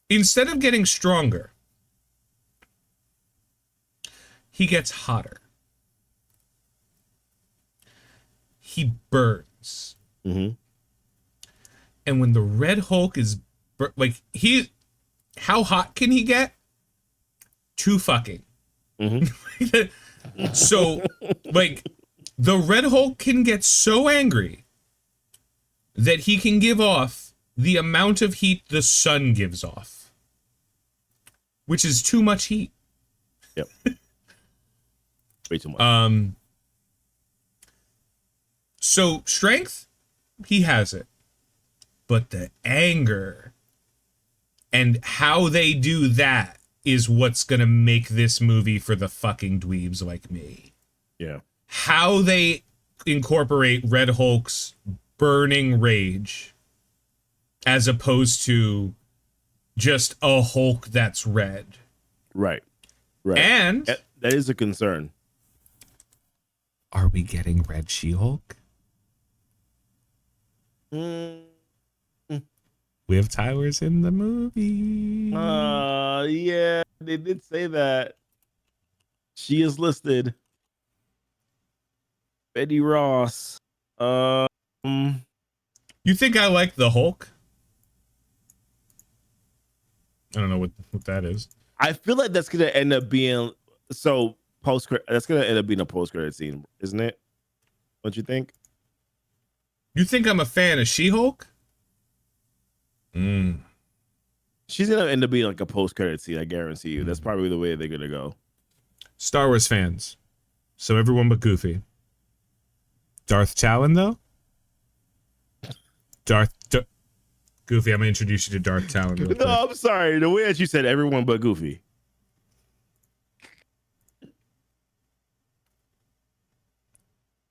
instead of getting stronger, he gets hotter. He burns. Mm-hmm. And when the Red Hulk is how hot can he get? Too fucking. Mm-hmm. So, like, the Red Hulk can get so angry that he can give off the amount of heat the sun gives off, which is too much heat. Yep. Way too much. So strength, he has it. But the anger and how they do that is what's going to make this movie for the fucking dweebs like me. Yeah. How they incorporate Red Hulk's burning rage as opposed to just a Hulk that's red. Right. Right. And that is a concern. are we getting Red She-Hulk? Liv Tyler's in the movie. Yeah, they did say that. She is listed. Betty Ross. You think I like the Hulk? I don't know what that is. I feel like that's gonna end up being that's gonna end up being a post-credit scene, isn't it? Don't you think? You think I'm a fan of She-Hulk? She's gonna end up being like a post-credit scene, I guarantee you. That's probably the way they're gonna go. Star Wars fans. So everyone but Goofy. Darth Talon, though? Goofy, I'm gonna introduce you to Darth Talon real quick. No, I'm sorry. The way that you said everyone but Goofy.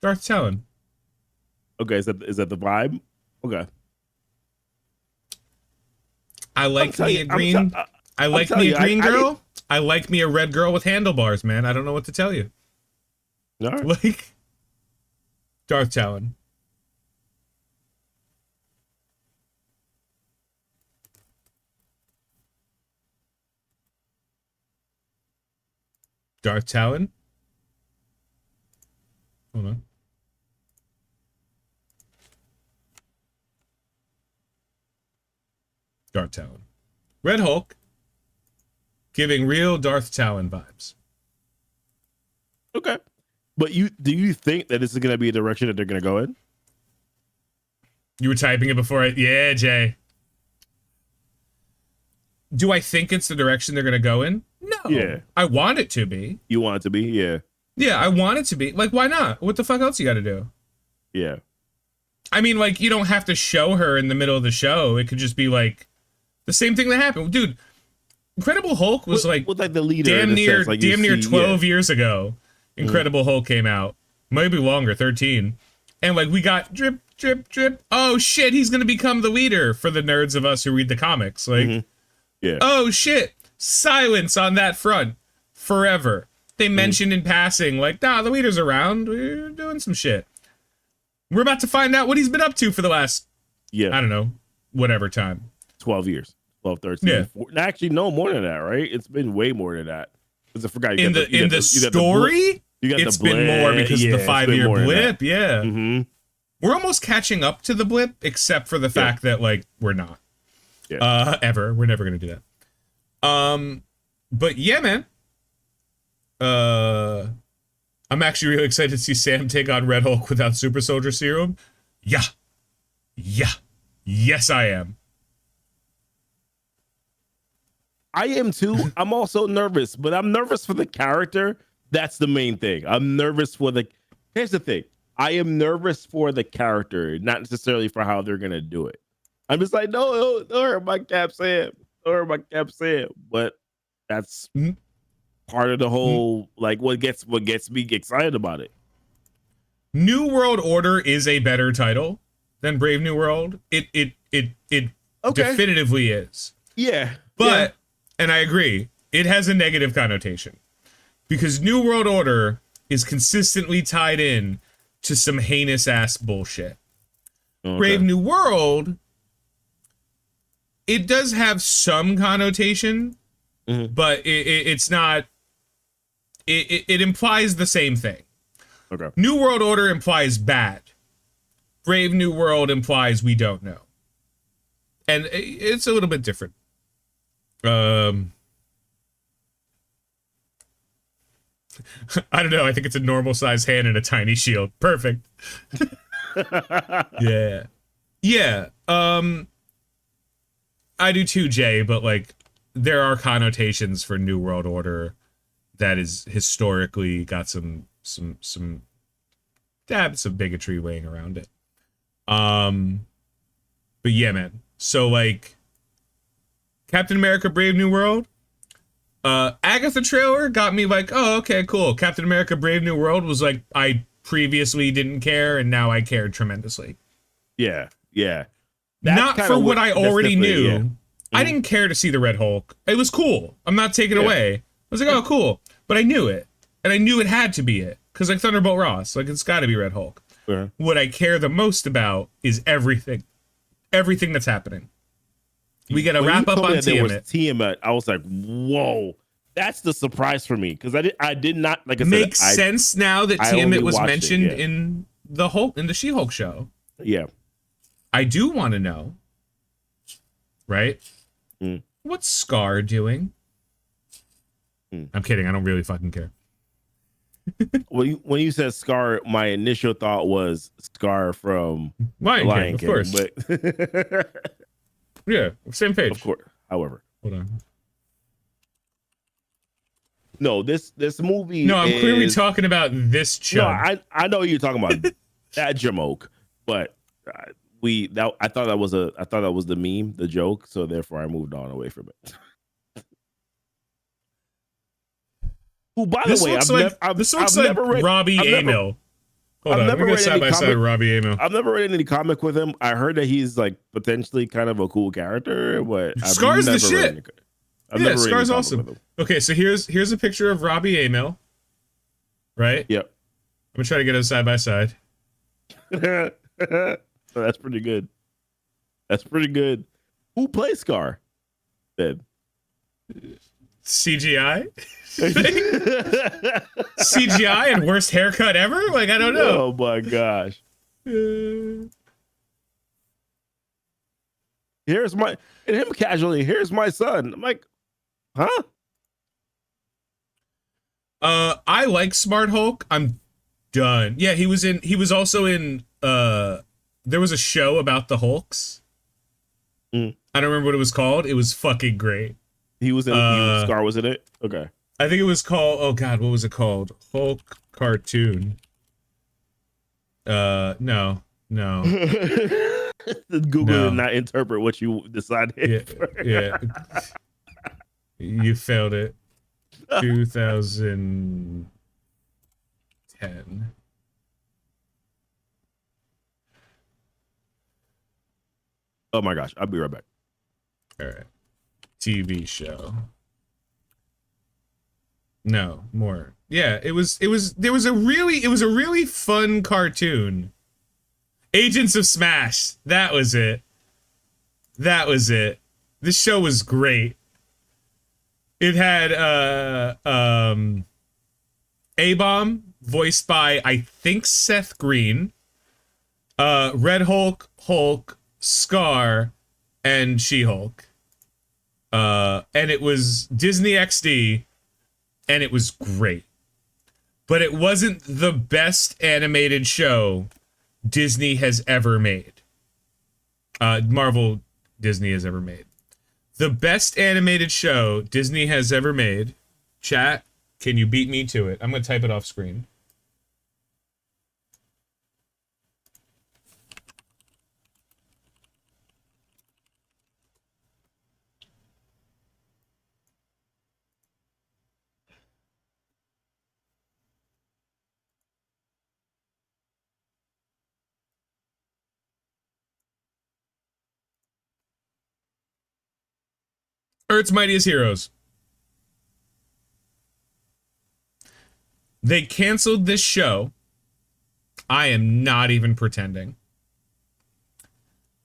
Darth Talon. Okay, is that the vibe? Okay. I like me a green. I like me a green girl. I like me a red girl with handlebars, man. I don't know what to tell you. All right. Like Darth Talon. Darth Talon. Hold on. Darth Talon. Red Hulk. Giving real Darth Talon vibes. Okay. But do you think that this is going to be a direction that they're going to go in? You were typing it before yeah, Jay. Do I think it's the direction they're going to go in? No. Yeah. I want it to be. You want it to be? Yeah. Yeah, I want it to be. Like, why not? What the fuck else you got to do? Yeah. I mean, like, you don't have to show her in the middle of the show. It could just be, like, the same thing that happened. Dude, Incredible Hulk was, like the leader damn near, like damn near 12 years ago. Incredible Hulk came out. Maybe longer, 13. And, like, we got drip, drip, drip. Oh, shit, he's going to become the leader for the nerds of us who read the comics. Like, yeah. Oh, shit. Silence on that front. Forever. They mentioned in passing, like, nah, the leader's around. We're doing some shit. We're about to find out what he's been up to for the last, I don't know, whatever time. 12 years. 12, 13. Yeah. Actually, no, more than that, right? It's been way more than that. Because I forgot. In the story, it's been more because of the 5-year blip. Yeah. We're almost catching up to the blip, except for the fact that, like, we're not. Yeah. Ever. We're never going to do that. But yeah, man. I'm actually really excited to see Sam take on Red Hulk without Super Soldier Serum. Yeah. Yeah. Yes, I am. I am too. I'm also nervous, but I'm nervous for the character. That's the main thing. I'm nervous for here's the thing. I am nervous for the character, not necessarily for how they're going to do it. I'm just like, no, hurt my Cap Sam. Don't hurt my Cap Sam. But that's part of the whole, like, what gets me excited about it. New World Order is a better title than Brave New World. It definitively is. Yeah. But, and I agree, it has a negative connotation. Because New World Order is consistently tied in to some heinous ass bullshit. Okay. Brave New World, it does have some connotation, but it's not. It implies the same thing. Okay. New World Order implies bad. Brave New World implies we don't know. And it's a little bit different. I don't know. I think it's a normal size hand and a tiny shield. Perfect. Yeah. Yeah. I do too, Jay, but like there are connotations for New World Order that is historically got some dabs of bigotry weighing around it. But yeah, man. So like Captain America Brave New World, Agatha trailer got me like, oh, okay, cool. Captain America Brave New World was like, I previously didn't care and now I cared tremendously. Yeah, yeah. Not for what I already knew. Yeah. I didn't care to see the Red Hulk. It was cool. I'm not taking it away. I was like, oh, cool. But I knew it. And I knew it had to be it. Because like Thunderbolt Ross, like it's got to be Red Hulk. What I care the most about is everything. Everything that's happening. We got to wrap up on Tiamat. I was like, whoa. That's the surprise for me. Because I did not, like I said. Makes sense now that Tiamat was mentioned in the She-Hulk show. Yeah. I do want to know, right? What's Scar doing? I'm kidding. I don't really fucking care. When you said Scar, my initial thought was Scar from Lion King, of course. But yeah, same page. Of course. However, hold on. No, this movie. No, I'm clearly talking about this chunk. No, I know you're talking about that Jamoke, but I thought that was the meme, the joke, so therefore I moved on away from it. Who, by the way, this looks like Robbie Amell. Hold on. Let me go side by side with Robbie Amell. I've never read any comic with him. I heard that he's like potentially kind of a cool character, but Scar's the shit. Yeah, Scar's awesome. Okay, so here's a picture of Robbie Amell. Right? Yep. I'm gonna try to get it side by side. That's pretty good. That's pretty good. Who plays Scar? Then CGI? CGI and worst haircut ever? Like, I don't know. Oh my gosh. Here's my, and him casually, here's my son. I'm like, huh? I like Smart Hulk. I'm done. Yeah, he was also in there was a show about the Hulks. I don't remember what it was called. It was fucking great. He was in Scar was in it? Okay. I think it was called, oh god, what was it called? Hulk cartoon. No. Google did not interpret what you decided. Yeah. You failed it. 2010. Oh my gosh, I'll be right back. All right. TV show. No, more. Yeah, it was a really fun cartoon. Agents of Smash. That was it. This show was great. It had A-Bomb, voiced by I think Seth Green, Red Hulk, Scar, and She-Hulk. And it was Disney XD, and it was great. But it wasn't the best animated show Disney has ever made. Marvel Disney has ever made. The best animated show Disney has ever made. Chat, can you beat me to it? I'm going to type it off screen. Earth's Mightiest Heroes. They canceled this show. I am not even pretending.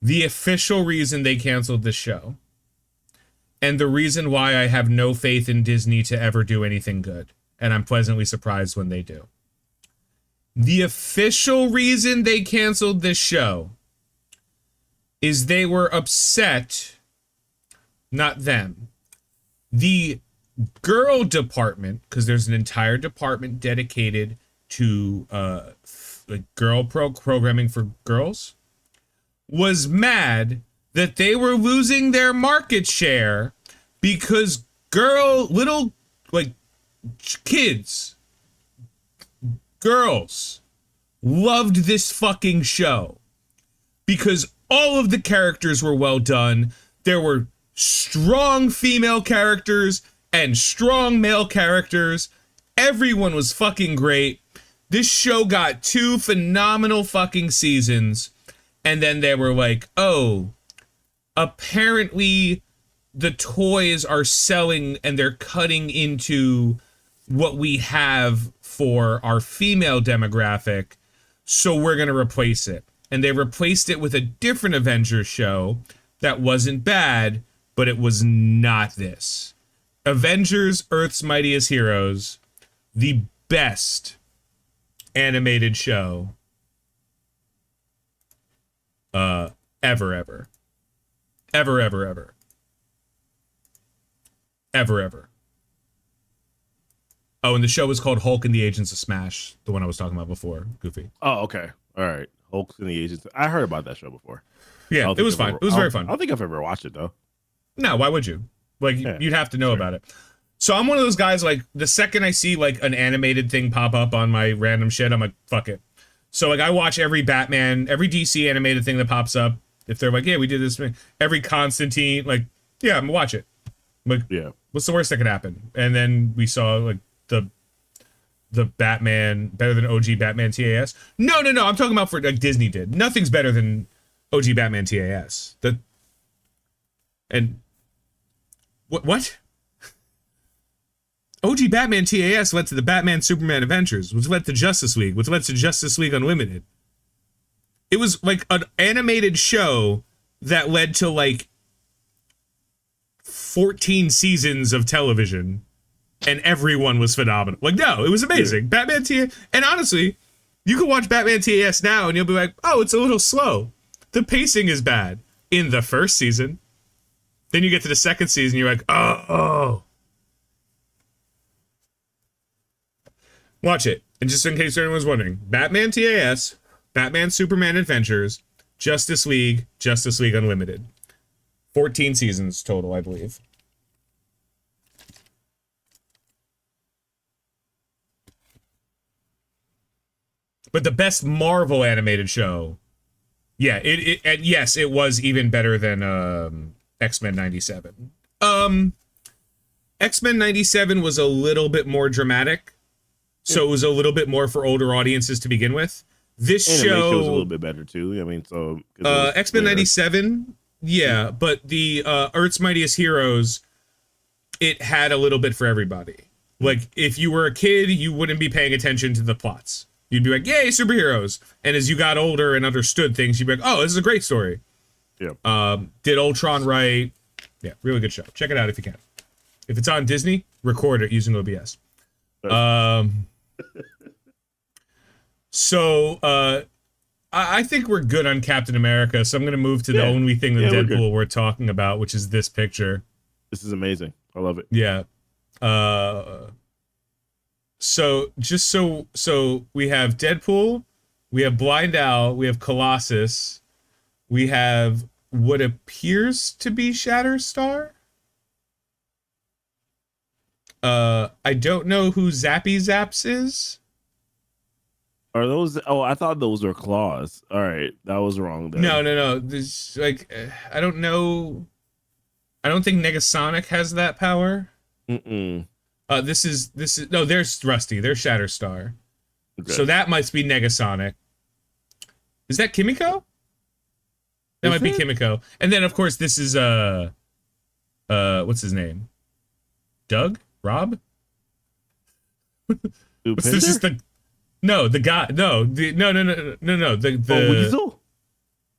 The official reason they canceled this show, and the reason why I have no faith in Disney to ever do anything good, and I'm pleasantly surprised when they do. The official reason they canceled this show is they were upset. Not them. The girl department, because there's an entire department dedicated to programming for girls, was mad that they were losing their market share because little kids, girls, loved this fucking show because all of the characters were well done. There were strong female characters and strong male characters. Everyone was fucking great. This show got 2 phenomenal fucking seasons. And then they were like, oh, apparently the toys are selling and they're cutting into what we have for our female demographic. So we're going to replace it. And they replaced it with a different Avengers show that wasn't bad, but it was not this. Avengers, Earth's Mightiest Heroes, the best animated show ever. Oh, and the show was called Hulk and the Agents of Smash, the one I was talking about before, Goofy. Oh, okay. All right. Hulk and the Agents. I heard about that show before. Yeah, it was fun. It was very fun. I don't think I've ever watched it, though. No, why would you? Like, you'd have to know about it. So I'm one of those guys, like, the second I see, like, an animated thing pop up on my random shit, I'm like, fuck it. So, like, I watch every Batman, every DC animated thing that pops up. If they're like, yeah, we did this thing. Every Constantine, like, yeah, I'm gonna watch it. Like, yeah. What's the worst that could happen? And then we saw, like, the the Batman better than OG Batman TAS? No. I'm talking about for like Disney did. Nothing's better than OG Batman TAS. What? OG Batman TAS led to the Batman Superman Adventures, which led to Justice League, which led to Justice League Unlimited. It was like an animated show that led to like 14 seasons of television, and everyone was phenomenal. Like, no, it was amazing. Yeah. Batman TAS, and honestly, you can watch Batman TAS now and you'll be like, oh, it's a little slow. The pacing is bad in the first season. Then you get to the second season, you're like, oh. Watch it. And just in case anyone's wondering, Batman TAS, Batman Superman Adventures, Justice League Unlimited. 14 seasons total, I believe. But the best Marvel animated show, yeah, and yes, it was even better than X-Men 97. X-Men 97 was a little bit more dramatic, so it was a little bit more for older audiences to begin with. This show was a little bit better too. I mean, so X-Men 97, yeah, but the Earth's Mightiest Heroes, it had a little bit for everybody. Like, if you were a kid, you wouldn't be paying attention to the plots. You'd be like, yay, superheroes. And as you got older and understood things, you'd be like, oh, this is a great story. Yeah. Did Ultron right. Yeah, really good show. Check it out if you can. If it's on Disney, record it using OBS. I think we're good on Captain America, so I'm going to move to the only thing that Deadpool we're talking about, which is this picture. This is amazing. I love it. Yeah. So we have Deadpool, we have Blind Owl, we have Colossus, we have what appears to be Shatterstar. I don't know who Zappy Zaps is. Are those? Oh, I thought those were claws. All right, that was wrong there. No. This like I don't know. I don't think Negasonic has that power. This is no. There's Rusty. There's Shatterstar. Okay. So that must be Negasonic. Is that Kimiko? That might be Kimiko. And then of course this is what's his name? Doug? Rob? This is the the guy. No. The Weasel?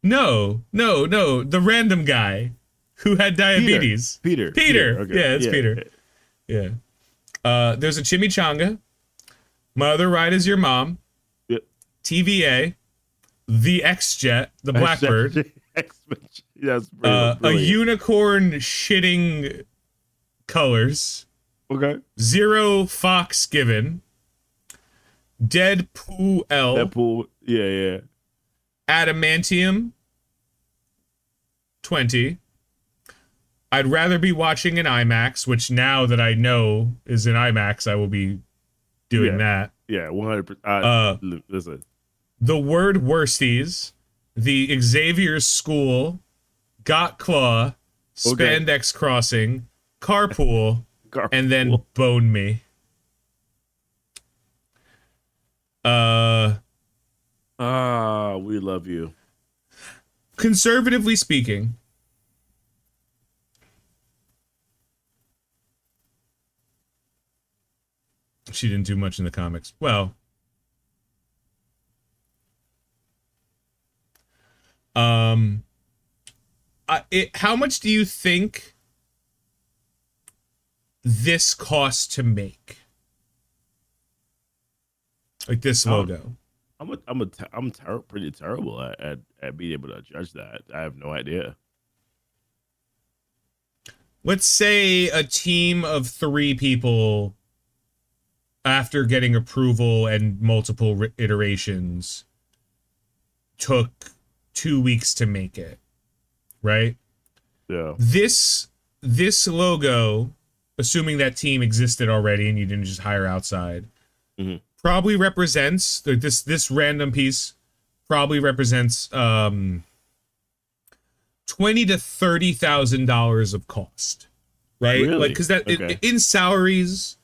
No. The random guy who had diabetes. Peter. Okay. Yeah, it's Peter. Yeah. There's a chimichanga. My Other Ride Is Your Mom. Yep. TVA. The X-Jet. The Blackbird. Yes. A unicorn shitting colors. Okay. Zero Fox Given. Deadpool L. Deadpool. Yeah. Adamantium 20. I'd rather be watching in IMAX, which now that I know is in IMAX, I will be doing that. Yeah, 100%. Listen. The Word Worsties, the Xavier's School, Got Claw, Spandex Crossing, Carpool, and then Bone Me. We love you. Conservatively speaking, she didn't do much in the comics. Well, how much do you think this costs to make? Like this logo. I'm pretty terrible at being able to judge that. I have no idea. Let's say a team of 3 people, after getting approval and multiple iterations, took 2 weeks to make it, right? Yeah. This logo, assuming that team existed already and you didn't just hire outside, probably represents this random piece probably represents $20,000 to $30,000 of cost, right? Really? Like, because that in salaries.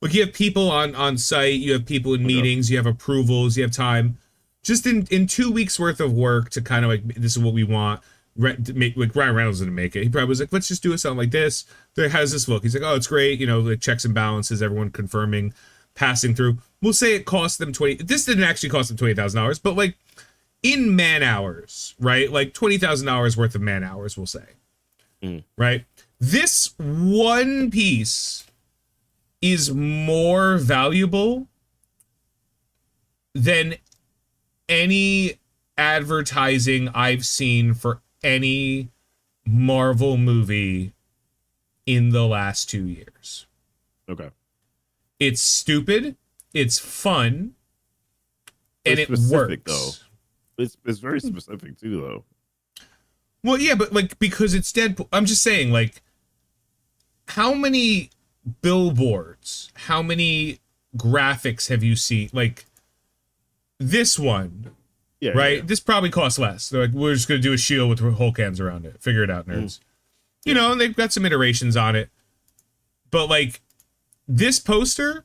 Like you have people on site, you have people in meetings, you have approvals, you have time. Just in 2 weeks worth of work to kind of like, this is what we want. To make, like Ryan Reynolds didn't make it. He probably was like, let's just do something like this. How does this look? He's like, oh, it's great. You know, like checks and balances, everyone confirming, passing through. We'll say it cost them this didn't actually cost them $20,000, but like in man hours, right? Like $20,000 worth of man hours, we'll say. Right? This one piece is more valuable than any advertising I've seen for any Marvel movie in the last 2 years. Okay. It's stupid, it's fun, and it works. Though. It's very specific too, though. Well, yeah, but like because it's Deadpool. I'm just saying, like, how many billboards, how many graphics have you seen? Like this one, right? Yeah. This probably costs less. They're like, we're just gonna do a shield with Hulk hands around it. Figure it out, nerds. You know, and they've got some iterations on it. But like this poster,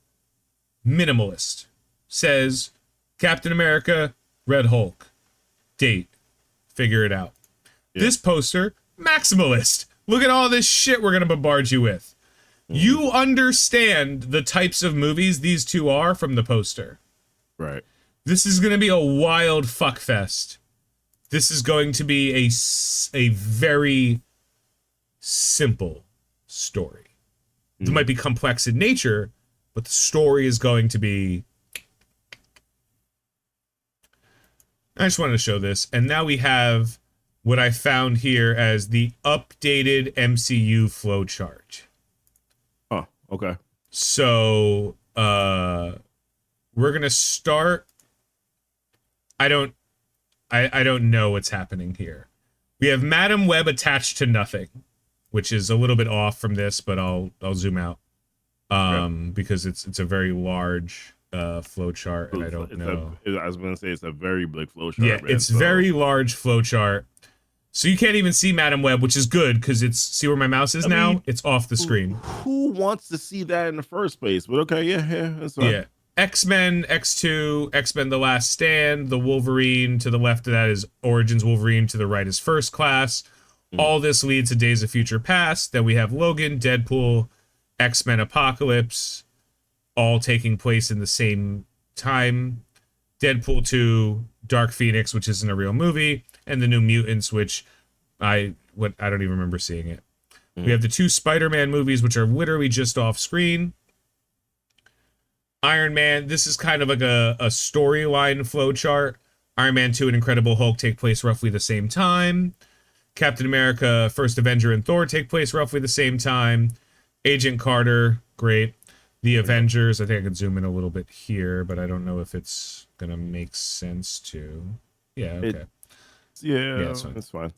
minimalist, says Captain America, Red Hulk, date, figure it out. This poster, maximalist. Look at all this shit we're gonna bombard you with. You understand the types of movies these two are from the poster. Right. This is gonna be a wild fuckfest. This is going to be a very simple story. It might be complex in nature, but the story is going to be... I just wanted to show this, and now we have what I found here as the updated MCU flowchart. Oh, okay. So, we're gonna start. I don't know what's happening here. We have Madam Web attached to nothing, which is a little bit off from this, but I'll zoom out, because it's a very large flowchart, and I don't know. I was gonna say it's a very big flowchart. Yeah, it's very large flowchart. So you can't even see Madam Web, which is good because it's, see where my mouse is now? It's off the screen. Who wants to see that in the first place? But okay, yeah, that's fine. Yeah. X-Men, X2, X-Men The Last Stand, the Wolverine, to the left of that is Origins Wolverine, to the right is First Class. All this leads to Days of Future Past. Then we have Logan, Deadpool, X-Men Apocalypse, all taking place in the same time. Deadpool 2, Dark Phoenix, which isn't a real movie, and the New Mutants, which I don't even remember seeing it. We have the 2 Spider-Man movies, which are literally just off screen. Iron Man, this is kind of like a storyline flowchart. Iron Man 2 and Incredible Hulk take place roughly the same time. Captain America, First Avenger, and Thor take place roughly the same time. Agent Carter, great. The Avengers, I think I could zoom in a little bit here, but I don't know if it's gonna make sense to. Yeah, okay. That's fine.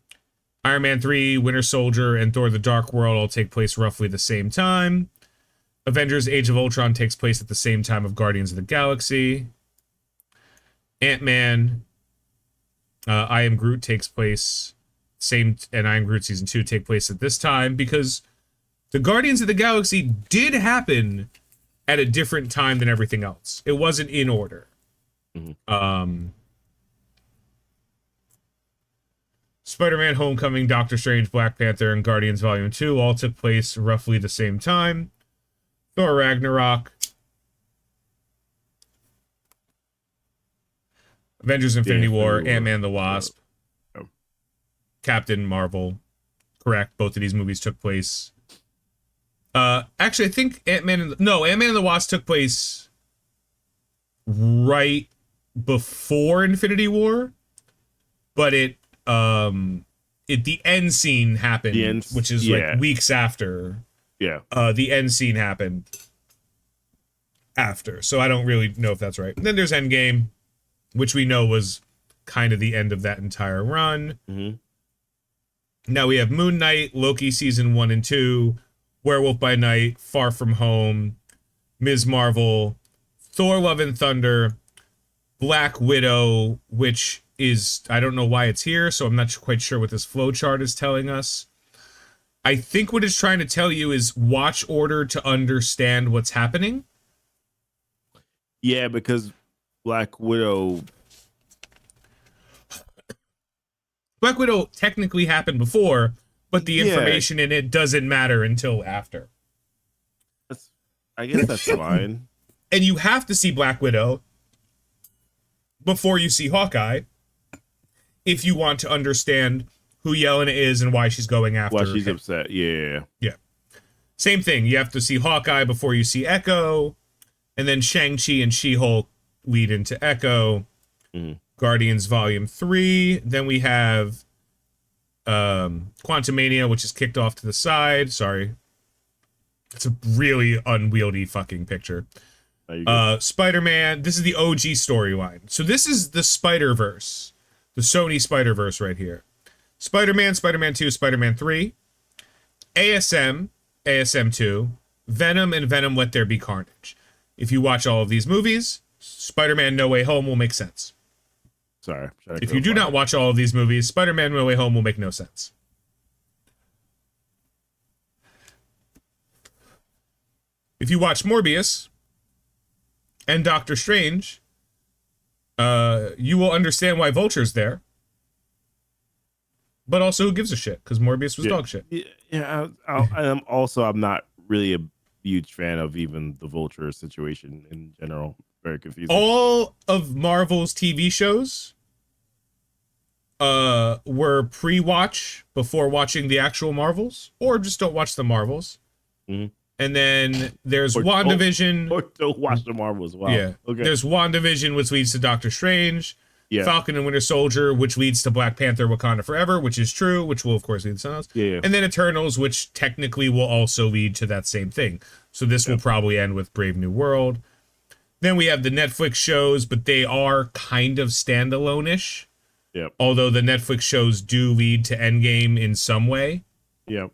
Iron Man 3, Winter Soldier, and Thor the Dark World all take place roughly the same time. Avengers Age of Ultron takes place at the same time of Guardians of the Galaxy. Ant-Man, I Am Groot takes place and I Am Groot Season 2 take place at this time because the Guardians of the Galaxy did happen at a different time than everything else. It wasn't in order. Spider-Man Homecoming, Doctor Strange, Black Panther, and Guardians Volume 2 all took place roughly the same time. Thor Ragnarok, Avengers Infinity War, Ant-Man the Wasp, Captain Marvel. Correct, both of these movies took place. Actually, I think Ant-Man and the Wasp took place right before Infinity War, but the end scene happened, which is like weeks after. Yeah. The end scene happened after, so I don't really know if that's right. And then there's Endgame, which we know was kind of the end of that entire run. Now we have Moon Knight, Loki Season 1 and 2, Werewolf by Night, Far From Home, Ms. Marvel, Thor Love and Thunder, Black Widow, which is, I don't know why it's here, so I'm not quite sure what this flowchart is telling us. I think what it's trying to tell you is watch order to understand what's happening. Yeah, because Black Widow. Black Widow technically happened before, but the Yeah. information in it doesn't matter until after. I guess that's fine. And you have to see Black Widow before you see Hawkeye if you want to understand who Yelena is and why she's going after Why she's him. upset. Yeah. Yeah. Same thing. You have to see Hawkeye before you see Echo, and then Shang-Chi and She-Hulk lead into Echo. Mm-hmm. Guardians Volume 3. Then we have Quantumania, which is kicked off to the side. Sorry. It's a really unwieldy fucking picture. Spider-Man. This is the OG storyline. So this is the Spider-Verse. The Sony Spider-Verse right here. Spider-Man, Spider-Man 2, Spider-Man 3. ASM, ASM 2. Venom, and Venom Let There Be Carnage. If you watch all of these movies, Spider-Man No Way Home will make sense. Sorry. If you do not watch all of these movies, Spider-Man No Way Home will make no sense. If you watch Morbius and Doctor Strange, you will understand why Vulture's there. But also, who gives a shit? Because Morbius was dog shit. Yeah, I'm not really a huge fan of even the Vulture situation in general. Very confusing. All of Marvel's TV shows were pre-watch before watching the actual Marvels, or just don't watch the Marvels. Mm-hmm. And then there's WandaVision. Or don't watch the Marvels. Wow. Yeah. Okay. There's WandaVision, which leads to Doctor Strange. Yeah. Falcon and Winter Soldier, which leads to Black Panther Wakanda Forever, which is true, which will, of course, lead to something else. Yeah. And then Eternals, which technically will also lead to that same thing. So this will probably end with Brave New World. Then we have the Netflix shows, but they are kind of standalone-ish. Yep. Although the Netflix shows do lead to Endgame in some way. Yep.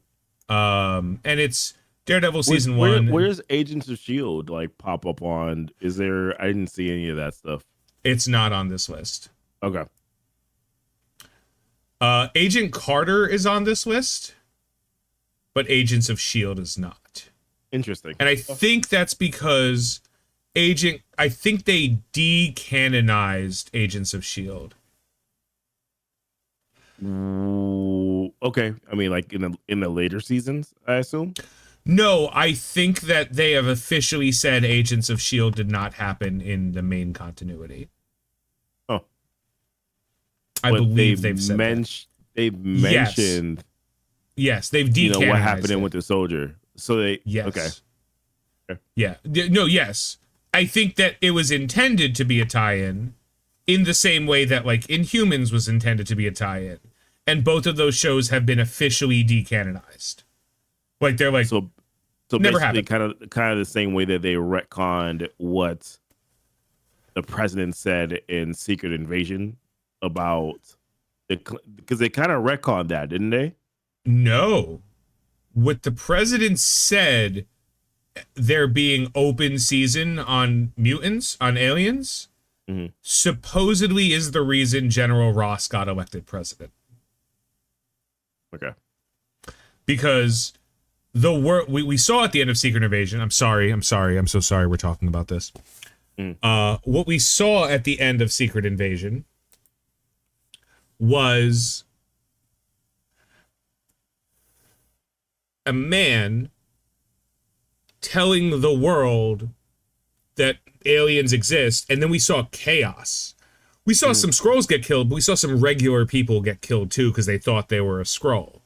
And it's Daredevil season 1. Where's Agents of S.H.I.E.L.D. like pop up on? Is there? I didn't see any of that stuff. It's not on this list. Okay. Agent Carter is on this list, but Agents of S.H.I.E.L.D. is not. Interesting. And I think that's because I think they decanonized Agents of S.H.I.E.L.D. Okay. I mean, like in the later seasons, I assume. No, I think that they have officially said Agents of S.H.I.E.L.D. did not happen in the main continuity. Oh. I believe they've said they've mentioned. Yes, they've decanonized what happened in Winter Soldier. So they. Yes. Okay. Yeah. No, yes. I think that it was intended to be a tie-in in the same way that, like, Inhumans was intended to be a tie-in. And both of those shows have been officially decanonized. Like, they're like, so never basically happened. kind of the same way that they retconned what the president said in Secret Invasion about because they kind of retconned that, didn't they? No. What the president said, there being open season on mutants, on aliens, supposedly is the reason General Ross got elected president. Okay. Because the world we saw at the end of Secret Invasion, I'm so sorry we're talking about this. What we saw at the end of Secret Invasion was a man telling the world that aliens exist, and then we saw chaos. We saw some Skrulls get killed, but we saw some regular people get killed too because they thought they were a Skrull.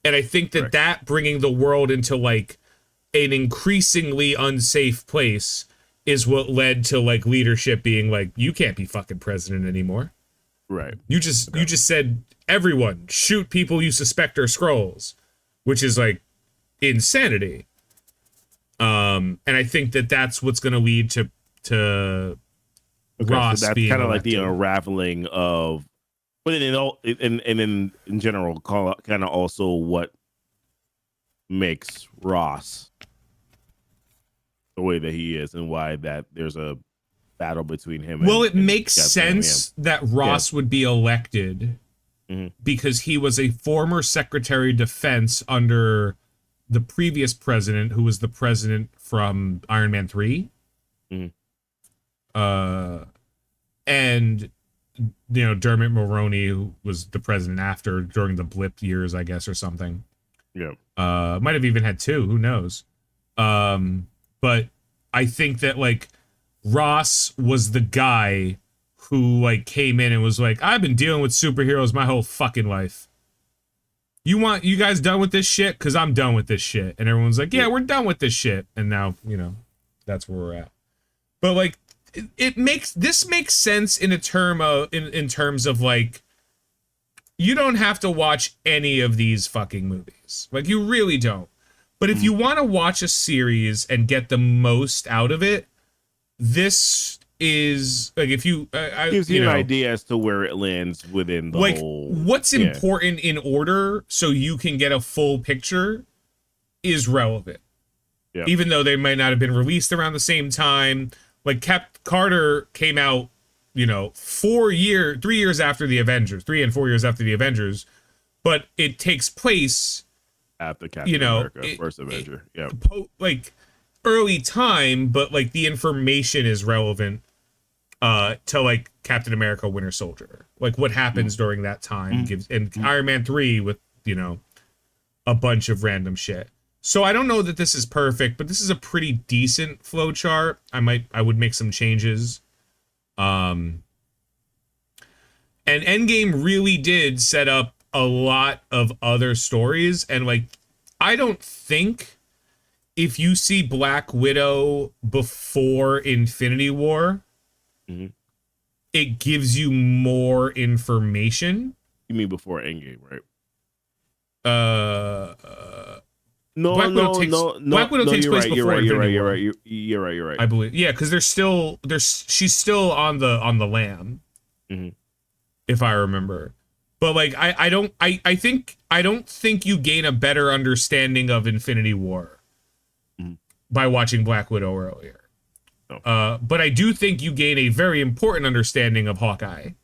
And I think that that bringing the world into like an increasingly unsafe place is what led to like leadership being like, you can't be fucking president anymore. Right. You just said everyone shoot people you suspect are Skrulls, which is like insanity. And I think that that's what's going to lead to Ross so that's being kind of like elected. the unraveling of, but in general, kind of also what makes Ross the way that he is and why that there's a battle between him. Well, and it makes Captain sense that Ross would be elected because he was a former Secretary of Defense under the previous president, who was the president from Iron Man 3. And Dermot Mulroney, who was the president after during the blip years, I guess, or something. Yeah. Might have even had two, who knows. But I think that like Ross was the guy who like came in and was like, I've been dealing with superheroes my whole fucking life. You guys done with this shit? Cause I'm done with this shit. And everyone's like, yeah, we're done with this shit. And now, that's where we're at. But like this makes sense in terms of like, you don't have to watch any of these fucking movies. Like you really don't. But if you want to watch a series and get the most out of it, this is like, if you gives you an idea as to where it lands within the whole. What's important in order so you can get a full picture is relevant. Yeah. Even though they might not have been released around the same time. Like Carter came out, 3 years after the Avengers, 3 and 4 years after the Avengers, but it takes place after Captain America, first Avenger. Yeah. Like early time, but like the information is relevant to like Captain America Winter Soldier. Like what happens during that time and Iron Man 3 with, a bunch of random shit. So I don't know that this is perfect, but this is a pretty decent flowchart. I would make some changes. And Endgame really did set up a lot of other stories, and like I don't think if you see Black Widow before Infinity War, it gives you more information. You mean before Endgame, right? No, Black Widow takes place before Infinity War. You're right. I believe, yeah, because she's still on the lam, if I remember. But like, I don't think you gain a better understanding of Infinity War by watching Black Widow earlier. No. But I do think you gain a very important understanding of Hawkeye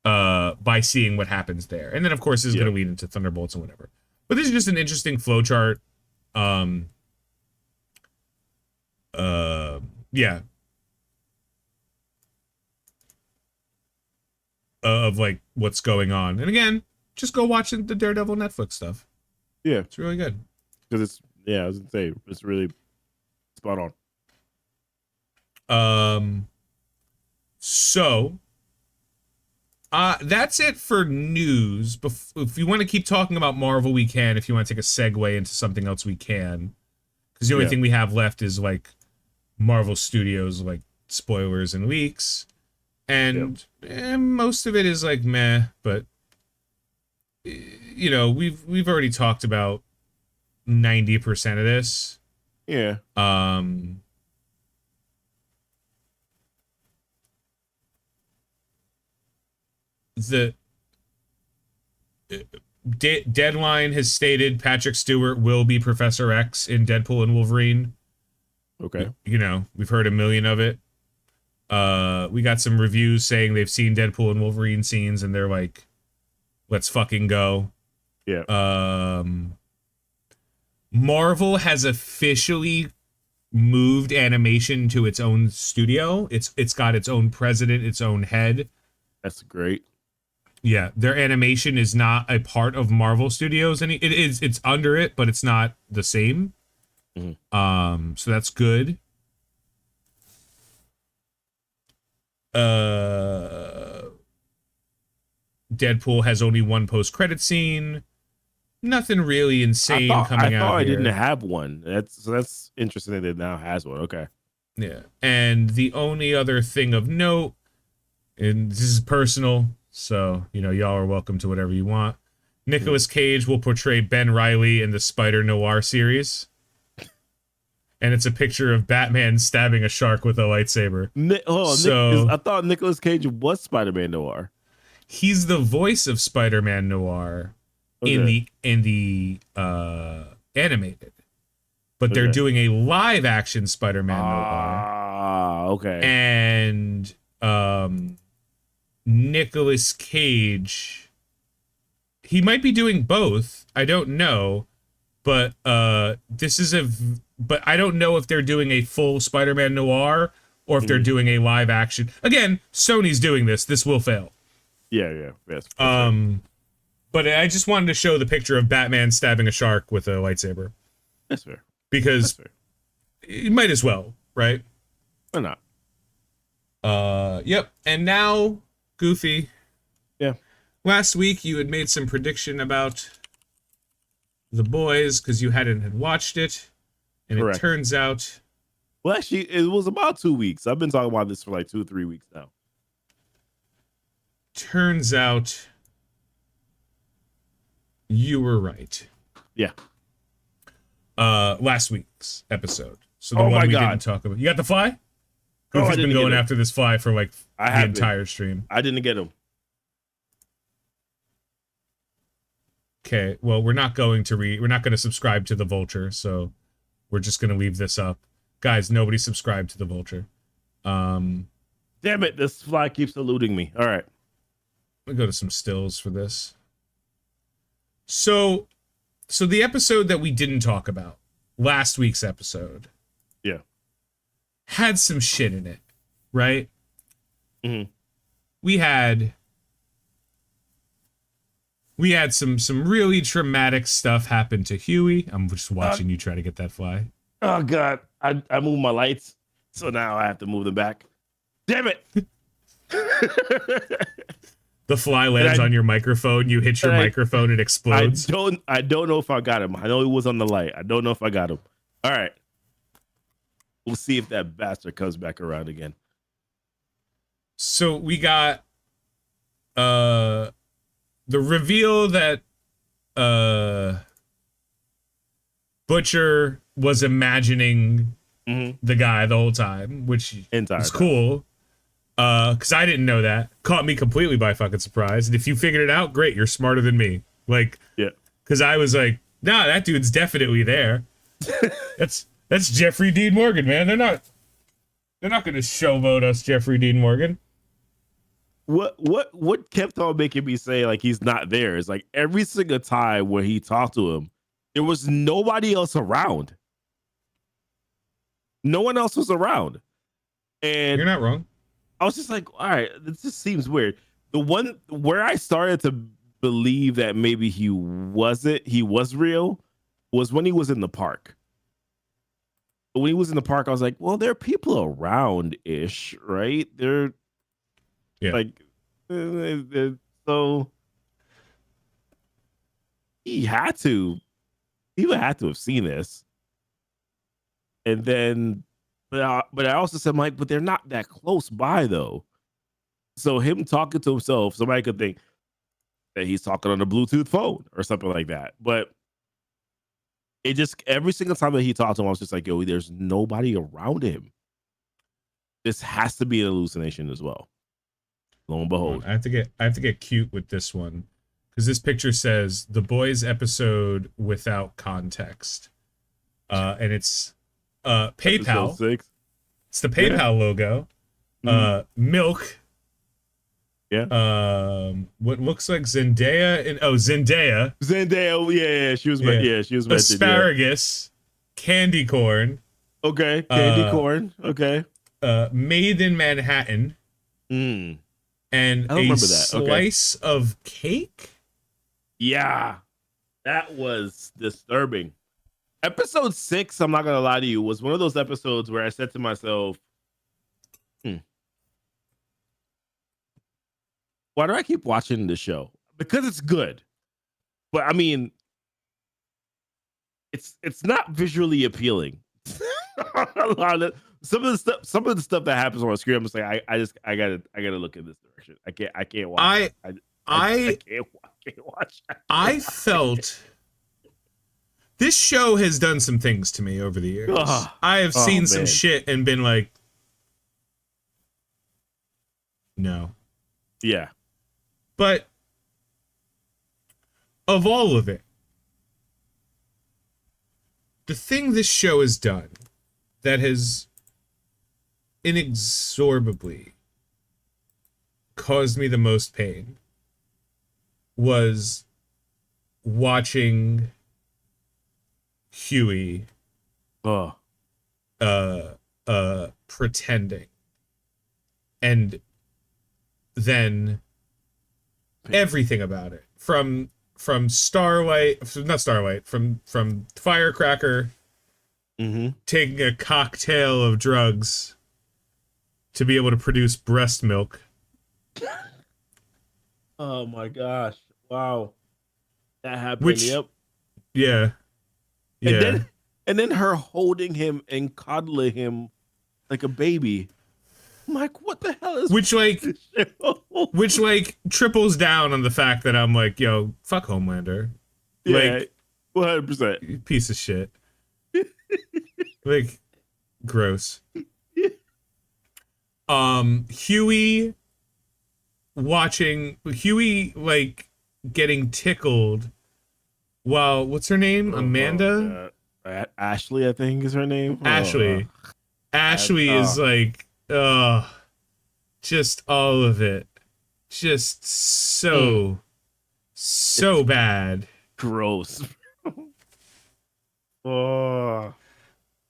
by seeing what happens there, and then of course this is going to lead into Thunderbolts and whatever. But this is just an interesting flowchart. Of like what's going on. And again, just go watch the Daredevil Netflix stuff. Yeah. It's really good. Because I was gonna say, it's really spot on. So that's it for news. If you want to keep talking about Marvel, we can. If you want to take a segue into something else, we can. Because the only thing we have left is like Marvel Studios, like spoilers and leaks. And most of it is like meh, but we've already talked about 90% of this. Yeah. The Deadline has stated Patrick Stewart will be Professor X in Deadpool and Wolverine. Okay. We've heard a million of it. We got some reviews saying they've seen Deadpool and Wolverine scenes and they're like, let's fucking go. Yeah. Marvel has officially moved animation to its own studio. It's got its own president, its own head. That's great. Yeah, their animation is not a part of Marvel Studios, and it's under it, but it's not the same. So that's good. Deadpool has only one post-credit scene. Nothing really insane coming out. I didn't have one. That's interesting that it now has one. Okay. Yeah, and the only other thing of note, and this is personal, so y'all are welcome to whatever you want. Nicolas Cage will portray Ben Reilly in the Spider Noir series. And it's a picture of Batman stabbing a shark with a lightsaber. I thought Nicolas Cage was Spider-Man Noir. He's the voice of Spider-Man Noir in the animated. But they're doing a live action Spider-Man Noir. Okay. And Nicolas Cage, he might be doing both. I don't know. But but I don't know if they're doing a full Spider-Man Noir or if they're doing a live action. Again, Sony's doing this. This will fail. Yeah. Yes. But I just wanted to show the picture of Batman stabbing a shark with a lightsaber. That's fair. Because you might as well, right? Why not? Yep. And now, Goofy. Yeah. Last week you had made some prediction about The Boys because you hadn't watched it, and Correct. It turns out. Well, actually, it was about 2 weeks. I've been talking about this for like 2 or 3 weeks now. Turns out you were right. Yeah. Last week's episode. So the Oh one my we God. didn't talk about. You got the fly? Oh, I Goofy's didn't been going get it. after this fly for like the entire stream. I didn't get him. Okay, well, we're not going to subscribe to the Vulture, so we're just going to leave this up. Guys, nobody subscribe to the Vulture. Damn it, this fly keeps eluding me. All right. Let me go to some stills for this. So the episode that we didn't talk about, last week's episode, Yeah. had some shit in it, right? Mm-hmm. We had some really traumatic stuff happen to Huey. I'm just watching you try to get that fly. Oh God, I moved my lights, so now I have to move them back. Damn it! The fly lands on your microphone. You hit your microphone, it explodes. I don't know if I got him. I know he was on the light. I don't know if I got him. All right, we'll see if that bastard comes back around again. So we got the reveal that Butcher was imagining the guy the whole time, which is cool. Because I didn't know that. Caught me completely by fucking surprise. And if you figured it out, great, you're smarter than me. Like, yeah. Because I was like, nah, that dude's definitely there. That's Jeffrey Dean Morgan, man. They're not gonna showboat us, Jeffrey Dean Morgan. What kept on making me say like he's not there is like every single time when he talked to him, there was nobody else around. No one else was around. And you're not wrong. I was just like, all right, this just seems weird. The one where I started to believe that maybe he was real was when he was in the park. When he was in the park, I was like, well, there are people around ish, right? They're like, so he would have to have seen this. And then, but I also said, Mike, but they're not that close by though. So him talking to himself, somebody could think that he's talking on a Bluetooth phone or something like that. But it just, every single time that he talked to him, I was just like, yo, there's nobody around him. This has to be an hallucination as well. Lo and behold. I have to get cute with this one. Because this picture says The Boys episode without context. And it's PayPal. 6. It's the PayPal logo. Milk. Yeah. What looks like Zendaya and Zendaya. Yeah, she was she was mentioned. Asparagus, candy corn. Okay, candy corn. Okay. Made in Manhattan. And a slice of cake. Yeah, that was disturbing. Episode 6, I'm not gonna lie to you, was one of those episodes where I said to myself, why do I keep watching the show? Because it's good. But I mean, it's not visually appealing. Some of the stuff that happens on the screen, I'm just like, I gotta look in this direction. I can't watch. I can't watch. I felt this show has done some things to me over the years. I have seen some shit and been like, no. Yeah. But of all of it, the thing this show has done that has inexorably caused me the most pain was watching Huey pretending and then everything about it from Starlight, not Starlight, from Firecracker taking a cocktail of drugs to be able to produce breast milk. Oh my gosh! Wow, that happened. Which, yep. Yeah. And then her holding him and coddling him like a baby. I'm like, what the hell is which triples down on the fact that I'm like, yo, fuck Homelander. Yeah, Like, 100%. piece of shit. Like, gross. Huey like getting tickled while, what's her name? Amanda? Ashley, I think is her name. Ashley. Ashley is like, just all of it. Just so bad. Gross. Oh.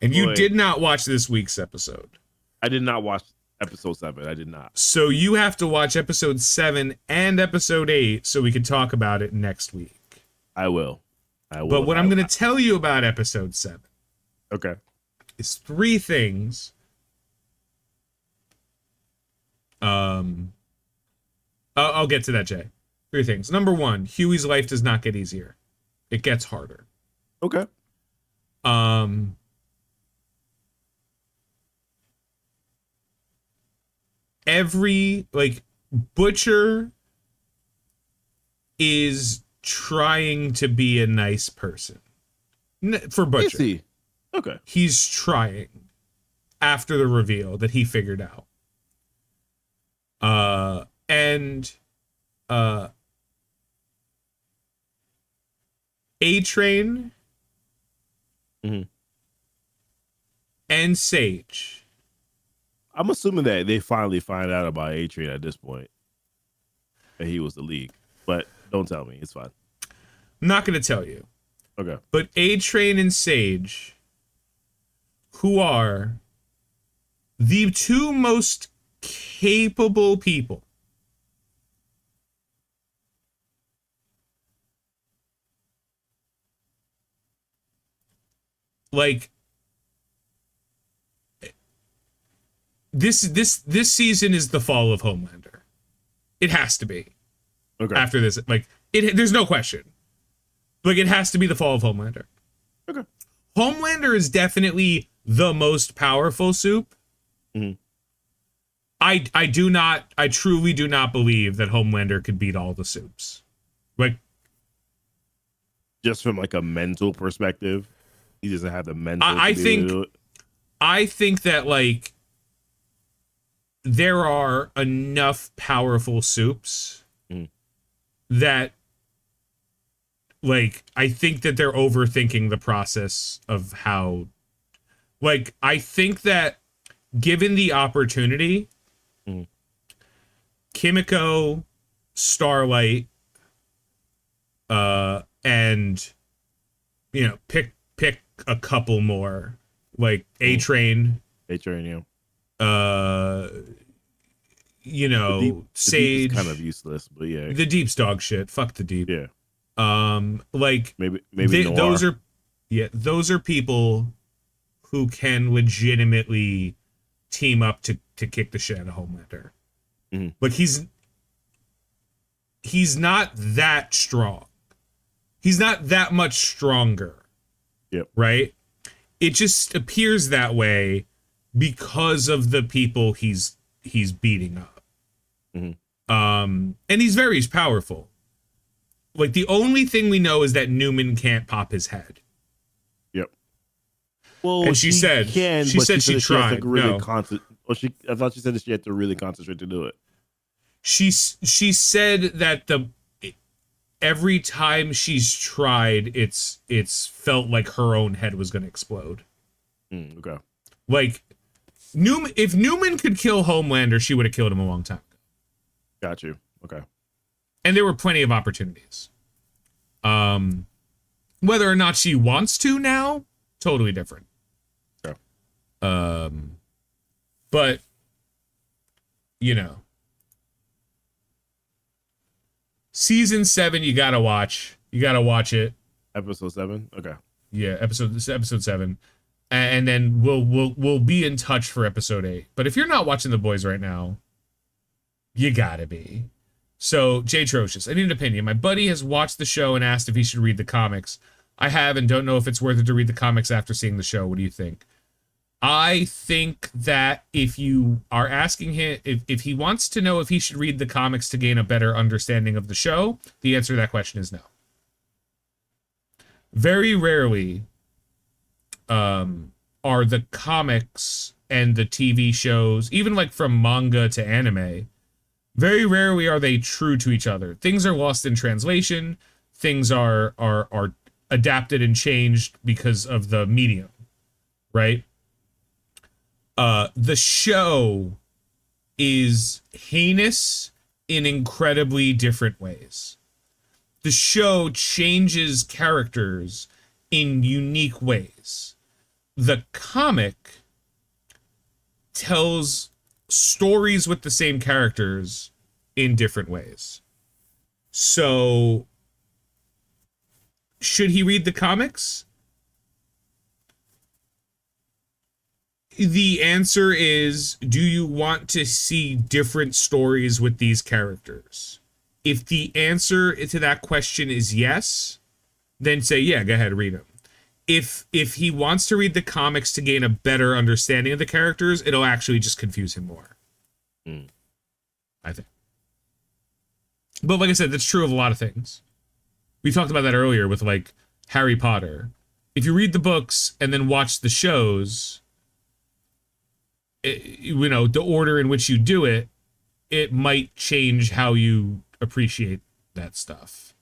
And you did not watch this week's episode. I did not watch episode 7. I did not. So you have to watch episode 7 and episode 8 so we can talk about it next week. I will. But what I'm going to tell you about episode 7. Okay. Is 3 things. I'll get to that, Jay. 3 things. Number 1, Huey's life does not get easier. It gets harder. Okay. Every, like, Butcher is trying to be a nice person. For Butcher. Is he? Okay. He's trying after the reveal that he figured out. A-Train and Sage. I'm assuming that they finally find out about A-Train at this point. That he was the League. But don't tell me. It's fine. I'm not going to tell you. Okay. But A-Train and Sage, who are the 2 most capable people like this season is the fall of Homelander. It has to be. Okay. After this, like, there's no question. Like, it has to be the fall of Homelander. Okay. Homelander is definitely the most powerful Soup. I truly do not believe that Homelander could beat all the Soups. Like, just from like a mental perspective, he doesn't have the mental. I think that, like, there are enough powerful Soups that, like, I think that they're overthinking the process of how, like, I think that given the opportunity, Kimiko, Starlight, and, you know, pick a couple more, like A-Train, yeah. You know, the deep Sage, is kind of useless, but yeah, the Deep's dog shit. Fuck the Deep. Yeah. Like, maybe those are people who can legitimately team up to kick the shit out of Homelander. But he's not that strong. He's not that much stronger. Yep. Right? It just appears that way because of the people he's beating up. And he's very powerful. Like, the only thing we know is that Newman can't pop his head. Yep. Well, and she said she tried. I thought she said that she had to really concentrate to do it. She said that every time she's tried, it's felt like her own head was going to explode. Okay. Like, if Newman could kill Homelander, she would have killed him a long time ago. Got you. Okay. And there were plenty of opportunities. Whether or not she wants to now, totally different. Okay. But you know, season 7, you gotta watch. You gotta watch it. Episode 7. Okay. Yeah, episode 7, and then we'll be in touch for episode 8. But if you're not watching The Boys right now, you gotta be. So, Jay Trocious, I need an opinion. My buddy has watched the show and asked if he should read the comics. I have and don't know if it's worth it to read the comics after seeing the show. What do you think? I think that if you are asking him, if he wants to know if he should read the comics to gain a better understanding of the show, the answer to that question is no. Very rarely are the comics and the TV shows, even like from manga to anime, very rarely are they true to each other. Things are lost in translation. Things are adapted and changed because of the medium, right? The show is heinous in incredibly different ways. The show changes characters in unique ways. The comic tells stories with the same characters in different ways. So, should he read the comics? The answer is, do you want to see different stories with these characters? If the answer to that question is yes, then say, yeah, go ahead, read them. If he wants to read the comics to gain a better understanding of the characters, it'll actually just confuse him more. I think. But like I said, that's true of a lot of things. We talked about that earlier with like Harry Potter. If you read the books and then watch the shows, you know, the order in which you do it, it might change how you appreciate that stuff.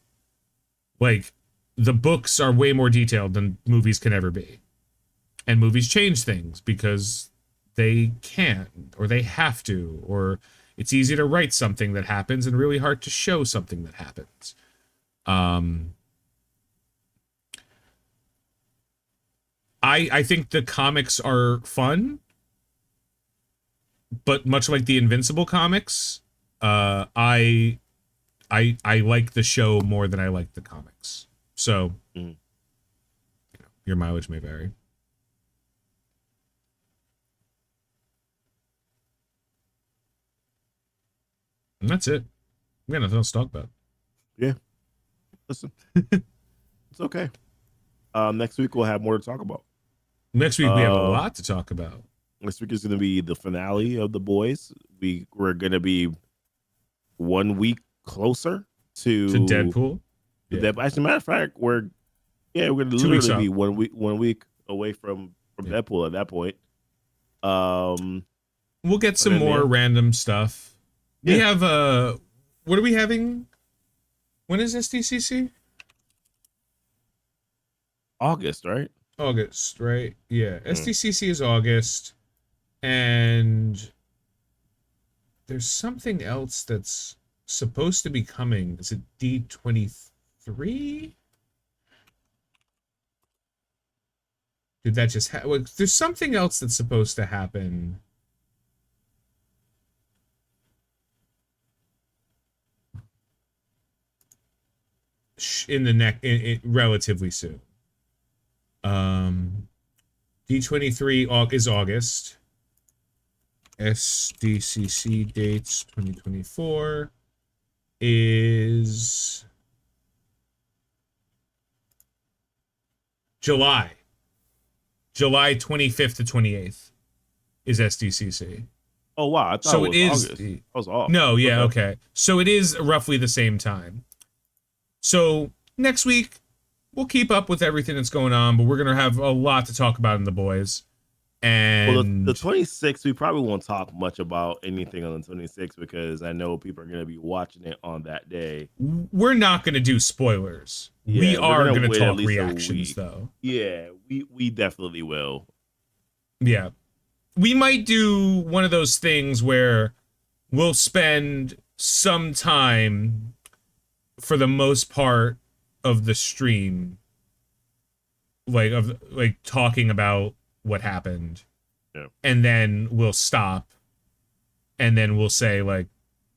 Like, the books are way more detailed than movies can ever be. And movies change things because they can, or they have to, or it's easy to write something that happens and really hard to show something that happens. I think the comics are fun, but much like the Invincible comics, I like the show more than I like the comics. So, you know, your mileage may vary. And that's it. We got nothing else to talk about. Yeah. Listen, it's okay. Next week we'll have more to talk about. Next week we have a lot to talk about. Next week is going to be the finale of The Boys. We're going to be 1 week closer to Deadpool. Yeah. As a matter of fact, we're going to literally be 1 week away from Deadpool at that point. We'll get some more random stuff. We have what are we having? When is SDCC? August, right? August, right? Yeah. SDCC is August. And there's something else that's supposed to be coming. Is it D23? Did that just happen? There's something else that's supposed to happen. In the relatively soon. D23 is August. SDCC dates 2024 is July 25th to 28th is SDCC. Oh wow! I thought so it was August. I was off. No, yeah, okay. So it is roughly the same time. So next week we'll keep up with everything that's going on, but we're gonna have a lot to talk about in The Boys. And the 26th, we probably won't talk much about anything on the 26th because I know people are going to be watching it on that day. We're not going to do spoilers. Yeah, we are going to talk reactions, though. Yeah, we definitely will. Yeah. We might do one of those things where we'll spend some time, for the most part of the stream, like talking about what happened, and then we'll stop and then we'll say like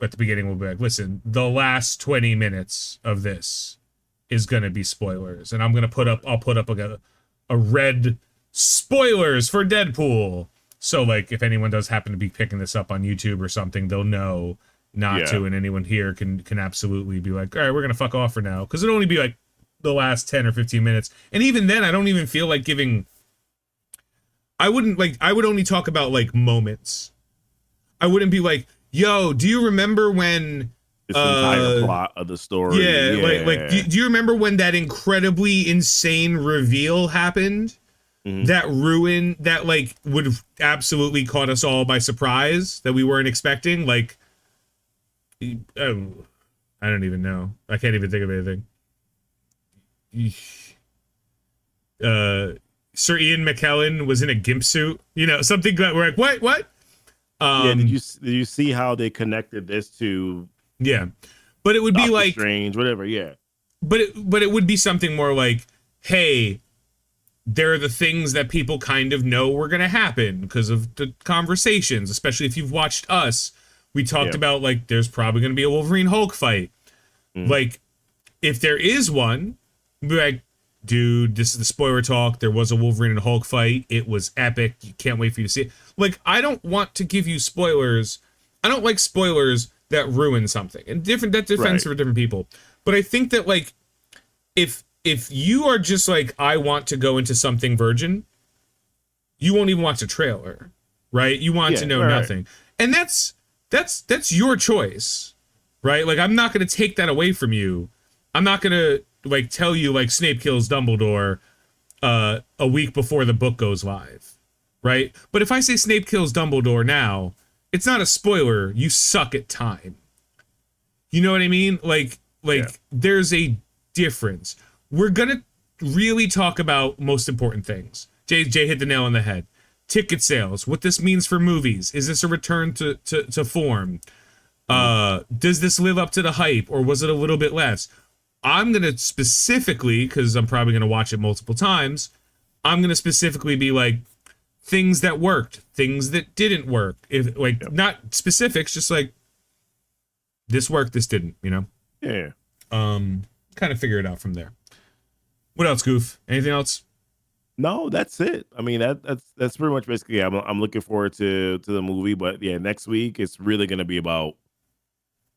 at the beginning we'll be like, listen, the last 20 minutes of this is gonna be spoilers, and I'll put up a red spoilers for Deadpool. So like if anyone does happen to be picking this up on YouTube or something, they'll know not to, and anyone here can absolutely be like, all right, we're gonna fuck off for now, because it'll only be like the last 10 or 15 minutes, and even then I don't even feel like giving. I would only talk about like moments. I wouldn't be like, yo, do you remember when this entire plot of the story? Like do you remember when that incredibly insane reveal happened? That like would have absolutely caught us all by surprise, that we weren't expecting. Like, oh, I don't even know. I can't even think of anything. Sir Ian McKellen was in a gimp suit, you know, something that we're like, what? Did you see how they connected this to? Yeah, but it would be like Strange, whatever. Yeah, but it would be something more like, hey, there are the things that people kind of know were going to happen because of the conversations, especially if you've watched Us. We talked about, like, there's probably going to be a Wolverine Hulk fight. Like, if there is one, be like, dude, this is the spoiler talk. There was a Wolverine and Hulk fight. It was epic. You can't wait for you to see it. Like, I don't want to give you spoilers. I don't like spoilers that ruin something. And that defends for different people. But I think that, like, if you are just like, I want to go into something virgin, you won't even watch a trailer, right? You want to know nothing. And that's your choice, right? Like, I'm not going to take that away from you. I'm not going to, like, tell you, like, Snape kills Dumbledore a week before the book goes live, right? But if I say Snape kills Dumbledore now, it's not a spoiler. You suck at time. You know what I mean? Like, there's a difference. We're gonna really talk about most important things. Jay hit the nail on the head. Ticket sales, what this means for movies. Is this a return to form? Does this live up to the hype, or was it a little bit less? I'm gonna specifically, because I'm probably gonna watch it multiple times, I'm gonna specifically be like, things that worked, things that didn't work. If like not specifics, just like this worked, this didn't, you know? Yeah. Kind of figure it out from there. What else, Goof? Anything else? No, that's it. I mean, that's pretty much basically. I'm looking forward to the movie, but yeah, next week it's really gonna be about.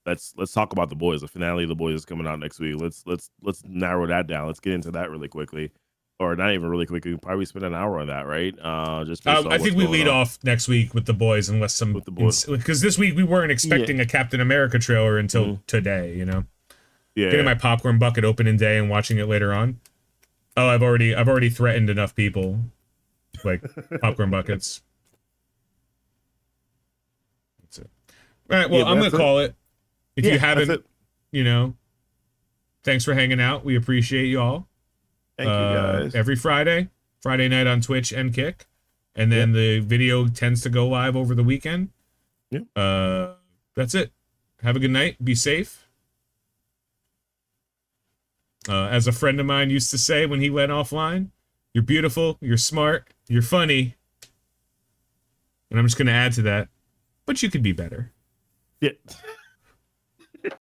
Let's talk about The Boys. The finale of The Boys is coming out next week. Let's narrow that down. Let's get into that really quickly, or not even really quickly. We'll probably spend an hour on that, right? Just I think we lead off next week with The Boys, unless because this week we weren't expecting a Captain America trailer until today. You know, getting my popcorn bucket open in day and watching it later on. Oh, I've already threatened enough people, like popcorn buckets. That's it. All right, well, I'm gonna call it. If you haven't, you know, thanks for hanging out. We appreciate you all. Thank you, guys. Every Friday night on Twitch and Kick, and then the video tends to go live over the weekend. Yeah. That's it. Have a good night. Be safe. As a friend of mine used to say when he went offline, you're beautiful, you're smart, you're funny. And I'm just going to add to that, but you could be better. Yeah.